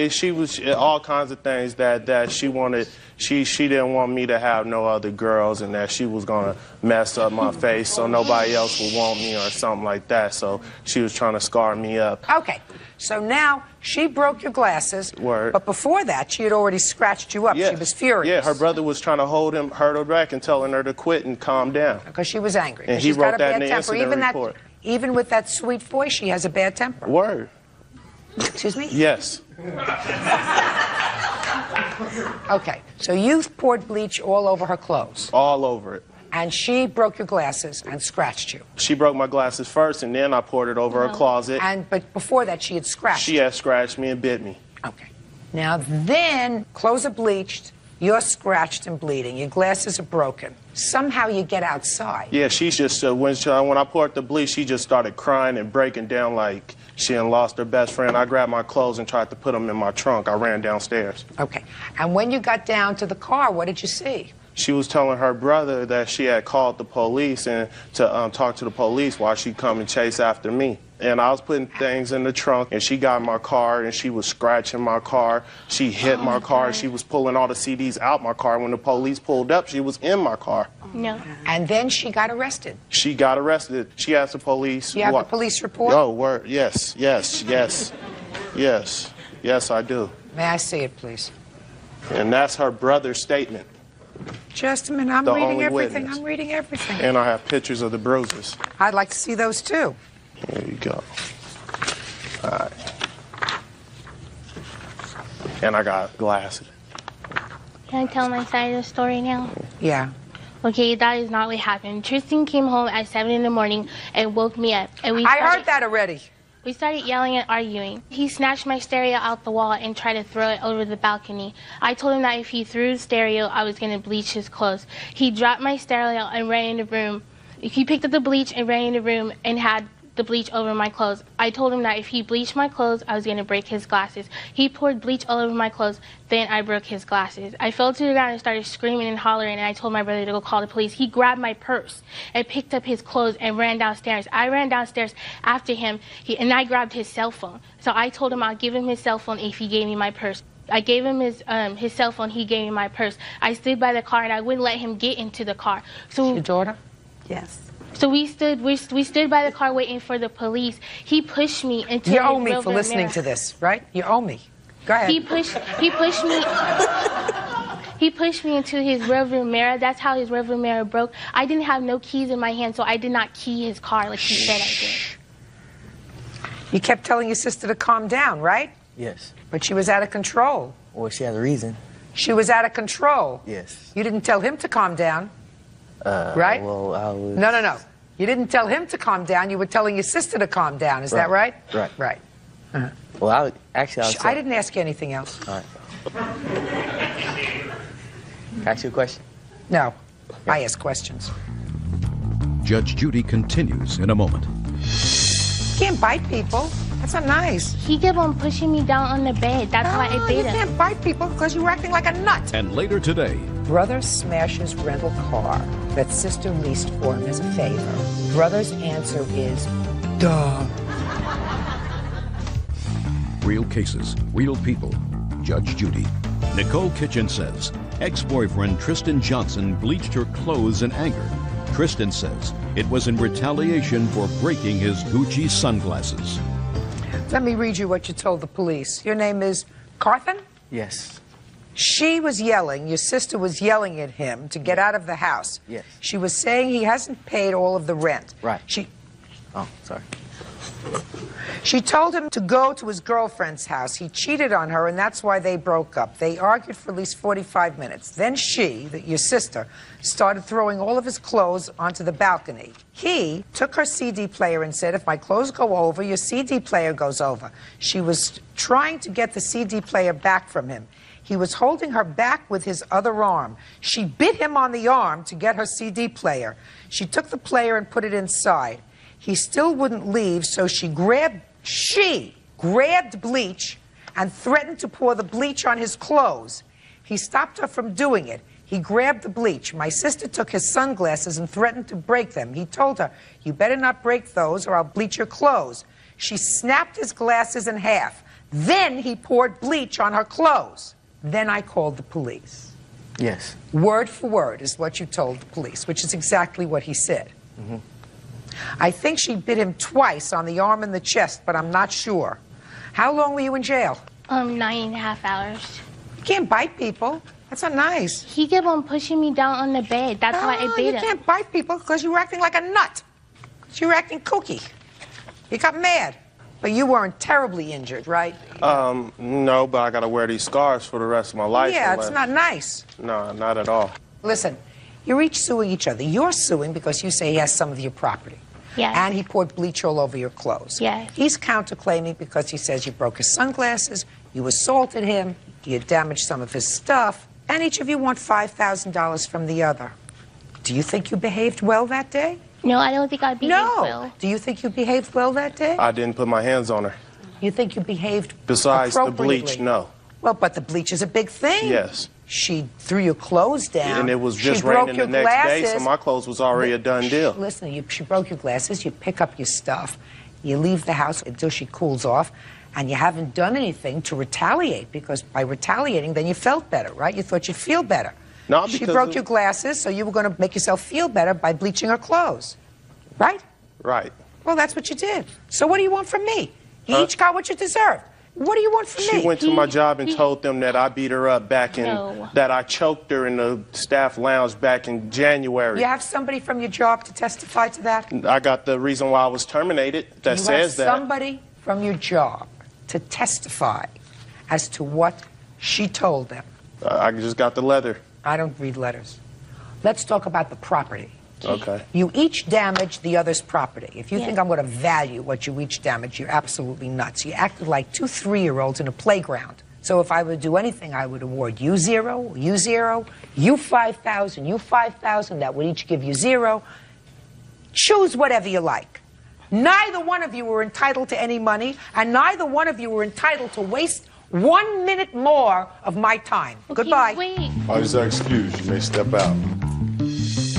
She was all kinds of things that she wanted. She didn't want me to have no other girls, and that she was going to mess up my face so nobody else would want me or something like that. So she was trying to scar me up. Okay, so now she broke your glasses. Word. But before that, she had already scratched you up. Yeah. She was furious. Yeah, her brother was trying to hold her back and telling her to quit and calm down. Because she was angry. And he she's got wrote a that bad in the temper. incident report. Even with that sweet voice, she has a bad temper. Word. Excuse me? Yes. Okay, so you poured bleach all over her clothes. All over it. And she broke your glasses and scratched you. She broke my glasses first, and then I poured it over her closet. But before that, she had scratched She had scratched me and bit me. Okay. Now then, clothes are bleached, you're scratched and bleeding, your glasses are broken. Somehow you get outside. Yeah, she's just, when I poured the bleach, she just started crying and breaking down like she had lost her best friend. I grabbed my clothes and tried to put them in my trunk. I ran downstairs. Okay. And when you got down to the car, what did you see? She was telling her brother that she had called the police and to talk to the police while she'd come and chase after me. And I was putting things in the trunk, and she got in my car, and she was scratching my car. She hit my car. She was pulling all the CDs out my car. When the police pulled up, she was in my car. No. And then she got arrested. She got arrested. She asked the police. You have the police report? Oh, word. Yes, yes, yes, yes. Yes, I do. May I see it, please? And that's her brother's statement. Just a minute. I'm The reading only everything. witness. I'm reading everything. And I have pictures of the bruises. I'd like to see those, too. There you go. All right. And I got glasses. Can I tell my side of the story now? Yeah. Okay, that is not what happened. Tristan came home at 7 in the morning and woke me up. And I heard that already. We started yelling and arguing. He snatched my stereo out the wall and tried to throw it over the balcony. I told him that if he threw the stereo, I was going to bleach his clothes. He dropped my stereo and ran in the room. He picked up the bleach and ran in the room and had the bleach over my clothes. I told him that if he bleached my clothes, I was going to break his glasses. He poured bleach all over my clothes, then I broke his glasses. I fell to the ground and started screaming and hollering, and I told my brother to go call the police. He grabbed my purse and picked up his clothes and ran downstairs. I ran downstairs after him, and I grabbed his cell phone. So I told him I'll give him his cell phone if he gave me my purse. I gave him his cell phone, he gave me my purse. I stood by the car and I wouldn't let him get into the car. So your daughter? Yes. So we stood by the car waiting for the police. He pushed me into You his owe me for rearview listening mirror. to this, right? You owe me. Go ahead. He pushed me. He pushed me into his rearview mirror. That's how his rearview mirror broke. I didn't have no keys in my hand, so I did not key his car like he said I did. You kept telling your sister to calm down, right? Yes. But she was out of control. Well, she has a reason. She was out of control. Yes. You didn't tell him to calm down, right? Well, I was... No. You didn't tell him to calm down. You were telling your sister to calm down. Is that right? Right. Right. Uh-huh. Well, I was... I didn't ask you anything else. All right. Can I ask you a question? No. I ask questions. Judge Judy continues in a moment. You can't bite people. That's not nice. He kept on pushing me down on the bed. That's why I bit You him. can't bite people because you were acting like a nut. And later today, Brother smashes rental car that sister leased for him as a favor. Brother's answer is, duh. real cases, real people. Judge Judy. Nicole Kitchen says ex-boyfriend Tristan Johnson bleached her clothes in anger. Tristan says it was in retaliation for breaking his Gucci sunglasses. Let me read you what you told the police. Your name is Carthen? Yes. She was yelling, your sister was yelling at him to get out of the house. Yes. She was saying he hasn't paid all of the rent. Right. Oh, sorry. She told him to go to his girlfriend's house. He cheated on her, and that's why they broke up. They argued for at least 45 minutes. Then she, your sister, started throwing all of his clothes onto the balcony. He took her CD player and said, if my clothes go over, your CD player goes over. She was trying to get the CD player back from him. He was holding her back with his other arm. She bit him on the arm to get her CD player. She took the player and put it inside. He still wouldn't leave, so she grabbed bleach and threatened to pour the bleach on his clothes. He stopped her from doing it. He grabbed the bleach. My sister took his sunglasses and threatened to break them. He told her, you better not break those or I'll bleach your clothes. She snapped his glasses in half. Then he poured bleach on her clothes. Then I called the police. Yes. Word for word is what you told the police, which is exactly what he said. Mm-hmm. I think she bit him twice on the arm and the chest, but I'm not sure. How long were you in jail? 9.5 hours. You can't bite people. That's not nice. He kept on pushing me down on the bed. That's why I bit him. You can't bite people because you were acting like a nut. You were acting kooky. You got mad. But you weren't terribly injured, right? No, but I gotta wear these scars for the rest of my life. Yeah, it's not nice. No, not at all. Listen, you're each suing each other. You're suing because you say he has some of your property. Yes. And he poured bleach all over your clothes. Yes. He's counterclaiming because he says you broke his sunglasses, you assaulted him, you damaged some of his stuff, and each of you want $5,000 from the other. Do you think you behaved well that day? No, I don't think I behaved well. Do you think you behaved well that day? I didn't put my hands on her. You think you behaved Besides the appropriately? bleach, no. Well, but the bleach is a big thing. Yes. She threw your clothes down. And it was She just broke raining your the next day, so glasses. my clothes was already a done deal. Listen, she broke your glasses, you pick up your stuff, you leave the house until she cools off, and you haven't done anything to retaliate, because by retaliating, then you felt better, right? You thought you'd feel better. No, She because broke your glasses, so you were going to make yourself feel better by bleaching her clothes, right? Right. Well, that's what you did. So what do you want from me? You each got what you deserved. What do you want from me? She went to my job and told them that I beat her up back in, that I choked her in the staff lounge back in January. You have somebody from your job to testify to that? I got the reason why I was terminated that You says have that. somebody from your job to testify as to what she told them. I just got the letter. I don't read letters. Let's talk about the property. Okay. You each damaged the other's property. If you think I'm going to value what you each damaged, you're absolutely nuts. You acted like 2 3-year-olds in a playground. So if I would do anything, I would award you 0, you 0, you 5,000, you 5,000. That would each give you 0. Choose whatever you like. Neither one of you were entitled to any money, and neither one of you were entitled to waste 1 minute more of my time. Okay, Goodbye. wait. Parties are excused. You may step out.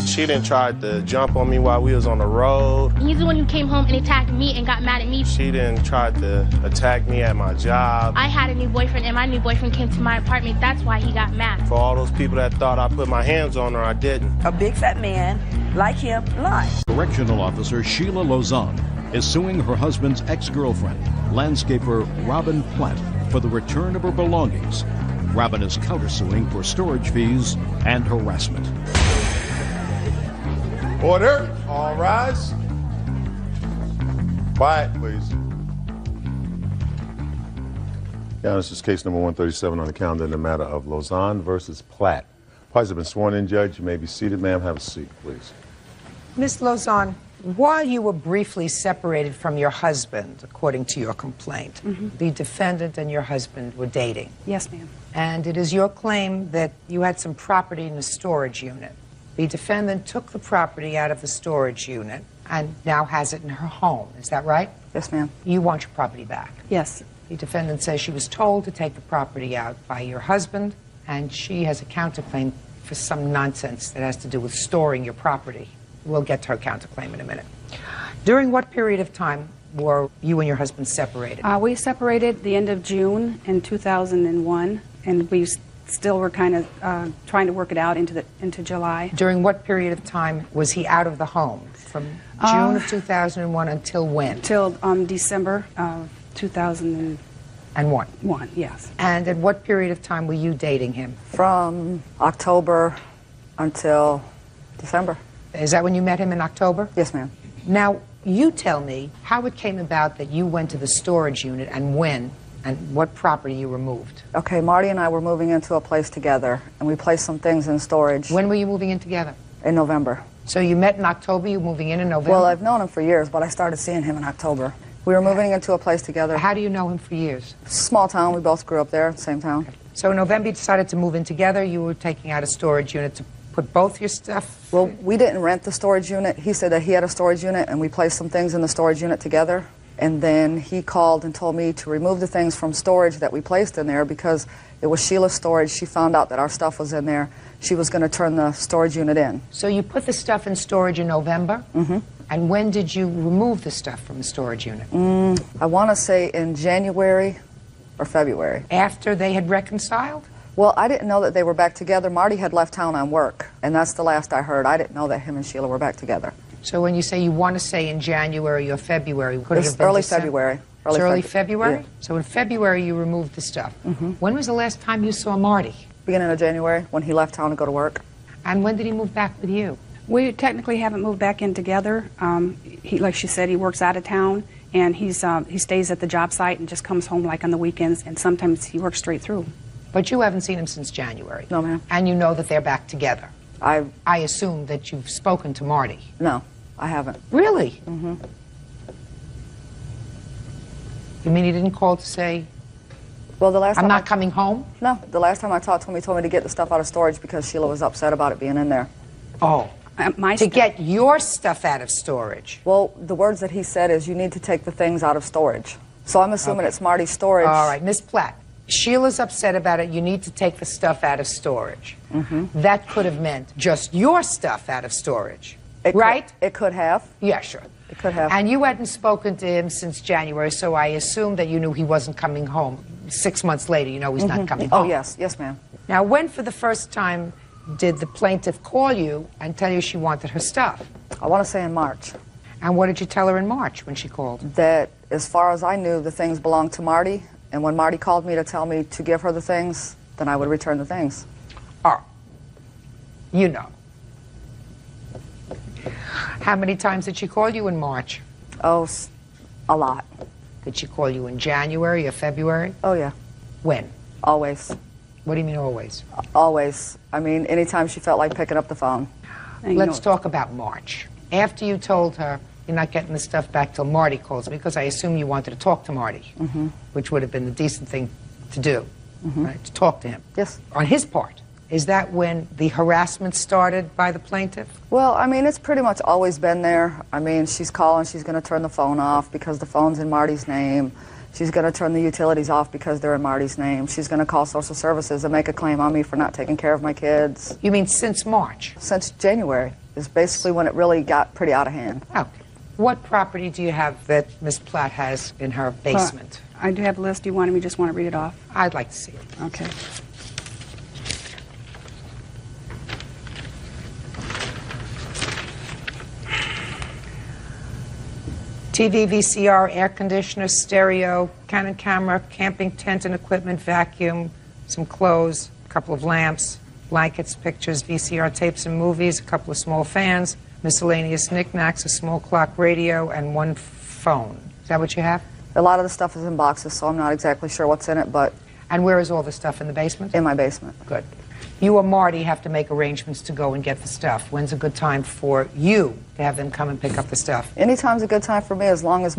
She didn't try to jump on me while we was on the road. He's the one who came home and attacked me and got mad at me. She didn't try to attack me at my job. I had a new boyfriend, and my new boyfriend came to my apartment. That's why he got mad. For all those people that thought I put my hands on her, I didn't. A big fat man like him lied. Correctional Officer Sheila Lozon is suing her husband's ex-girlfriend, landscaper Robin Platt, for the return of her belongings. Robin is countersuing for storage fees and harassment. Order. All rise. Quiet, please. Now, this is case number 137 on the calendar in the matter of Lozon versus Platt. Parties have been sworn in, Judge. You may be seated, ma'am. Have a seat, please. Miss Lozon, while you were briefly separated from your husband, according to your complaint, the defendant and your husband were dating. Yes, ma'am. And it is your claim that you had some property in a storage unit. The defendant took the property out of the storage unit and now has it in her home. Is that right? Yes, ma'am. You want your property back? Yes. The defendant says she was told to take the property out by your husband, and she has a counterclaim for some nonsense that has to do with storing your property. We'll get to her counterclaim in a minute. During what period of time were you and your husband separated? We separated the end of June in 2001, and we still were kind of trying to work it out into July. During what period of time was he out of the home? From June of 2001 until when? Till December of 2001, yes. And at what period of time were you dating him? From October until December. Is that when you met him in October? Yes, ma'am. Now, you tell me how it came about that you went to the storage unit and when and what property you removed. Okay, Marty and I were moving into a place together, and we placed some things in storage. When were you moving in together? In November. So you met in October, you were moving in November? Well, I've known him for years, but I started seeing him in October. We were moving into a place together. How do you know him for years? Small town. We both grew up there, same town. So in November you decided to move in together. You were taking out a storage unit to put both your stuff? Well, we didn't rent the storage unit. He said that he had a storage unit, and we placed some things in the storage unit together. And then he called and told me to remove the things from storage that we placed in there because it was Sheila's storage. She found out that our stuff was in there. She was going to turn the storage unit in. So you put the stuff in storage in November? Mm-hmm. And when did you remove the stuff from the storage unit? I want to say in January or February. After they had reconciled? Well, I didn't know that they were back together. Marty had left town on work, and that's the last I heard. I didn't know that him and Sheila were back together. So when you say you want to say in January or February, could it have been early December? February. Early February? Yeah. So in February you removed the stuff. Mm-hmm. When was the last time you saw Marty? Beginning of January, when he left town to go to work. And when did he move back with you? We technically haven't moved back in together. He, like she said, he works out of town, and he stays at the job site and just comes home like on the weekends, and sometimes he works straight through. But you haven't seen him since January? No, ma'am. And you know that they're back together? I assume that you've spoken to Marty? No, I haven't. Really? Mm-hmm. You mean he didn't call to say, well, the last I'm time not coming home? No, the last time I talked to him, he told me to get the stuff out of storage because Sheila was upset about it being in there. Oh, to get your stuff out of storage? Well, the words that he said is, you need to take the things out of storage. So I'm assuming it's Marty's storage. All right, Miss Platt, Sheila's upset about it. You need to take the stuff out of storage. Mm-hmm. That could have meant just your stuff out of storage, right? It could have. Yeah, sure. It could have. And you hadn't spoken to him since January, so I assume that you knew he wasn't coming home. 6 months later, you know he's not coming home. Oh, yes. Yes, ma'am. Now, when for the first time did the plaintiff call you and tell you she wanted her stuff? I want to say in March. And what did you tell her in March when she called? That, as far as I knew, the things belonged to Marty, and when Marty called me to tell me to give her the things, then I would return the things. Oh, you know. How many times did she call you in March? Oh, a lot. Did she call you in January or February? Oh, yeah. When? Always. What do you mean always? Always. I mean, anytime she felt like picking up the phone. Let's talk about March. After you told her you're not getting the stuff back till Marty calls, because I assume you wanted to talk to Marty, which would have been the decent thing to do, right? To talk to him. Yes. On his part. Is that when the harassment started by the plaintiff? Well, I mean, it's pretty much always been there. I mean, she's calling, she's going to turn the phone off because the phone's in Marty's name. She's going to turn the utilities off because they're in Marty's name. She's going to call social services and make a claim on me for not taking care of my kids. You mean since March? Since January is basically when it really got pretty out of hand. Okay. What property do you have that Ms. Platt has in her basement? I do have a list. Do you want me just want to read it off? I'd like to see it. Okay. TV, VCR, air conditioner, stereo, Canon camera, camping tent and equipment, vacuum, some clothes, a couple of lamps, blankets, pictures, VCR tapes and movies, a couple of small fans, miscellaneous knickknacks, a small clock radio, and one phone. Is that what you have? A lot of the stuff is in boxes, so I'm not exactly sure what's in it, but... And where is all the stuff, in the basement? In my basement. Good. You or Marty have to make arrangements to go and get the stuff. When's a good time for you to have them come and pick up the stuff? Anytime's a good time for me, as long as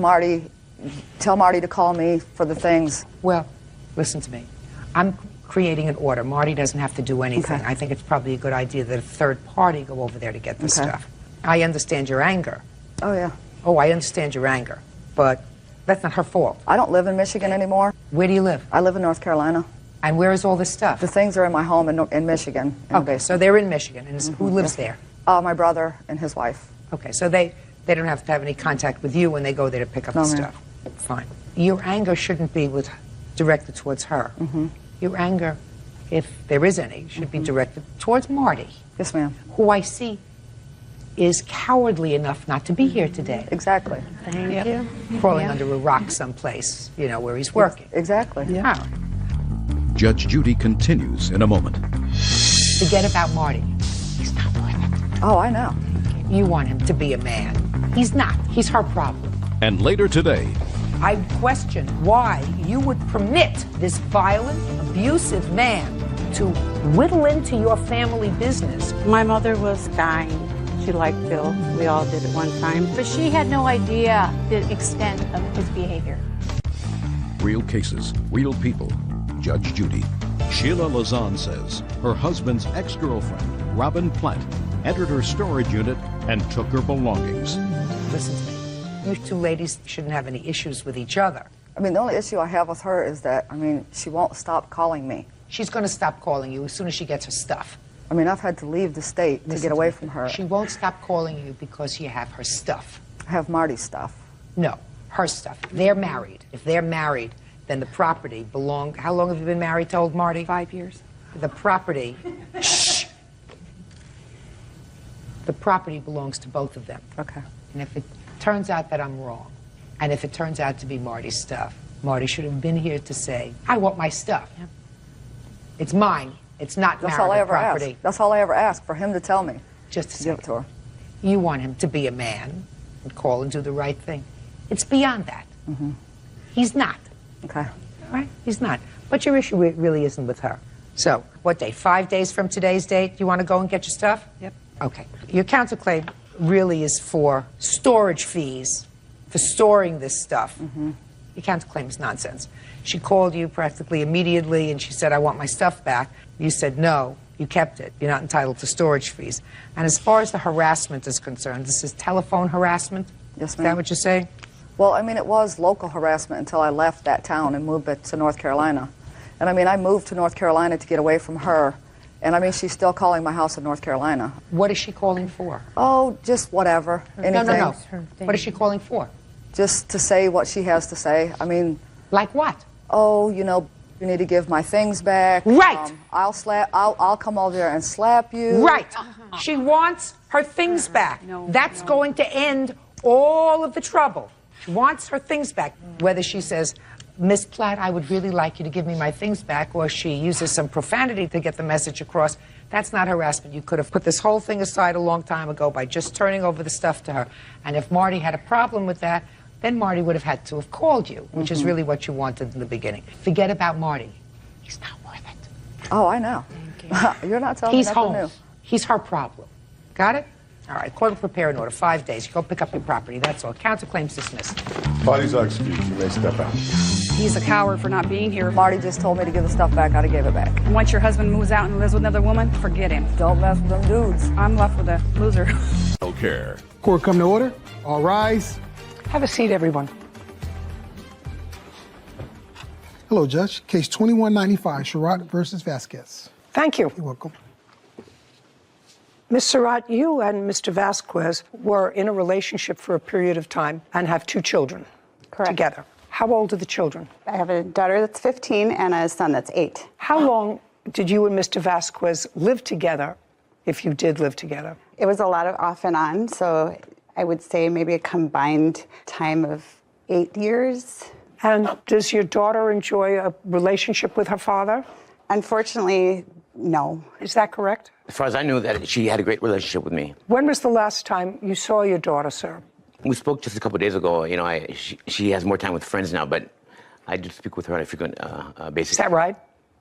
tell Marty to call me for the things. Well, listen to me. I'm creating an order. Marty doesn't have to do anything. Okay. I think it's probably a good idea that a third party go over there to get the stuff. I understand your anger. Oh, yeah. Oh, I understand your anger. But that's not her fault. I don't live in Michigan anymore. Where do you live? I live in North Carolina. And where is all this stuff? The things are in my home in Michigan. Okay, so they're in Michigan. And who lives there? My brother and his wife. Okay, so they don't have to have any contact with you when they go there to pick up the stuff. Fine. Your anger shouldn't be directed towards her. Your anger, if there is any, should be directed towards Marty. Yes, ma'am. Who I see is cowardly enough not to be here today. Exactly. Thank you. Crawling under a rock someplace, where he's working. Exactly. Yeah. Judge Judy continues in a moment. Forget about Marty. He's not worth it. Oh, I know. You want him to be a man. He's not. He's her problem. And later today, I question why you would permit this violent, abusive man to whittle into your family business. My mother was dying. She liked Bill. We all did at one time. But she had no idea the extent of his behavior. Real cases, real people. Judge Judy. Sheila Lazan says her husband's ex-girlfriend, Robin Platt, entered her storage unit and took her belongings. Listen to me. You two ladies shouldn't have any issues with each other. I mean, the only issue I have with her is that, she won't stop calling me. She's going to stop calling you as soon as she gets her stuff. I mean, I've had to leave the state to get away from her. She won't stop calling you because you have her stuff. I have Marty's stuff. No, her stuff. They're married. If they're married, then the property belongs... How long have you been married to old Marty? 5 years. The property... Shh! The property belongs to both of them. Okay. And if it turns out that I'm wrong, and if it turns out to be Marty's stuff, Marty should have been here to say, I want my stuff. Yep. It's mine. It's not marital property. That's all I ever ask, for him to tell me. Just to give it to her. You want him to be a man and call and do the right thing. It's beyond that. He's not. Okay. Right? He's not. But your issue really isn't with her. So, what day? 5 days from today's date? You want to go and get your stuff? Yep. Okay. Your counterclaim really is for storage fees, for storing this stuff. Your counterclaim is nonsense. She called you practically immediately and she said, I want my stuff back. You said, no, you kept it. You're not entitled to storage fees. And as far as the harassment is concerned, this is telephone harassment? Yes, ma'am. Is that what you're saying? Well, it was local harassment until I left that town and moved to North Carolina. And I moved to North Carolina to get away from her. And she's still calling my house in North Carolina. What is she calling for? Oh, just whatever. Anything. No. What is she calling for? Just to say what she has to say. Like what? Oh, you need to give my things back. Right. I'll come over there and slap you. Right. She wants her things back. That's going to end all of the trouble. She wants her things back. Whether she says, Miss Platt, I would really like you to give me my things back, or she uses some profanity to get the message across, that's not harassment. You could have put this whole thing aside a long time ago by just turning over the stuff to her. And if Marty had a problem with that, then Marty would have had to have called you, which is really what you wanted in the beginning. Forget about Marty. He's not worth it. Oh, I know. You're not telling me nothing new. He's her problem. Got it? All right, court will prepare an order, 5 days. You go pick up your property, that's all. Counterclaims dismissed. Parties are excused. You may step out. He's a coward for not being here. Marty just told me to give the stuff back. I'd have gave it back. And once your husband moves out and lives with another woman, forget him. Don't mess with them dudes. I'm left with a loser. Care. Court come to order. All rise. Have a seat, everyone. Hello, Judge. Case 2195, Sherrod versus Vasquez. Thank you. You're welcome. Ms. Surratt, you and Mr. Vasquez were in a relationship for a period of time and have 2 children together. How old are the children? I have a daughter that's 15 and a son that's 8. How long did you and Mr. Vasquez live together, if you did live together? It was a lot of off and on, so I would say maybe a combined time of 8 years. And does your daughter enjoy a relationship with her father? Unfortunately, no. Is that correct? As far as I knew, that she had a great relationship with me. When was the last time you saw your daughter, sir? We spoke just a couple of days ago. You know, she has more time with friends now, but I do speak with her on a frequent basis. Is that right?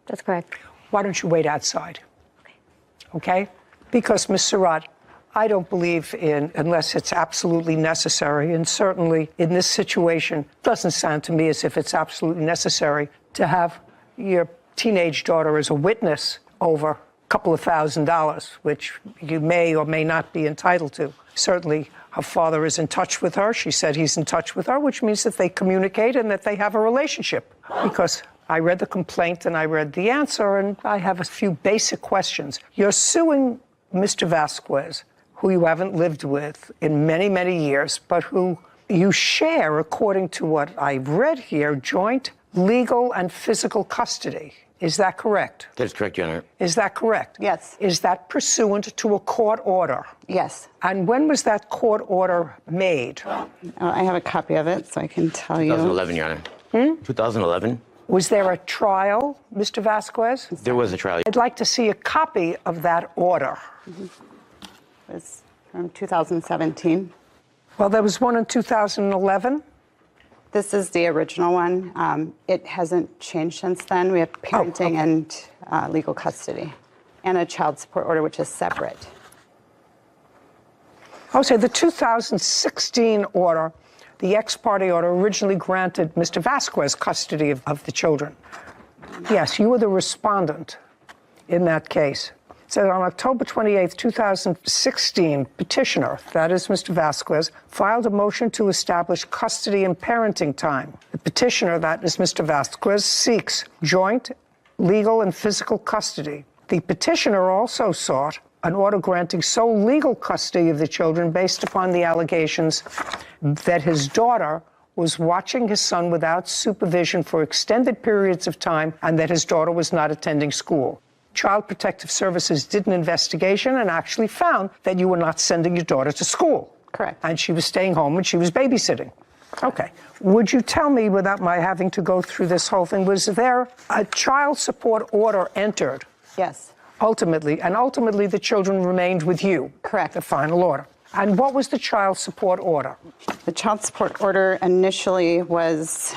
That's correct. Why don't you wait outside? Okay? Because, Ms. Surratt, I don't believe in, unless it's absolutely necessary, and certainly in this situation, it doesn't sound to me as if it's absolutely necessary to have your teenage daughter as a witness over a couple of $1,000s, which you may or may not be entitled to. Certainly, her father is in touch with her. She said he's in touch with her, which means that they communicate and that they have a relationship. Because I read the complaint and I read the answer, and I have a few basic questions. You're suing Mr. Vasquez, who you haven't lived with in many, many years, but who you share, according to what I've read here, joint legal and physical custody. Is that correct? That is correct, Your Honor. Is that correct? Yes. Is that pursuant to a court order? Yes. And when was that court order made? I have a copy of it, so I can tell you. 2011, Your Honor. 2011. Was there a trial, Mr. Vasquez? There was a trial. I'd like to see a copy of that order. It was from 2017. Well, there was one in 2011. This is the original one. It hasn't changed since then. We have parenting and legal custody and a child support order, which is separate. Oh, so the 2016 order, the ex parte order, originally granted Mr. Vasquez custody of the children. Yes, you were the respondent in that case. So on October 28, 2016, petitioner, that is Mr. Vasquez, filed a motion to establish custody and parenting time. The petitioner, that is Mr. Vasquez, seeks joint legal and physical custody. The petitioner also sought an order granting sole legal custody of the children based upon the allegations that his daughter was watching his son without supervision for extended periods of time and that his daughter was not attending school. Child Protective Services did an investigation and actually found that you were not sending your daughter to school. Correct. And she was staying home and she was babysitting. Okay. Would you tell me, without my having to go through this whole thing, was there a child support order entered? Yes. Ultimately the children remained with you? Correct. The final order. And what was the child support order? The child support order initially was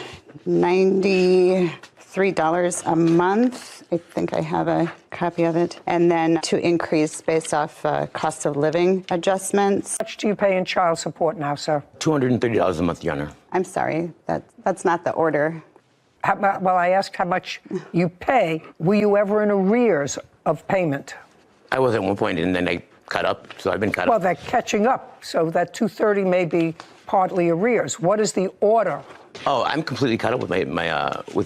$93 a month. I think I have a copy of it. And then to increase based off cost of living adjustments. How much do you pay in child support now, sir? $230 a month, Your Honor. I'm sorry, that's not the order. Well, I asked how much you pay. Were you ever in arrears of payment? I was at one point, and then I caught up, so I've been caught up. Well, they're catching up, so that $230 may be partly arrears. What is the order? Oh, I'm completely caught up with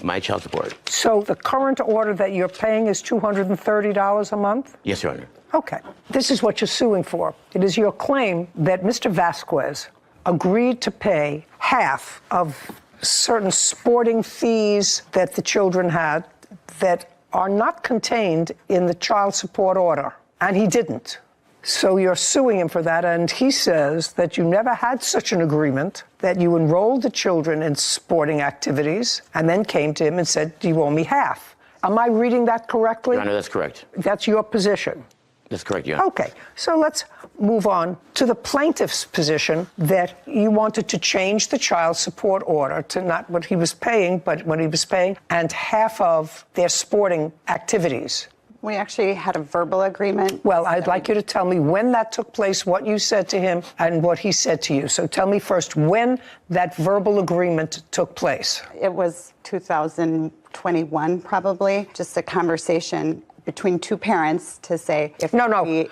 my child support. So the current order that you're paying is $230 a month? Yes, Your Honor. Okay. This is what you're suing for. It is your claim that Mr. Vasquez agreed to pay half of certain sporting fees that the children had that are not contained in the child support order, and he didn't. So you're suing him for that, and he says that you never had such an agreement, that you enrolled the children in sporting activities, and then came to him and said, do you owe me half? Am I reading that correctly? Your Honor, that's correct. That's your position? That's correct, Your Honor. Okay, so let's move on to the plaintiff's position that you wanted to change the child support order to not what he was paying, but what he was paying, and half of their sporting activities. We actually had a verbal agreement. Well, I'd like you to tell me when that took place, what you said to him, and what he said to you. So tell me first when that verbal agreement took place. It was 2021, probably. Just a conversation between two parents to say if we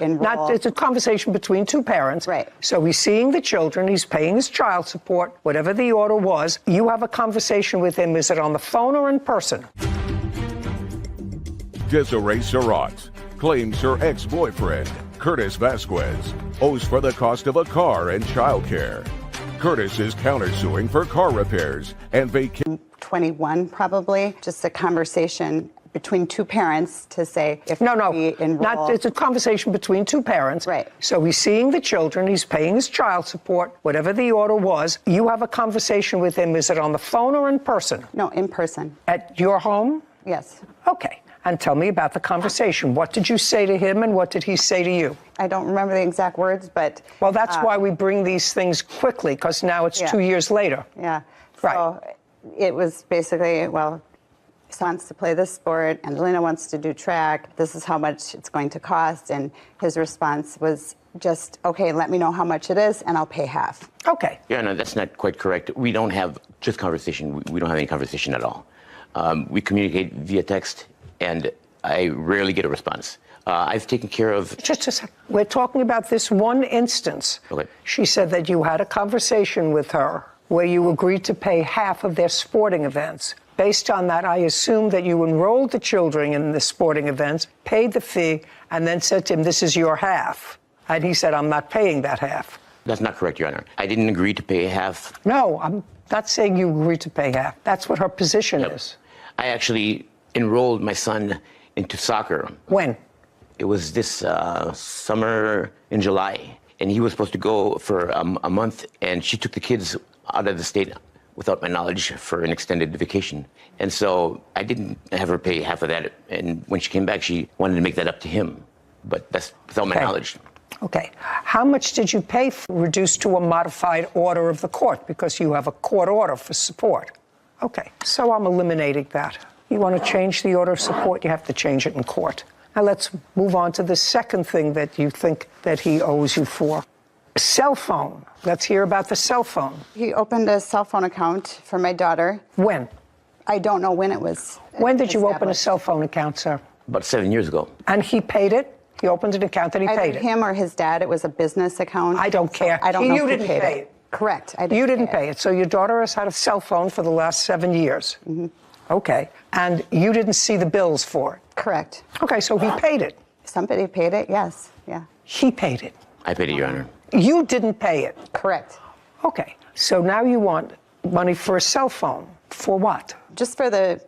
enroll. It's a conversation between two parents. Right. So he's seeing the children, he's paying his child support, whatever the order was. You have a conversation with him. Is it on the phone or in person? Desiree Surratt claims her ex-boyfriend, Curtis Vasquez, owes for the cost of a car and childcare. Curtis is countersuing for car repairs and 21, probably. Just a conversation between two parents to say if we enroll. It's a conversation between two parents. Right. So he's seeing the children, he's paying his child support, whatever the order was. You have a conversation with him. Is it on the phone or in person? No, in person. At your home? Yes. Okay. And tell me about the conversation. What did you say to him and what did he say to you? I don't remember the exact words, but... Well, that's why we bring these things quickly, because now it's 2 years later. Yeah. Right. So it was basically, well, he wants to play this sport, Angelina wants to do track, this is how much it's going to cost, and his response was just, okay, let me know how much it is, and I'll pay half. Okay. Yeah, no, that's not quite correct. We don't have just conversation. We don't have any conversation at all. We communicate via text, and I rarely get a response. I've taken care of... Just a second. We're talking about this one instance. Okay. She said that you had a conversation with her where you agreed to pay half of their sporting events. Based on that, I assume that you enrolled the children in the sporting events, paid the fee, and then said to him, this is your half. And he said, I'm not paying that half. That's not correct, Your Honor. I didn't agree to pay half. No, I'm not saying you agreed to pay half. That's what her position is. I actually enrolled my son into soccer. When? It was this summer in July. And he was supposed to go for a month, and she took the kids out of the state without my knowledge for an extended vacation. And so I didn't have her pay half of that. And when she came back, she wanted to make that up to him. But that's without my knowledge. Okay. How much did you pay for reduced to a modified order of the court? Because you have a court order for support. Okay. So I'm eliminating that. You want to change the order of support, you have to change it in court. Now let's move on to the second thing that you think that he owes you for. Cell phone. Let's hear about the cell phone. He opened a cell phone account for my daughter. When? I don't know when it was. When did you open a cell phone account, sir? About 7 years ago. And he paid it? He opened an account and he paid it? Him or his dad. It was a business account. I don't care. I don't know You who didn't paid pay it. Correct. You didn't pay it. So your daughter has had a cell phone for the last 7 years. Mm-hmm. Okay. And you didn't see the bills for it? Correct. Okay, so he paid it. Somebody paid it, yes. Yeah. He paid it. I paid it, Your Honor. You didn't pay it? Correct. Okay. So now you want money for a cell phone. For what? Just for the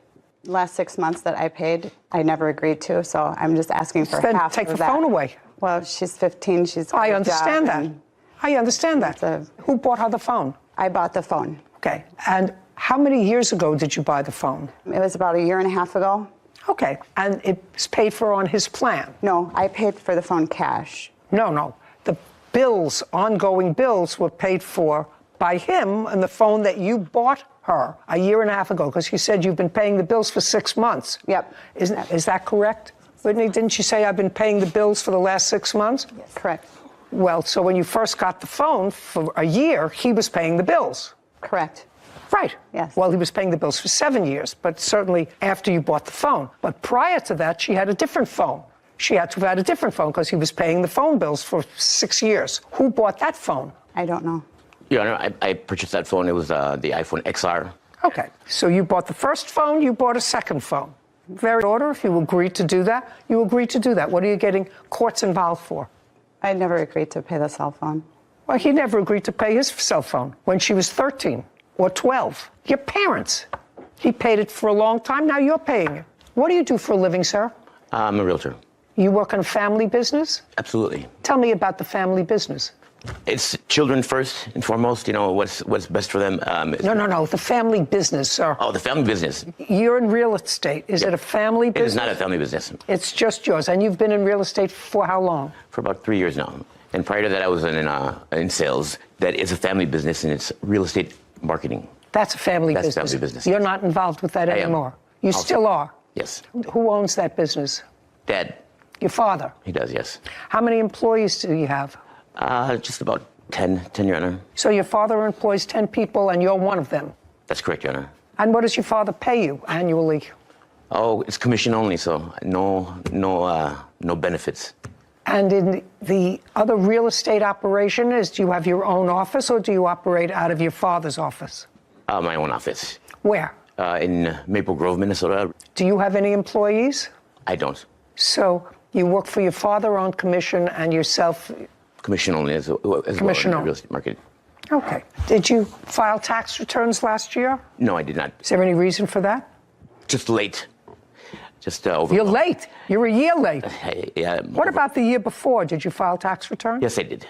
last 6 months that I paid. I never agreed to, so I'm just asking for Then half take of the that. phone away. Well, she's 15. She's got I a understand job, that. and I understand that. Who bought her the phone? I bought the phone. Okay. And how many years ago did you buy the phone? It was about 1.5 years ago. Okay. And it was paid for on his plan? No, I paid for the phone cash. No. The bills, ongoing bills, were paid for by him and the phone that you bought her 1.5 years ago, because you said you've been paying the bills for 6 months. Yep. Is that correct? Whitney, didn't you say I've been paying the bills for the last 6 months? Yes. Correct. Well, so when you first got the phone for a year, he was paying the bills. Correct. Right. Yes. Well, he was paying the bills for 7 years, but certainly after you bought the phone. But prior to that, she had a different phone. She had to have had a different phone because he was paying the phone bills for 6 years. Who bought that phone? I don't know. Your Honor, I purchased that phone. It was the iPhone XR. Okay. So you bought the first phone, you bought a second phone. Very order, if you agreed to do that, you agreed to do that. What are you getting courts involved for? I never agreed to pay the cell phone. Well, he never agreed to pay his cell phone when she was 13 or 12. Your parents. He paid it for a long time, now you're paying it. What do you do for a living, sir? I'm a realtor. You work in a family business? Absolutely. Tell me about the family business. It's children first and foremost, you know, what's best for them. No, the family business, sir. Oh, the family business. You're in real estate. Is it a family business? It is not a family business. It's just yours. And you've been in real estate for how long? For about 3 years now. And prior to that, I was in sales. That is a family business, and it's real estate marketing. That's a family business. Family business. You're not involved with that anymore. You still are? Yes. Who owns that business? Dad. Your father? He does, yes. How many employees do you have? Just about 10, Your Honor. So your father employs 10 people and you're one of them? That's correct, Your Honor. And what does your father pay you annually? Oh, it's commission only, so no benefits. And in the other real estate operation, do you have your own office or do you operate out of your father's office? My own office. Where? In Maple Grove, Minnesota. Do you have any employees? I don't. So you work for your father on commission and yourself? Commission only as Commission well in the only. real estate market. Okay. Did you file tax returns last year? No, I did not. Is there any reason for that? Just late. Just over. You're late. You're a year late. Yeah. What about the year before? Did you file tax return? Yes, I did.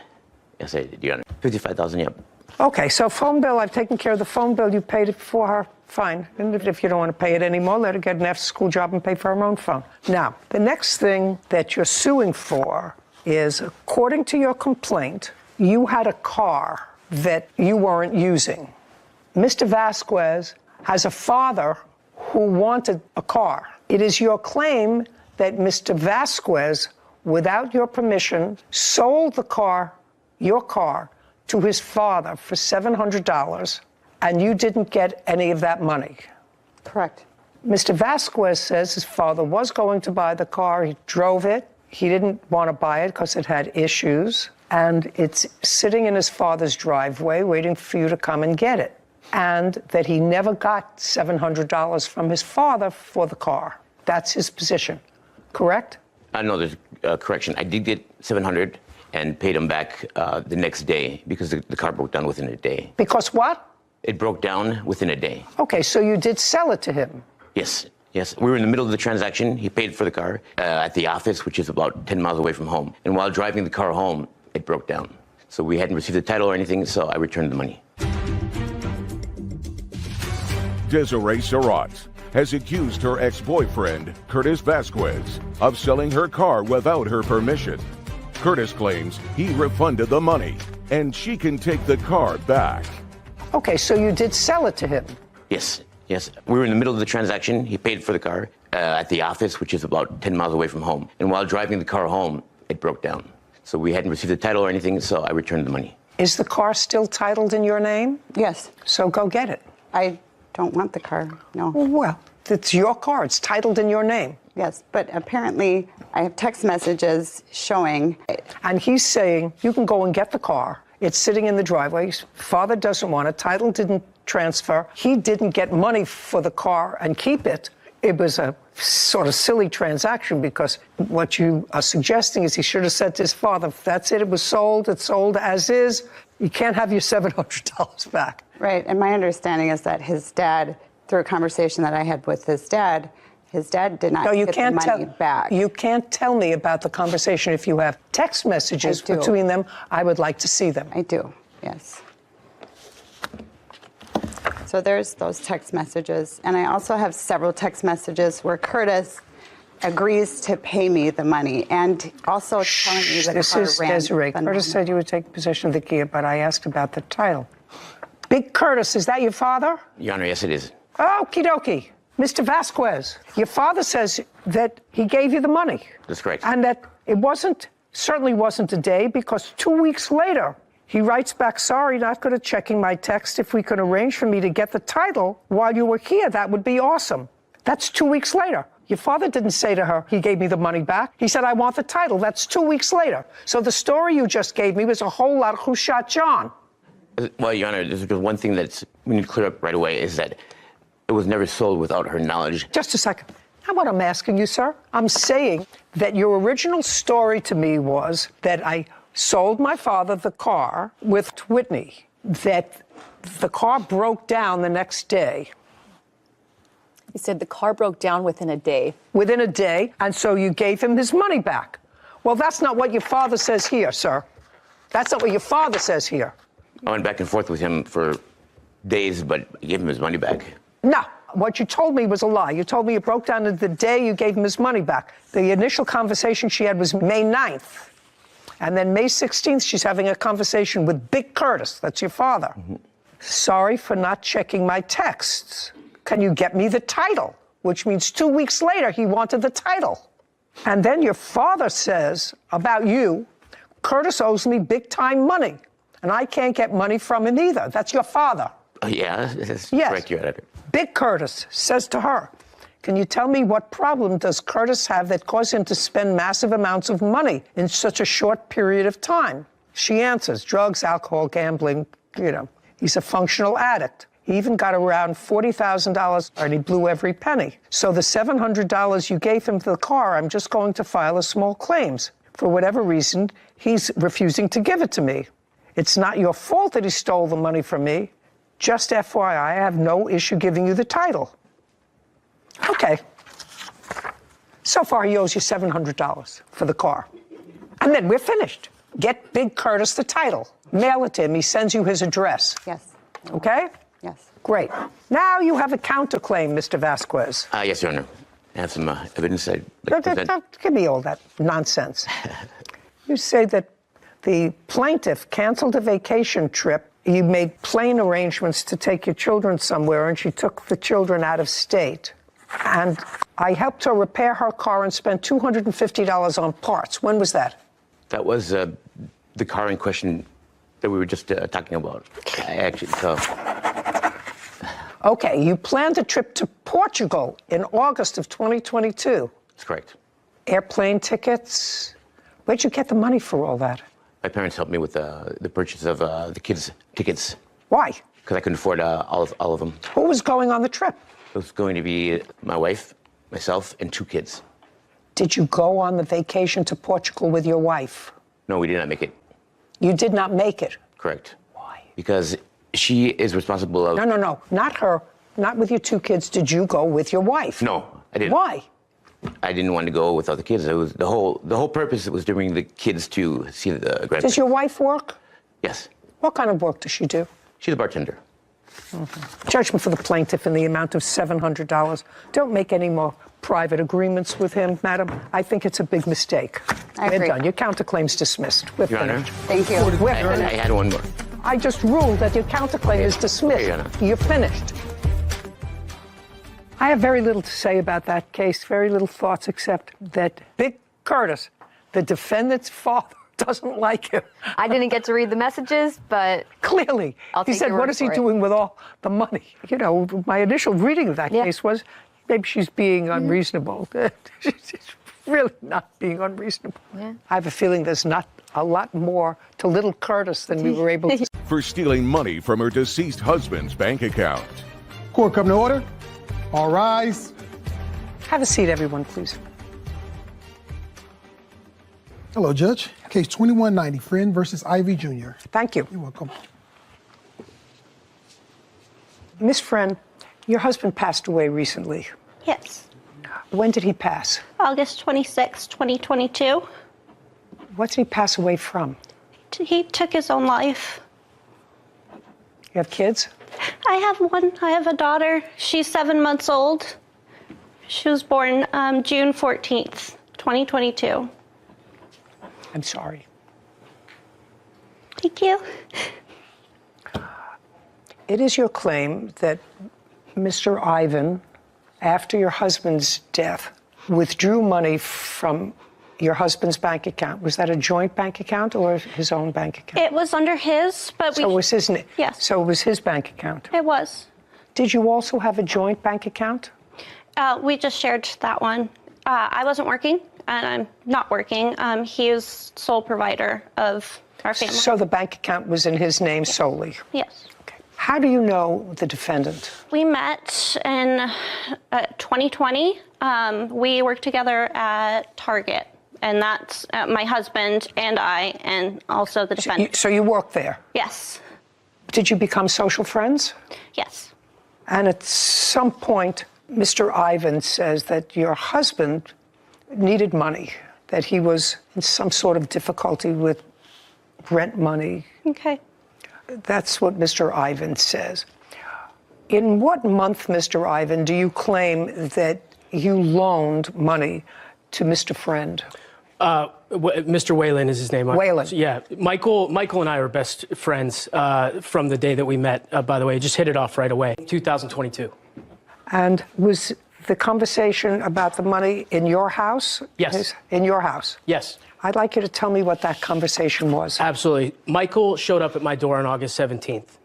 Yes, I did, Your Honor. $55,000, yep. Okay, so phone bill, I've taken care of the phone bill. You paid it for her, fine. And if you don't want to pay it anymore, let her get an after-school job and pay for her own phone. Now, the next thing that you're suing for is, according to your complaint, you had a car that you weren't using. Mr. Vasquez has a father who wanted a car. It is your claim that Mr. Vasquez, without your permission, sold the car, your car, to his father for $700, and you didn't get any of that money. Correct. Mr. Vasquez says his father was going to buy the car. He drove it. He didn't want to buy it because it had issues, and it's sitting in his father's driveway waiting for you to come and get it, and that he never got $700 from his father for the car. That's his position, correct? No, there's a correction. I did get $700 and paid him back the next day because the car broke down within a day. Because what? It broke down within a day. Okay, so you did sell it to him? Yes, yes. We were in the middle of the transaction. He paid for the car at the office, which is about 10 miles away from home. And while driving the car home, it broke down. So we hadn't received the title or anything, so I returned the money. Desiree Surratt has accused her ex-boyfriend, Curtis Vasquez, of selling her car without her permission. Curtis claims he refunded the money, and she can take the car back. Okay, so you did sell it to him? Yes, yes. We were in the middle of the transaction. He paid for the car at the office, which is about 10 miles away from home. And while driving the car home, it broke down. So we hadn't received the title or anything, so I returned the money. Is the car still titled in your name? Yes. So go get it. I don't want the car, no. Well, it's your car. It's titled in your name. Yes, but apparently I have text messages showing. And he's saying, you can go and get the car. It's sitting in the driveway. His father doesn't want it. Title didn't transfer. He didn't get money for the car and keep it. It was a sort of silly transaction because what you are suggesting is he should have said to his father, that's it, it was sold, it's sold as is. You can't have your $700 back. Right, and my understanding is that his dad, through a conversation that I had with his dad did not get the money back. You can't tell me about the conversation. If you have text messages between them, I would like to see them. I do, yes. So there's those text messages. And I also have several text messages where Curtis agrees to pay me the money and also telling me the This car is ran Desiree. the Curtis said you would take possession of the Kia, but I asked about the title. Big Curtis, is that your father? Your Honor, yes, it is. Okie dokie. Mr. Vasquez, your father says that he gave you the money. That's correct. And that it certainly wasn't a day, because 2 weeks later, he writes back, sorry, not good at checking my text. If we could arrange for me to get the title while you were here, that would be awesome. That's 2 weeks later. Your father didn't say to her, he gave me the money back. He said, I want the title. That's 2 weeks later. So the story you just gave me was a whole lot of who shot John. Well, Your Honor, there's just one thing that we need to clear up right away is that it was never sold without her knowledge. Just a second. Now what I'm asking you, sir, I'm saying that your original story to me was that I sold my father the car with Whitney, that the car broke down the next day. He said the car broke down within a day. Within a day, and so you gave him his money back. Well, that's not what your father says here, sir. That's not what your father says here. I went back and forth with him for days, but I gave him his money back. No, what you told me was a lie. You told me it broke down the day you gave him his money back. The initial conversation she had was May 9th. And then May 16th, she's having a conversation with Big Curtis. That's your father. Mm-hmm. Sorry for not checking my texts. Can you get me the title? Which means 2 weeks later, he wanted the title. And then your father says about you, Curtis owes me big time money, and I can't get money from him either. That's your father. Yeah, that's Yes. correct, Your Honor. Big Curtis says to her, can you tell me what problem does Curtis have that caused him to spend massive amounts of money in such a short period of time? She answers, drugs, alcohol, gambling, he's a functional addict. He even got around $40,000 and he blew every penny. So the $700 you gave him for the car, I'm just going to file a small claims. For whatever reason, he's refusing to give it to me. It's not your fault that he stole the money from me. Just FYI, I have no issue giving you the title. Okay. So far, he owes you $700 for the car. And then we're finished. Get Big Curtis the title. Mail it to him. He sends you his address. Yes. Okay? Yes. Great. Now you have a counterclaim, Mr. Vasquez. Yes, Your Honor. I have some evidence I'd like to present. Give me all that nonsense. You say that the plaintiff canceled a vacation trip. You made plane arrangements to take your children somewhere, and she took the children out of state. And I helped her repair her car and spent $250 on parts. When was that? That was the car in question that we were just talking about. Okay, you planned a trip to Portugal in August of 2022. That's correct. Airplane tickets. Where'd you get the money for all that? My parents helped me with the purchase of the kids' tickets. Why? Because I couldn't afford all of them. Who was going on the trip? It was going to be my wife, myself, and 2 kids. Did you go on the vacation to Portugal with your wife? No, we did not make it. You did not make it? Correct. Why? Because she is responsible of... No. Not her. Not with your 2 kids. Did you go with your wife? No, I didn't. Why? I didn't want to go without the kids. It was the whole purpose was to bring the kids to see the grandparents. Does your wife work? Yes. What kind of work does she do? She's a bartender. Judgment for the plaintiff in the amount of $700. Don't make any more private agreements with him, madam. I think it's a big mistake. I We're agree. done. Your counterclaim's dismissed. We're Your Honor. finished. Thank you. I had one more. I just ruled that your counterclaim is dismissed. Your Honor. You're finished. I have very little to say about that case, very little thoughts except that Big Curtis, the defendant's father, doesn't like him. I didn't get to read the messages, but Clearly. I'll He take said, your what word is he for it." doing with all the money? My initial reading of that case was maybe she's being unreasonable. She's really not being unreasonable. Yeah. I have a feeling there's not a lot more to little Curtis than we were able to. For stealing money from her deceased husband's bank account. Court come to order. All rise. Have a seat, everyone, please. Hello, Judge. Case 2190, Friend versus Ivy Jr. Thank you. You're welcome. Miss Friend, your husband passed away recently. Yes. When did he pass? August 26, 2022. What did he pass away from? He took his own life. You have kids? I have one. I have a daughter. She's 7 months old. She was born June 14th, 2022. I'm sorry. Thank you. It is your claim that Mr. Ivan, after your husband's death, withdrew money from your husband's bank account. Was that a joint bank account or his own bank account? It was under his, but So it was his. Yes. So it was his bank account. It was. Did you also have a joint bank account? We just shared that one. I wasn't working, and I'm not working. He is sole provider of our family. So the bank account was in his name solely. Yes. How do you know the defendant? We met in 2020. We worked together at Target, and that's my husband and I, and also the defendant. So you worked there? Yes. Did you become social friends? Yes. And at some point, Mr. Ivan says that your husband needed money, that he was in some sort of difficulty with rent money. Okay. That's what Mr. Ivan says. In what month, Mr. Ivan, do you claim that you loaned money to Mr. Friend? Mr. Whalen is his name. Whalen. Yeah. Michael and I are best friends from the day that we met, by the way. Just hit it off right away. 2022. And was the conversation about the money in your house? Yes. In your house? Yes. I'd like you to tell me what that conversation was. Absolutely. Michael showed up at my door on August 17th.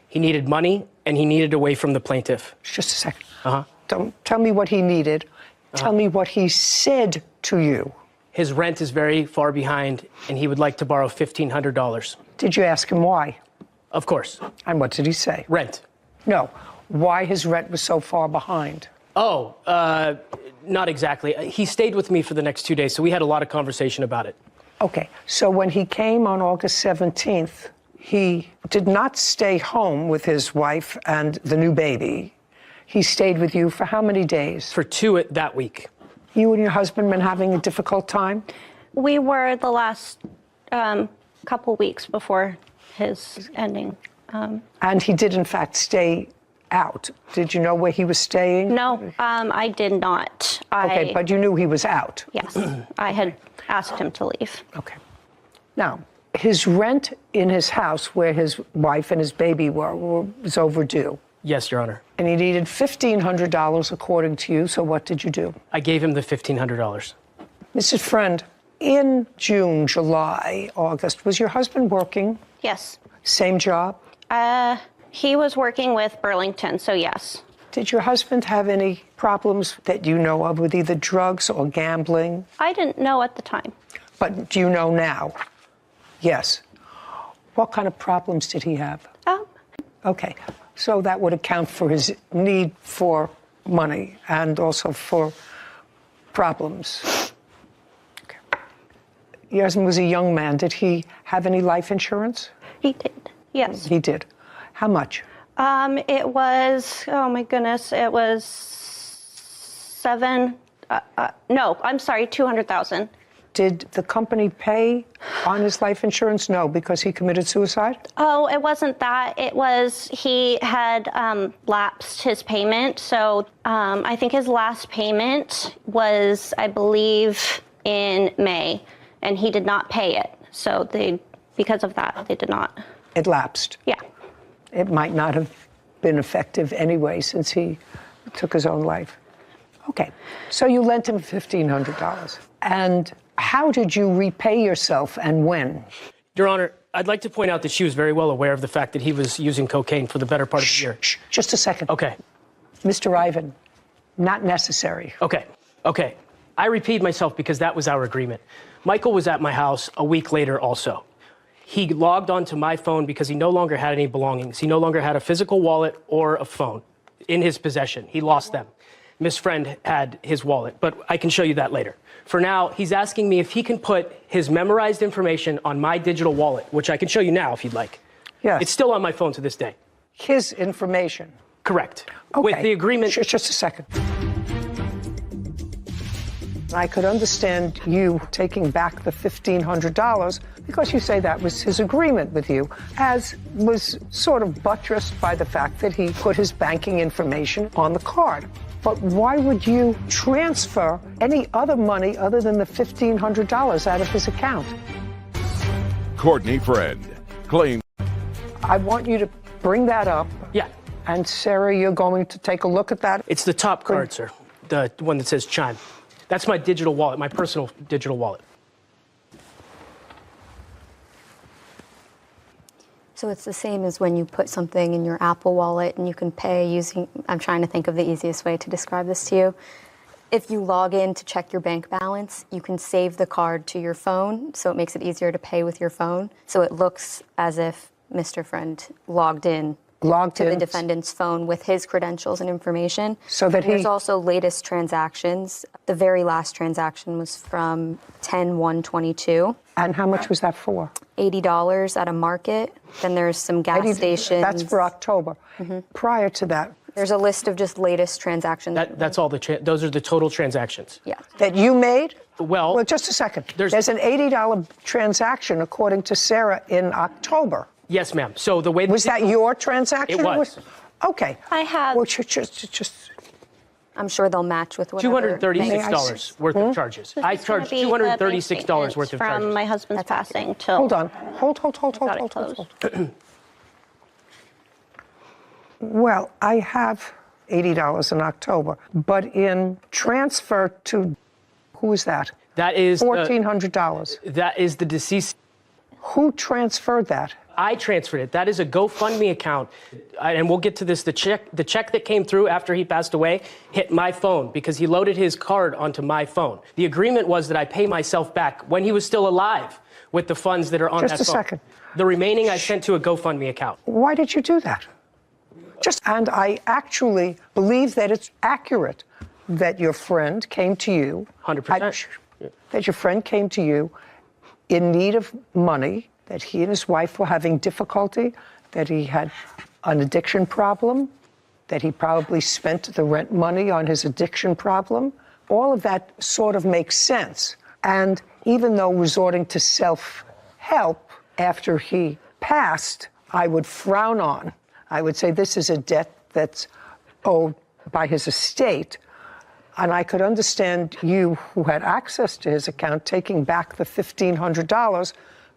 He needed money, and he needed away from the plaintiff. Just a second. Uh-huh. Don't tell me what he needed. Tell me what he said to you. His rent is very far behind, and he would like to borrow $1,500. Did you ask him why? Of course. And what did he say? Rent. No. Why his rent was so far behind? Oh, not exactly. He stayed with me for the next 2 days, so we had a lot of conversation about it. Okay. So when he came on August 17th, he did not stay home with his wife and the new baby. He stayed with you for how many days? For 2 that week. You and your husband been having a difficult time? We were the last couple weeks before his ending. And he did, in fact, stay out. Did you know where he was staying? No, I did not. Okay, but you knew he was out. Yes, I had asked him to leave. Okay. Now, his rent in his house where his wife and his baby was overdue. Yes, Your Honor. And he needed $1,500 according to you, so what did you do? I gave him the $1,500. Mrs. Friend, in June, July, August, was your husband working? Yes. Same job? He was working with Burlington, so yes. Did your husband have any problems that you know of with either drugs or gambling? I didn't know at the time. But do you know now? Yes. What kind of problems did he have? Okay. So that would account for his need for money and also for problems. Okay. Your husband was a young man. Did he have any life insurance? He did, yes. He did. How much? It was, oh my goodness, it was $200,000. Did the company pay on his life insurance? No, because he committed suicide? Oh, it wasn't that. It was he had lapsed his payment. So I think his last payment was, I believe, in May, and he did not pay it. So because of that, they did not. It lapsed? Yeah. It might not have been effective anyway since he took his own life. Okay, so you lent him $1,500. And how did you repay yourself and when? Your Honor, I'd like to point out that she was very well aware of the fact that he was using cocaine for the better part of the year. Just a second. Okay. Mr. Ivan, not necessary. Okay. I repeat myself because that was our agreement. Michael was at my house a week later also. He logged onto my phone because he no longer had any belongings. He no longer had a physical wallet or a phone in his possession. He lost them. Miss Friend had his wallet, but I can show you that later. For now, he's asking me if he can put his memorized information on my digital wallet, which I can show you now if you'd like. Yes. It's still on my phone to this day. His information? Correct. Okay. With the agreement... Just a second. I could understand you taking back the $1,500 because you say that was his agreement with you, as was sort of buttressed by the fact that he put his banking information on the card. But why would you transfer any other money other than the $1,500 out of his account? Courtney Friend claims. I want you to bring that up. Yeah. And Sarah, you're going to take a look at that? It's the top card, sir. The one that says Chime. That's my digital wallet, my personal digital wallet. So it's the same as when you put something in your Apple Wallet and you can pay using, I'm trying to think of the easiest way to describe this to you. If you log in to check your bank balance, you can save the card to your phone, so it makes it easier to pay with your phone. So it looks as if Mr. Friend logged in to the defendant's phone with his credentials and information. So that There's also latest transactions. The very last transaction was from 10/1/22. And how much was that for? $80 at a market. Then there's some gas stations. That's for October. Prior to that, there's a list of just latest transactions. That's all those are the total transactions. Yeah. That you made? Well, just a second. There's an $80 transaction, according to Sarah, in October. Yes, ma'am. So the way was that your transaction? It was. Okay. I have. Well, just. I'm sure they'll match with whatever. $236 worth of charges. I charged $236 worth of charges. From my husband's passing till. Hold on. Hold. Well, I have $80 in October. But in transfer to, who is that? That is $1,400. That is the deceased. Who transferred that? I transferred it. That is a GoFundMe account. And we'll get to this. The check that came through after he passed away hit my phone because he loaded his card onto my phone. The agreement was that I pay myself back when he was still alive with the funds that are on that phone. Just a second. The remaining I sent to a GoFundMe account. Why did you do that? And I actually believe that it's accurate that your friend came to you. 100%. That your friend came to you in need of money, that he and his wife were having difficulty, that he had an addiction problem, that he probably spent the rent money on his addiction problem. All of that sort of makes sense. And even though resorting to self-help after he passed, I would frown on. I would say this is a debt that's owed by his estate. And I could understand you, who had access to his account, taking back the $1,500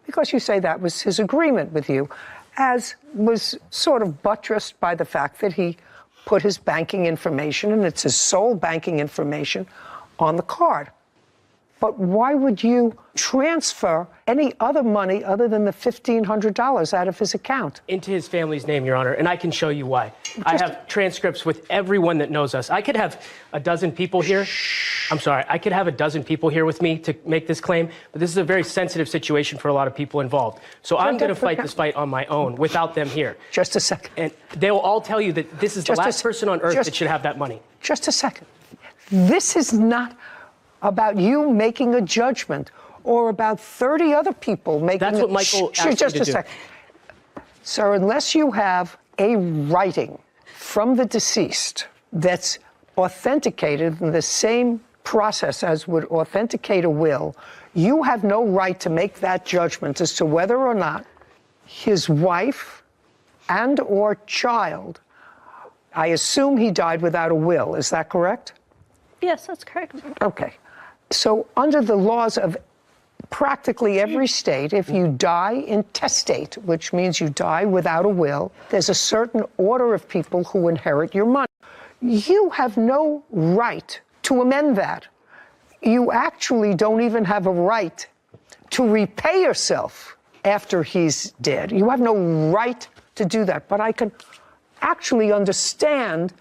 because you say that was his agreement with you, as was sort of buttressed by the fact that he put his banking information, and it's his sole banking information, on the card. But why would you transfer any other money other than the $1,500 out of his account? Into his family's name, Your Honor, and I can show you why. I have transcripts with everyone that knows us. I could have a dozen people here. I'm sorry, I could have a dozen people here with me to make this claim, but this is a very sensitive situation for a lot of people involved. So I'm going to fight this fight on my own without them here. Just a second. And they will all tell you that this is the last person on earth that should have that money. Just a second. This is not about you making a judgment or about 30 other people making That's what Michael asked me just to a do. second. Sir, unless you have a writing from the deceased that's authenticated in the same process as would authenticate a will, you have no right to make that judgment as to whether or not his wife and or child, I assume he died without a will, is that correct? Yes, that's correct. Okay. So under the laws of practically every state, if you die intestate, which means you die without a will, there's a certain order of people who inherit your money. You have no right to amend that. You actually don't even have a right to repay yourself after he's dead. You have no right to do that. But I can actually understand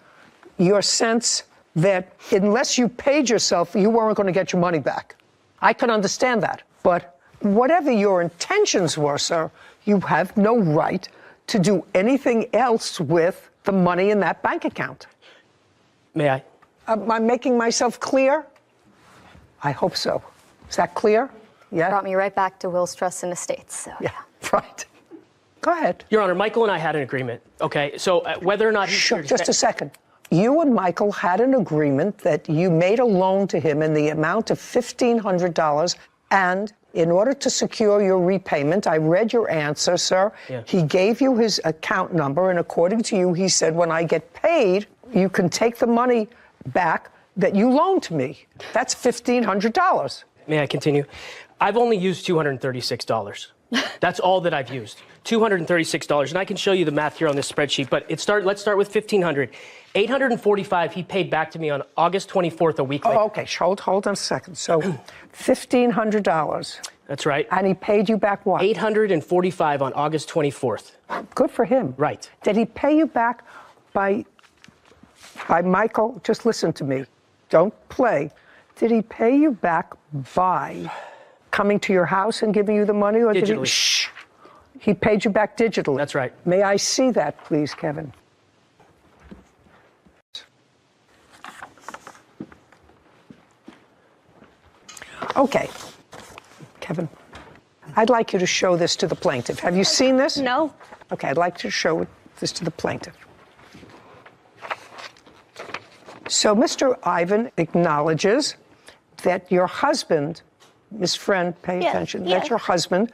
your sense that unless you paid yourself, you weren't going to get your money back. I can understand that. But whatever your intentions were, sir, you have no right to do anything else with the money in that bank account. May I? Am I making myself clear? I hope so. Is that clear? Yeah. Brought me right back to wills, trusts, and estates. So. Yeah, right. Go ahead. Your Honor, Michael and I had an agreement. Okay, so whether or not he's here to just stay- a second. You and Michael had an agreement that you made a loan to him in the amount of $1,500, and in order to secure your repayment, I read your answer, sir. Yeah. He gave you his account number, and according to you, he said, when I get paid, you can take the money back that you loaned to me. That's $1,500. May I continue? I've only used $236. That's all that I've used. $236, and I can show you the math here on this spreadsheet, but let's start with $1,500. $845 he paid back to me on August 24th, a week later. Oh, okay, hold on a second. So $1,500. That's right. And he paid you back what? $845 on August 24th. Good for him. Right. Did he pay you back by Michael? Just listen to me. Don't play. Did he pay you back by coming to your house and giving you the money? Or Digitally. Did he, shh. He paid you back digitally. That's right. May I see that, please, Kevin? Okay. Kevin, I'd like you to show this to the plaintiff. Have you seen this? No. Okay, I'd like to show this to the plaintiff. So Mr. Ivan acknowledges that your husband, Miss Friend, pay attention, that your husband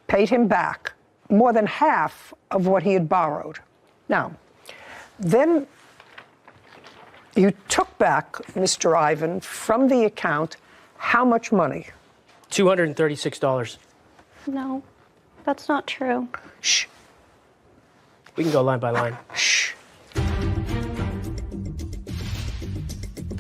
paid him back more than half of what he had borrowed. Now, then you took back, Mr. Ivan, from the account how much money? $236. No, that's not true. Shh. We can go line by line. Shh.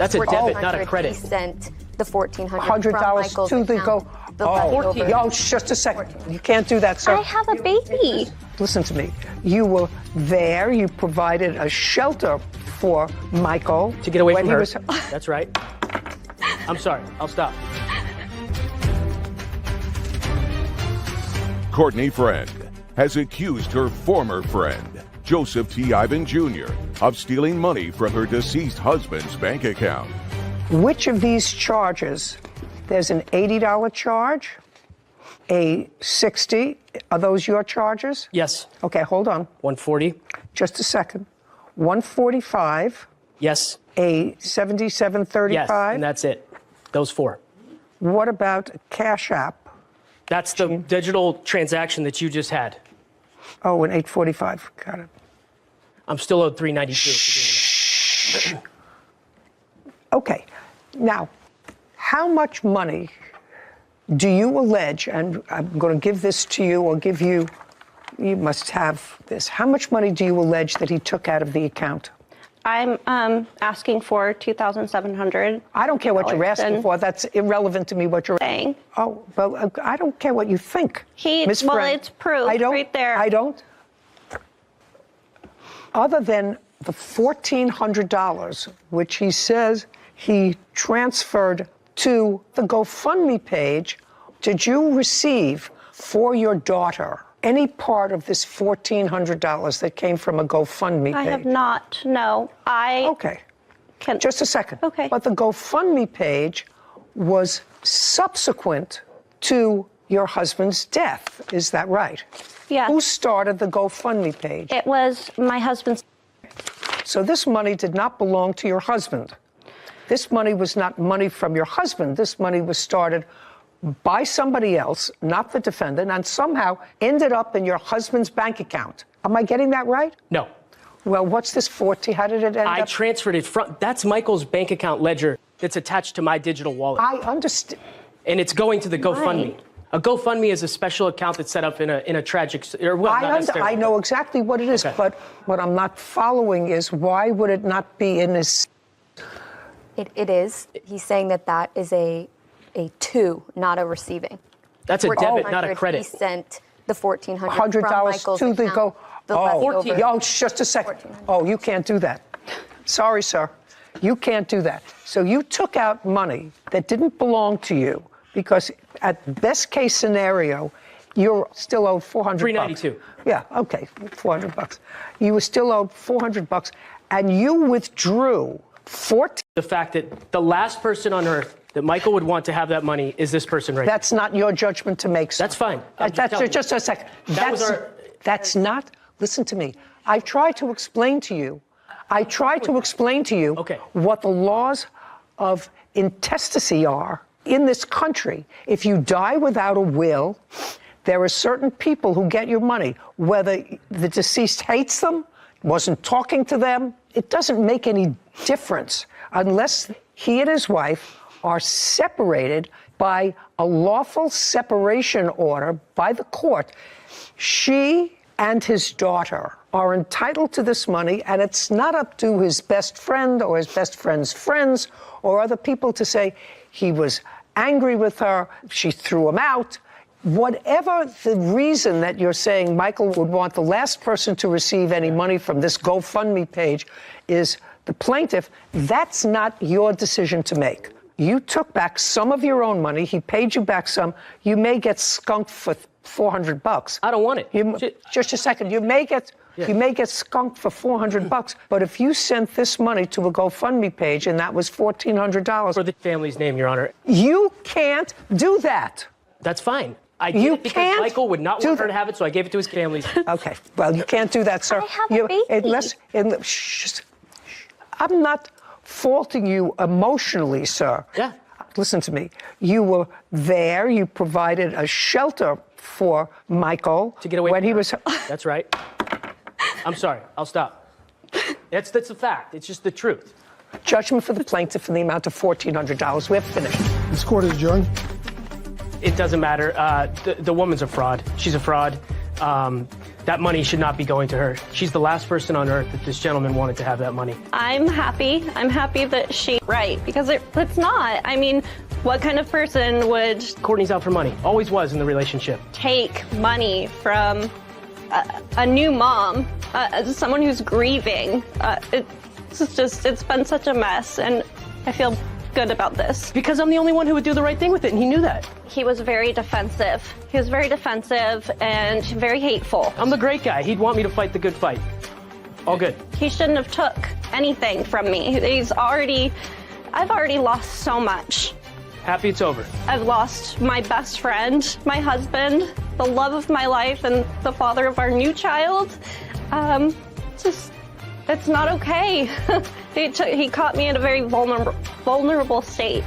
That's a debit, not a credit. He sent the $1,400 from $100 Michael's to the account. The leftover. Just a second. You can't do that, sir. I have a baby. Listen to me. You were there. You provided a shelter for Michael. To get away when from he her. was- That's right. I'm sorry. I'll stop. Courtney Friend has accused her former friend, Joseph T. Ivan Jr., of stealing money from her deceased husband's bank account. Which of these charges? There's an $80 charge, a $60. Are those your charges? Yes. Okay, hold on. $140. Just a second. $145. Yes. A $77.35. Yes, and that's it. Those 4. What about Cash App? That's the digital transaction that you just had. Oh, an $845. Got it. I'm still owed $392. Okay. Now, how much money do you allege, and I'm going to give this to you or give you, you must have this. How much money do you allege that he took out of the account? I'm asking for $2,700. I don't care what you're asking for. That's irrelevant to me what you're saying. Oh, well, I don't care what you think. Miss Well, Friend. it's proof right there. I don't. Other than the $1,400, which he says he transferred to the GoFundMe page, did you receive for your daughter any part of this $1,400 that came from a GoFundMe page? I have not, no. Okay. Just a second. Okay. But the GoFundMe page was subsequent to your husband's death. Is that right? Yeah. Who started the GoFundMe page? It was my husband's. So this money did not belong to your husband. This money was not money from your husband. This money was started by somebody else, not the defendant, and somehow ended up in your husband's bank account. Am I getting that right? No. Well, what's this 40? How did it end I up? transferred it from. That's Michael's bank account ledger that's attached to my digital wallet. I understand. And it's going to the GoFundMe. A GoFundMe is a special account that's set up in a tragic. Or well, not necessarily. I know exactly what it is, but what I'm not following is why would it not be in this? It is. He's saying that is a to, not a receiving. That's a debit, not a credit. He sent the $1,400 from $100 Michael's to the account. Just a second. Oh, you can't do that. Sorry, sir. You can't do that. So you took out money that didn't belong to you because at best case scenario, you're still owed $400. $392. Yeah, okay, $400. You were still owed $400, and you withdrew the fact that the last person on earth that Michael would want to have that money is this person right That's not your judgment to make, sir. That's fine. Just a second. That's not, listen to me. I tried to explain to you what the laws of intestacy are in this country. If you die without a will, there are certain people who get your money, whether the deceased hates them, wasn't talking to them, it doesn't make any difference unless he and his wife are separated by a lawful separation order by the court. She and his daughter are entitled to this money, and it's not up to his best friend or his best friend's friends or other people to say he was angry with her, she threw him out. Whatever the reason that you're saying Michael would want the last person to receive any money from this GoFundMe page is the plaintiff, that's not your decision to make. You took back some of your own money. He paid you back some. You may get skunked for $400. I don't want it. Just a second. You may get skunked for $400. But if you sent this money to a GoFundMe page and that was $1,400 for the family's name, Your Honor, you can't do that. That's fine. I did it because Michael would not want her to have it, so I gave it to his family. Okay. Well, you can't do that, sir. I have a baby. I'm not faulting you emotionally, sir. Yeah. Listen to me. You were there. You provided a shelter for Michael to get away when he was. That's right. I'm sorry. I'll stop. That's a fact. It's just the truth. Judgment for the plaintiff in the amount of $1,400. We have finished. This court is adjourned. It doesn't matter. The woman's a fraud. She's a fraud. That that money should not be going to her. She's the last person on earth that this gentleman wanted to have that money. I'm happy. I'm happy that she's right, because it's not. I mean, what kind of person would... Courtney's out for money. Always was in the relationship. Take money from a new mom, someone who's grieving. It's been such a mess, and I feel good about this. Because I'm the only one who would do the right thing with it, and he knew that. He was very defensive. He was very defensive and very hateful. I'm the great guy. He'd want me to fight the good fight. All good. He shouldn't have took anything from me. I've already lost so much. Happy it's over. I've lost my best friend, my husband, the love of my life, and the father of our new child. It's not okay. He caught me in a very vulnerable state.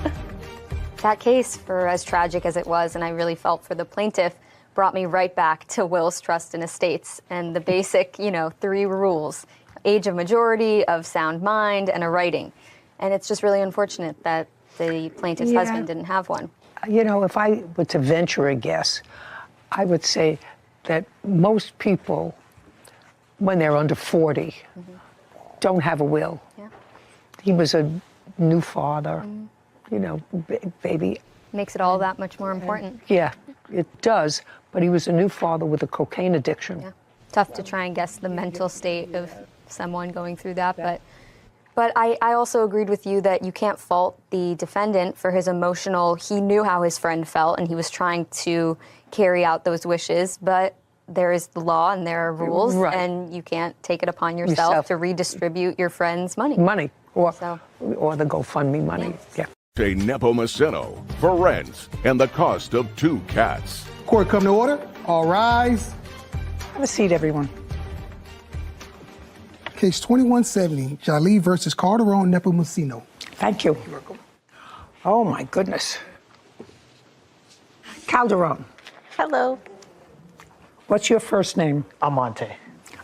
That case, for as tragic as it was, and I really felt for the plaintiff, brought me right back to wills, trust, and estates, and the basic, 3 rules: age of majority, of sound mind, and a writing. And it's just really unfortunate that the plaintiff's husband didn't have one. If I were to venture a guess, I would say that most people, when they're under 40, don't have a will. Yeah. He was a new father, baby. Makes it all that much more important. Yeah, it does. But he was a new father with a cocaine addiction. Yeah. Tough to try and guess the mental state of someone going through that, But I also agreed with you that you can't fault the defendant for his emotional. He knew how his friend felt, and he was trying to carry out those wishes, but there is the law and there are rules, and you can't take it upon yourself to redistribute your friend's money. Or the GoFundMe money. Yeah. A Nepomuceno for rent and the cost of 2 cats. Court come to order. All rise. Have a seat, everyone. Case 2170, Jolie versus Calderon Nepomuceno. Thank you. You're welcome. Oh, my goodness. Calderon. Hello. What's your first name? Amante.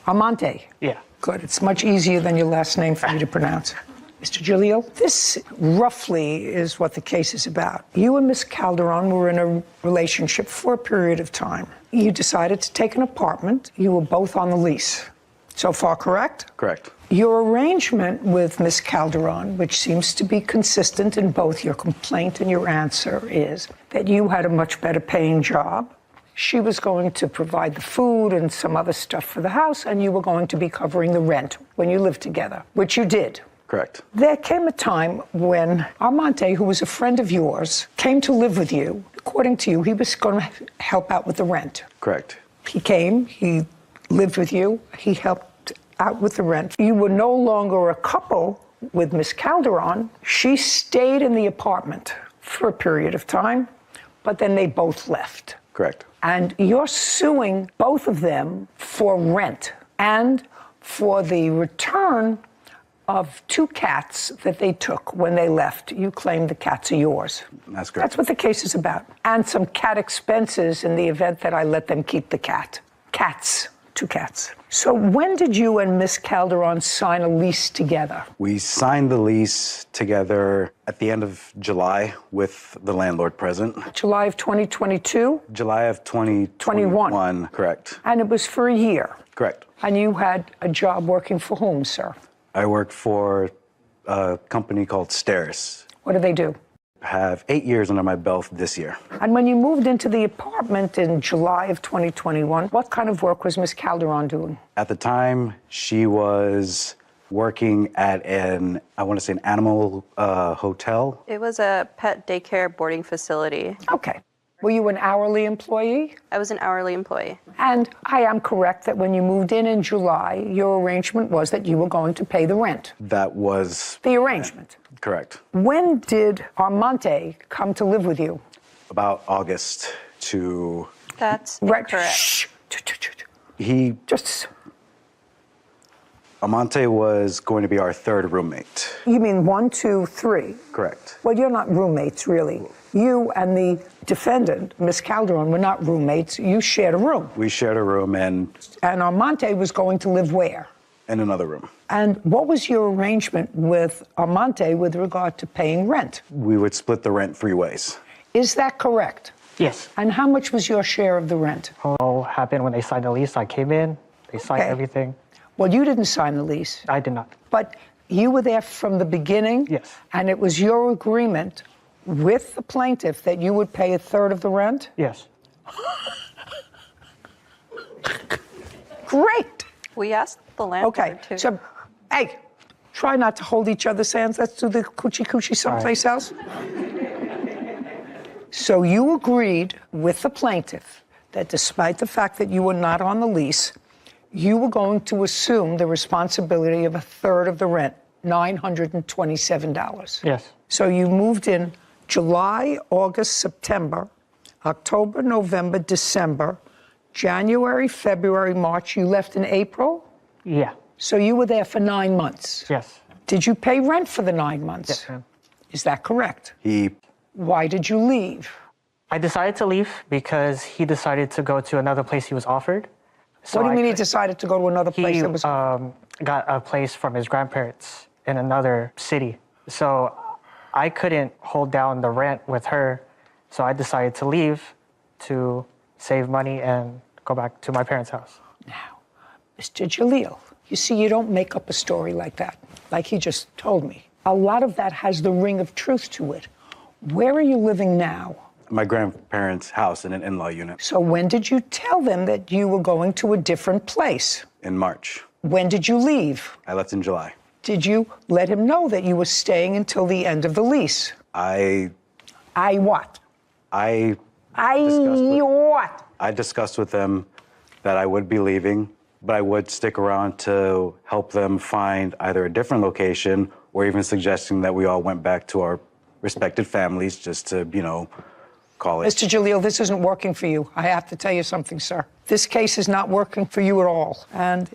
Amante? Yeah. Good. It's much easier than your last name for me to pronounce. Mr. Giglio, this roughly is what the case is about. You and Miss Calderon were in a relationship for a period of time. You decided to take an apartment. You were both on the lease. So far, correct? Correct. Your arrangement with Miss Calderon, which seems to be consistent in both your complaint and your answer, is that you had a much better paying job. She was going to provide the food and some other stuff for the house, and you were going to be covering the rent when you lived together, which you did. Correct. There came a time when Armante, who was a friend of yours, came to live with you. According to you, he was going to help out with the rent. Correct. He came, he lived with you, he helped out with the rent. You were no longer a couple with Miss Calderon. She stayed in the apartment for a period of time, but then they both left. Correct. And you're suing both of them for rent and for the return of 2 cats that they took when they left. You claim the cats are yours. That's correct. That's what the case is about. And some cat expenses in the event that I let them keep the cat. Cats. 2 cats. So when did you and Miss Calderon sign a lease together? We signed the lease together at the end of July with the landlord present. July of 2022? July of 2021. Correct. And it was for a year? Correct. And you had a job working for whom, sir? I worked for a company called Steris. What do they do? Have 8 years under my belt this year. And when you moved into the apartment in July of 2021, what kind of work was Miss Calderon doing? At the time, she was working at an animal hotel. It was a pet daycare boarding facility. Okay. Were you an hourly employee? I was an hourly employee. And I am correct that when you moved in July, your arrangement was that you were going to pay the rent. That was the arrangement. Correct. When did Armante come to live with you? About August to... That's right. Correct. Shh. He... Just... Amante was going to be our 3rd roommate. You mean 1, 2, 3? Correct. Well, you're not roommates, really. You and the defendant, Miss Calderon, were not roommates. You shared a room. We shared a room and... And Armante was going to live where? In another room. And what was your arrangement with Armante with regard to paying rent? We would split the rent 3 ways. Is that correct? Yes. And how much was your share of the rent? What happened when they signed the lease, I came in, They signed everything. Well, you didn't sign the lease. I did not. But you were there from the beginning? Yes. And it was your agreement with the plaintiff that you would pay a third of the rent? Yes. Great. We asked the landlord Okay, so, hey, try not to hold each other's hands. Let's do the coochie someplace else. So you agreed with the plaintiff that despite the fact that you were not on the lease, you were going to assume the responsibility of a third of the rent, $927. Yes. So you moved in July, August, September, October, November, December, January, February, March. You left in April? Yeah. So you were there for 9 months? Yes. Did you pay rent for the 9 months? Yes, ma'am. Is that correct? He. Why did you leave? I decided to leave because he decided to go to another place he was offered. What do you mean he decided to go to another place He that was... got a place from his grandparents in another city. So I couldn't hold down the rent with her, so I decided to leave to save money and go back to my parents' house. Now, Mr. Jalil, you see, you don't make up a story like that, like he just told me. A lot of that has the ring of truth to it. Where are you living now? My grandparents' house in an in-law unit. So when did you tell them that you were going to a different place? In March. When did you leave? I left in July. Did you let him know that you were staying until the end of the lease? I what? I discussed with them that I would be leaving, but I would stick around to help them find either a different location or even suggesting that we all went back to our respected families just to, call it. Mr. Jalil, this isn't working for you. I have to tell you something, sir. This case is not working for you at all. And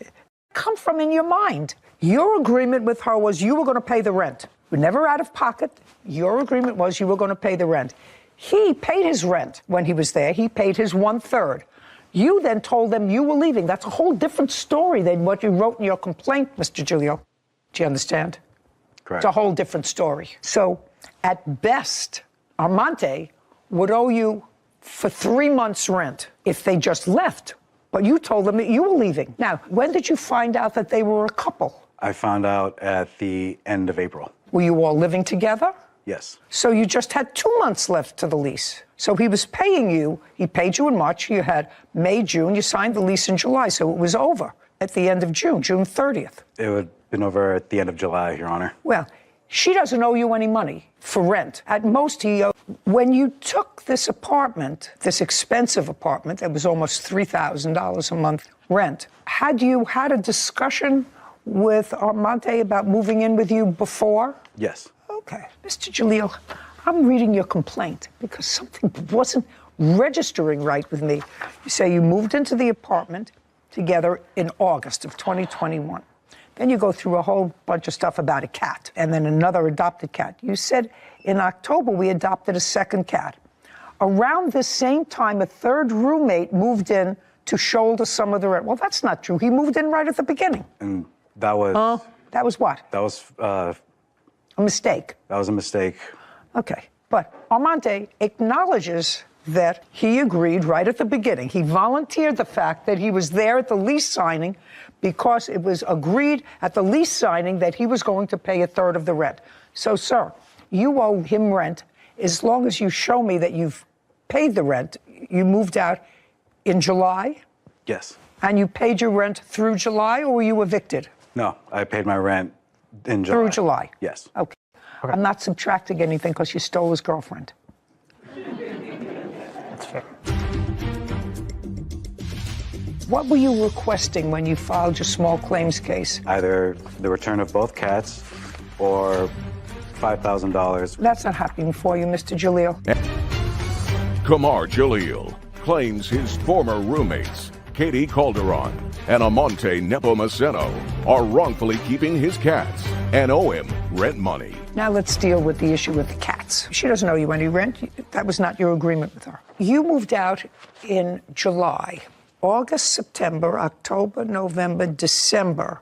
come from in your mind. Your agreement with her was you were going to pay the rent. You were never out of pocket. Your agreement was you were going to pay the rent. He paid his rent when he was there. He paid his 1/3. You then told them you were leaving. That's a whole different story than what you wrote in your complaint, Mr. Jalil. Do you understand? Correct. It's a whole different story. So, at best, Armante would owe you for 3 months' rent if they just left. But you told them that you were leaving. Now, when did you find out that they were a couple? I found out at the end of April. Were you all living together? Yes. So you just had 2 months left to the lease. So he was paying you. He paid you in March. You had May, June. You signed the lease in July. So it was over at the end of June, June 30th. It would have been over at the end of July, Your Honor. Well, she doesn't owe you any money for rent. At most, he owed. When you took this apartment, this expensive apartment, that was almost $3,000 a month rent, had you had a discussion with Armante about moving in with you before? Yes. Okay. Mr. Jalil, I'm reading your complaint because something wasn't registering right with me. You say you moved into the apartment together in August of 2021. Then you go through a whole bunch of stuff about a cat and then another adopted cat. You said in October we adopted a second cat. Around this same time, a third roommate moved in to shoulder some of the rent. Well, that's not true. He moved in right at the beginning. And that was... that was what? That was... a mistake. That was a mistake. Okay. But Armante acknowledges that he agreed right at the beginning. He volunteered the fact that he was there at the lease signing because it was agreed at the lease signing that he was going to pay a third of the rent. So, sir, you owe him rent as long as you show me that you've paid the rent. You moved out in July? Yes. And you paid your rent through July, or were you evicted? No, I paid my rent in July. Through July? Yes. Okay. I'm not subtracting anything because you stole his girlfriend. That's fair. What were you requesting when you filed your small claims case? Either the return of both cats or $5,000. That's not happening for you, Mr. Jalil. Kamar Jalil claims his former roommates, Katie Calderon and Amante Nepomuceno, are wrongfully keeping his cats and owe him rent money. Now let's deal with the issue with the cats. She doesn't owe you any rent. That was not your agreement with her. You moved out in July. August, September, October, November, December.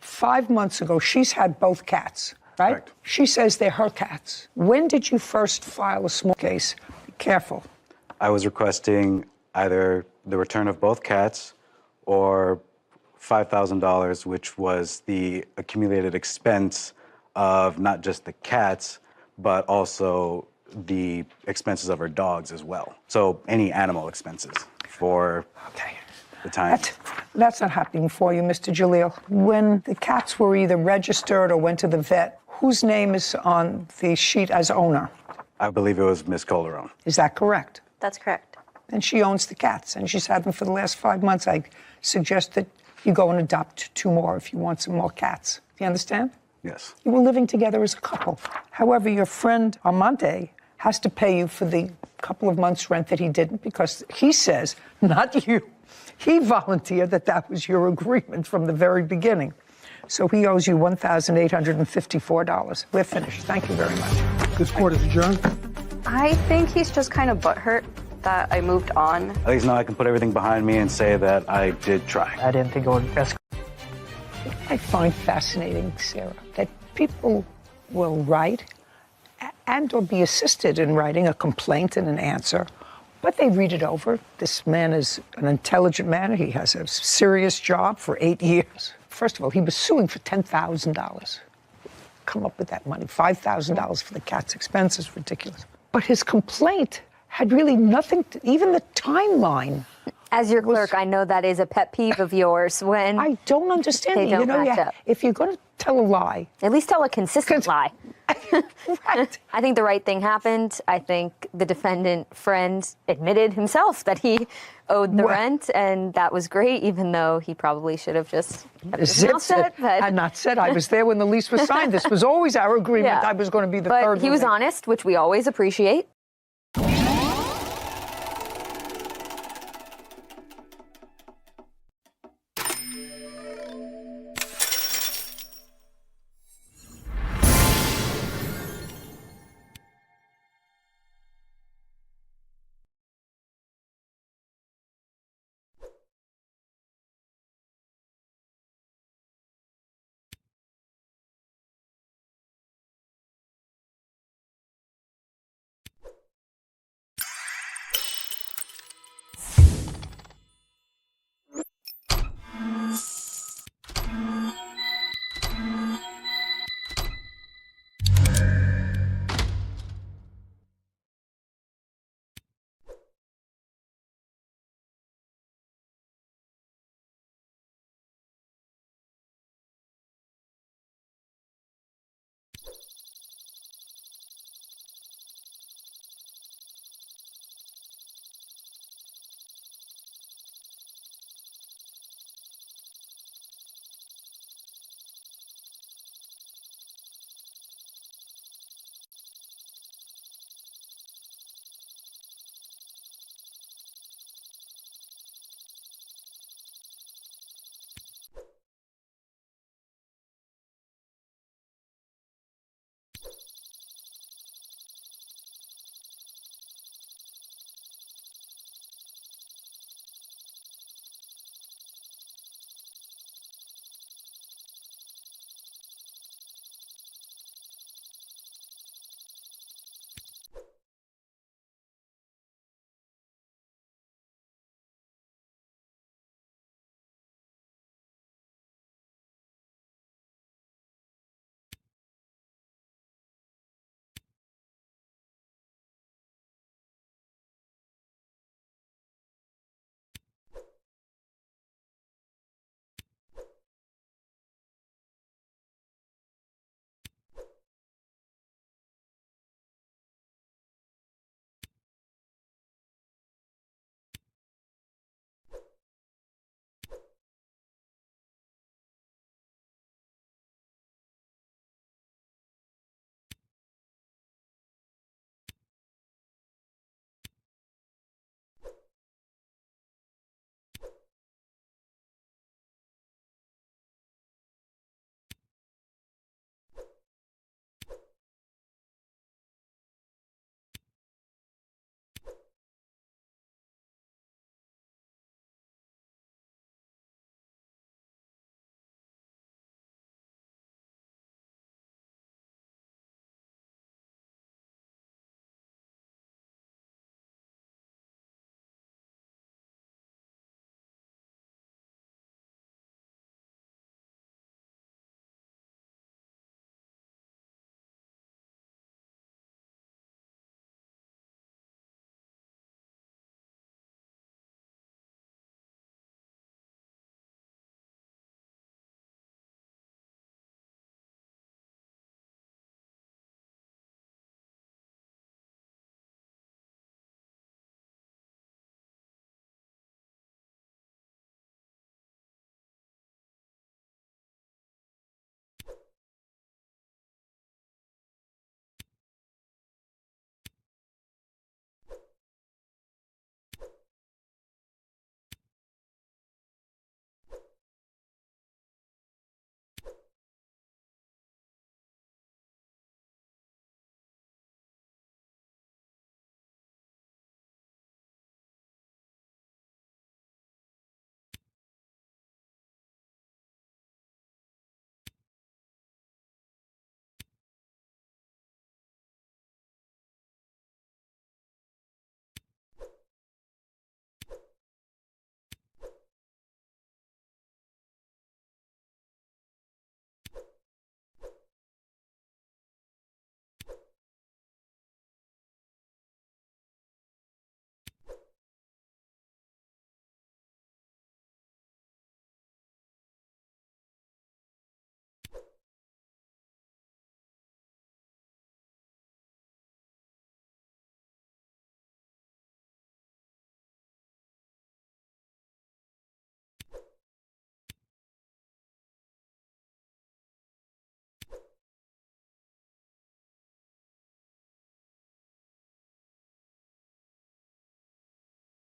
5 months ago, she's had both cats, right? Correct. She says they're her cats. When did you first file a small case? Be careful. I was requesting either the return of both cats or $5,000, which was the accumulated expense of not just the cats, but also the expenses of her dogs as well. So any animal expenses for the time. That's not happening for you, Mr. Jalil. When the cats were either registered or went to the vet, whose name is on the sheet as owner? I believe it was Miss Calderon. Is that correct? That's correct. And she owns the cats, and she's had them for the last 5 months. I suggest that you go and adopt 2 more if you want some more cats. Do you understand? Yes. You were living together as a couple. However, your friend Armante has to pay you for the couple of months' rent that he didn't, because he says, not you, he volunteered that was your agreement from the very beginning. So he owes you $1,854. We're finished. Thank you very much. This court is adjourned. I think he's just kind of butthurt that I moved on. At least now I can put everything behind me and say that I did try. I didn't think it would escalate. I find fascinating, Sarah, that people will write and or be assisted in writing a complaint and an answer, but they read it over. This man is an intelligent man. He has a serious job for 8 years. First of all, he was suing for $10,000. Come up with that money. $5,000 for the cat's expenses, ridiculous. But his complaint had really nothing to, even the timeline. As your clerk, I know that is a pet peeve of yours when I don't understand they it. don't match up. If you're going to tell a lie, at least tell a consistent lie. Right. I think the right thing happened. I think the defendant friend admitted himself that he owed the rent, and that was great, even though he probably should have just kept his mouth shut. And not said, I was there when the lease was signed. This was always our agreement. Yeah. I was going to be the but third he was roommate. honest, which we always appreciate.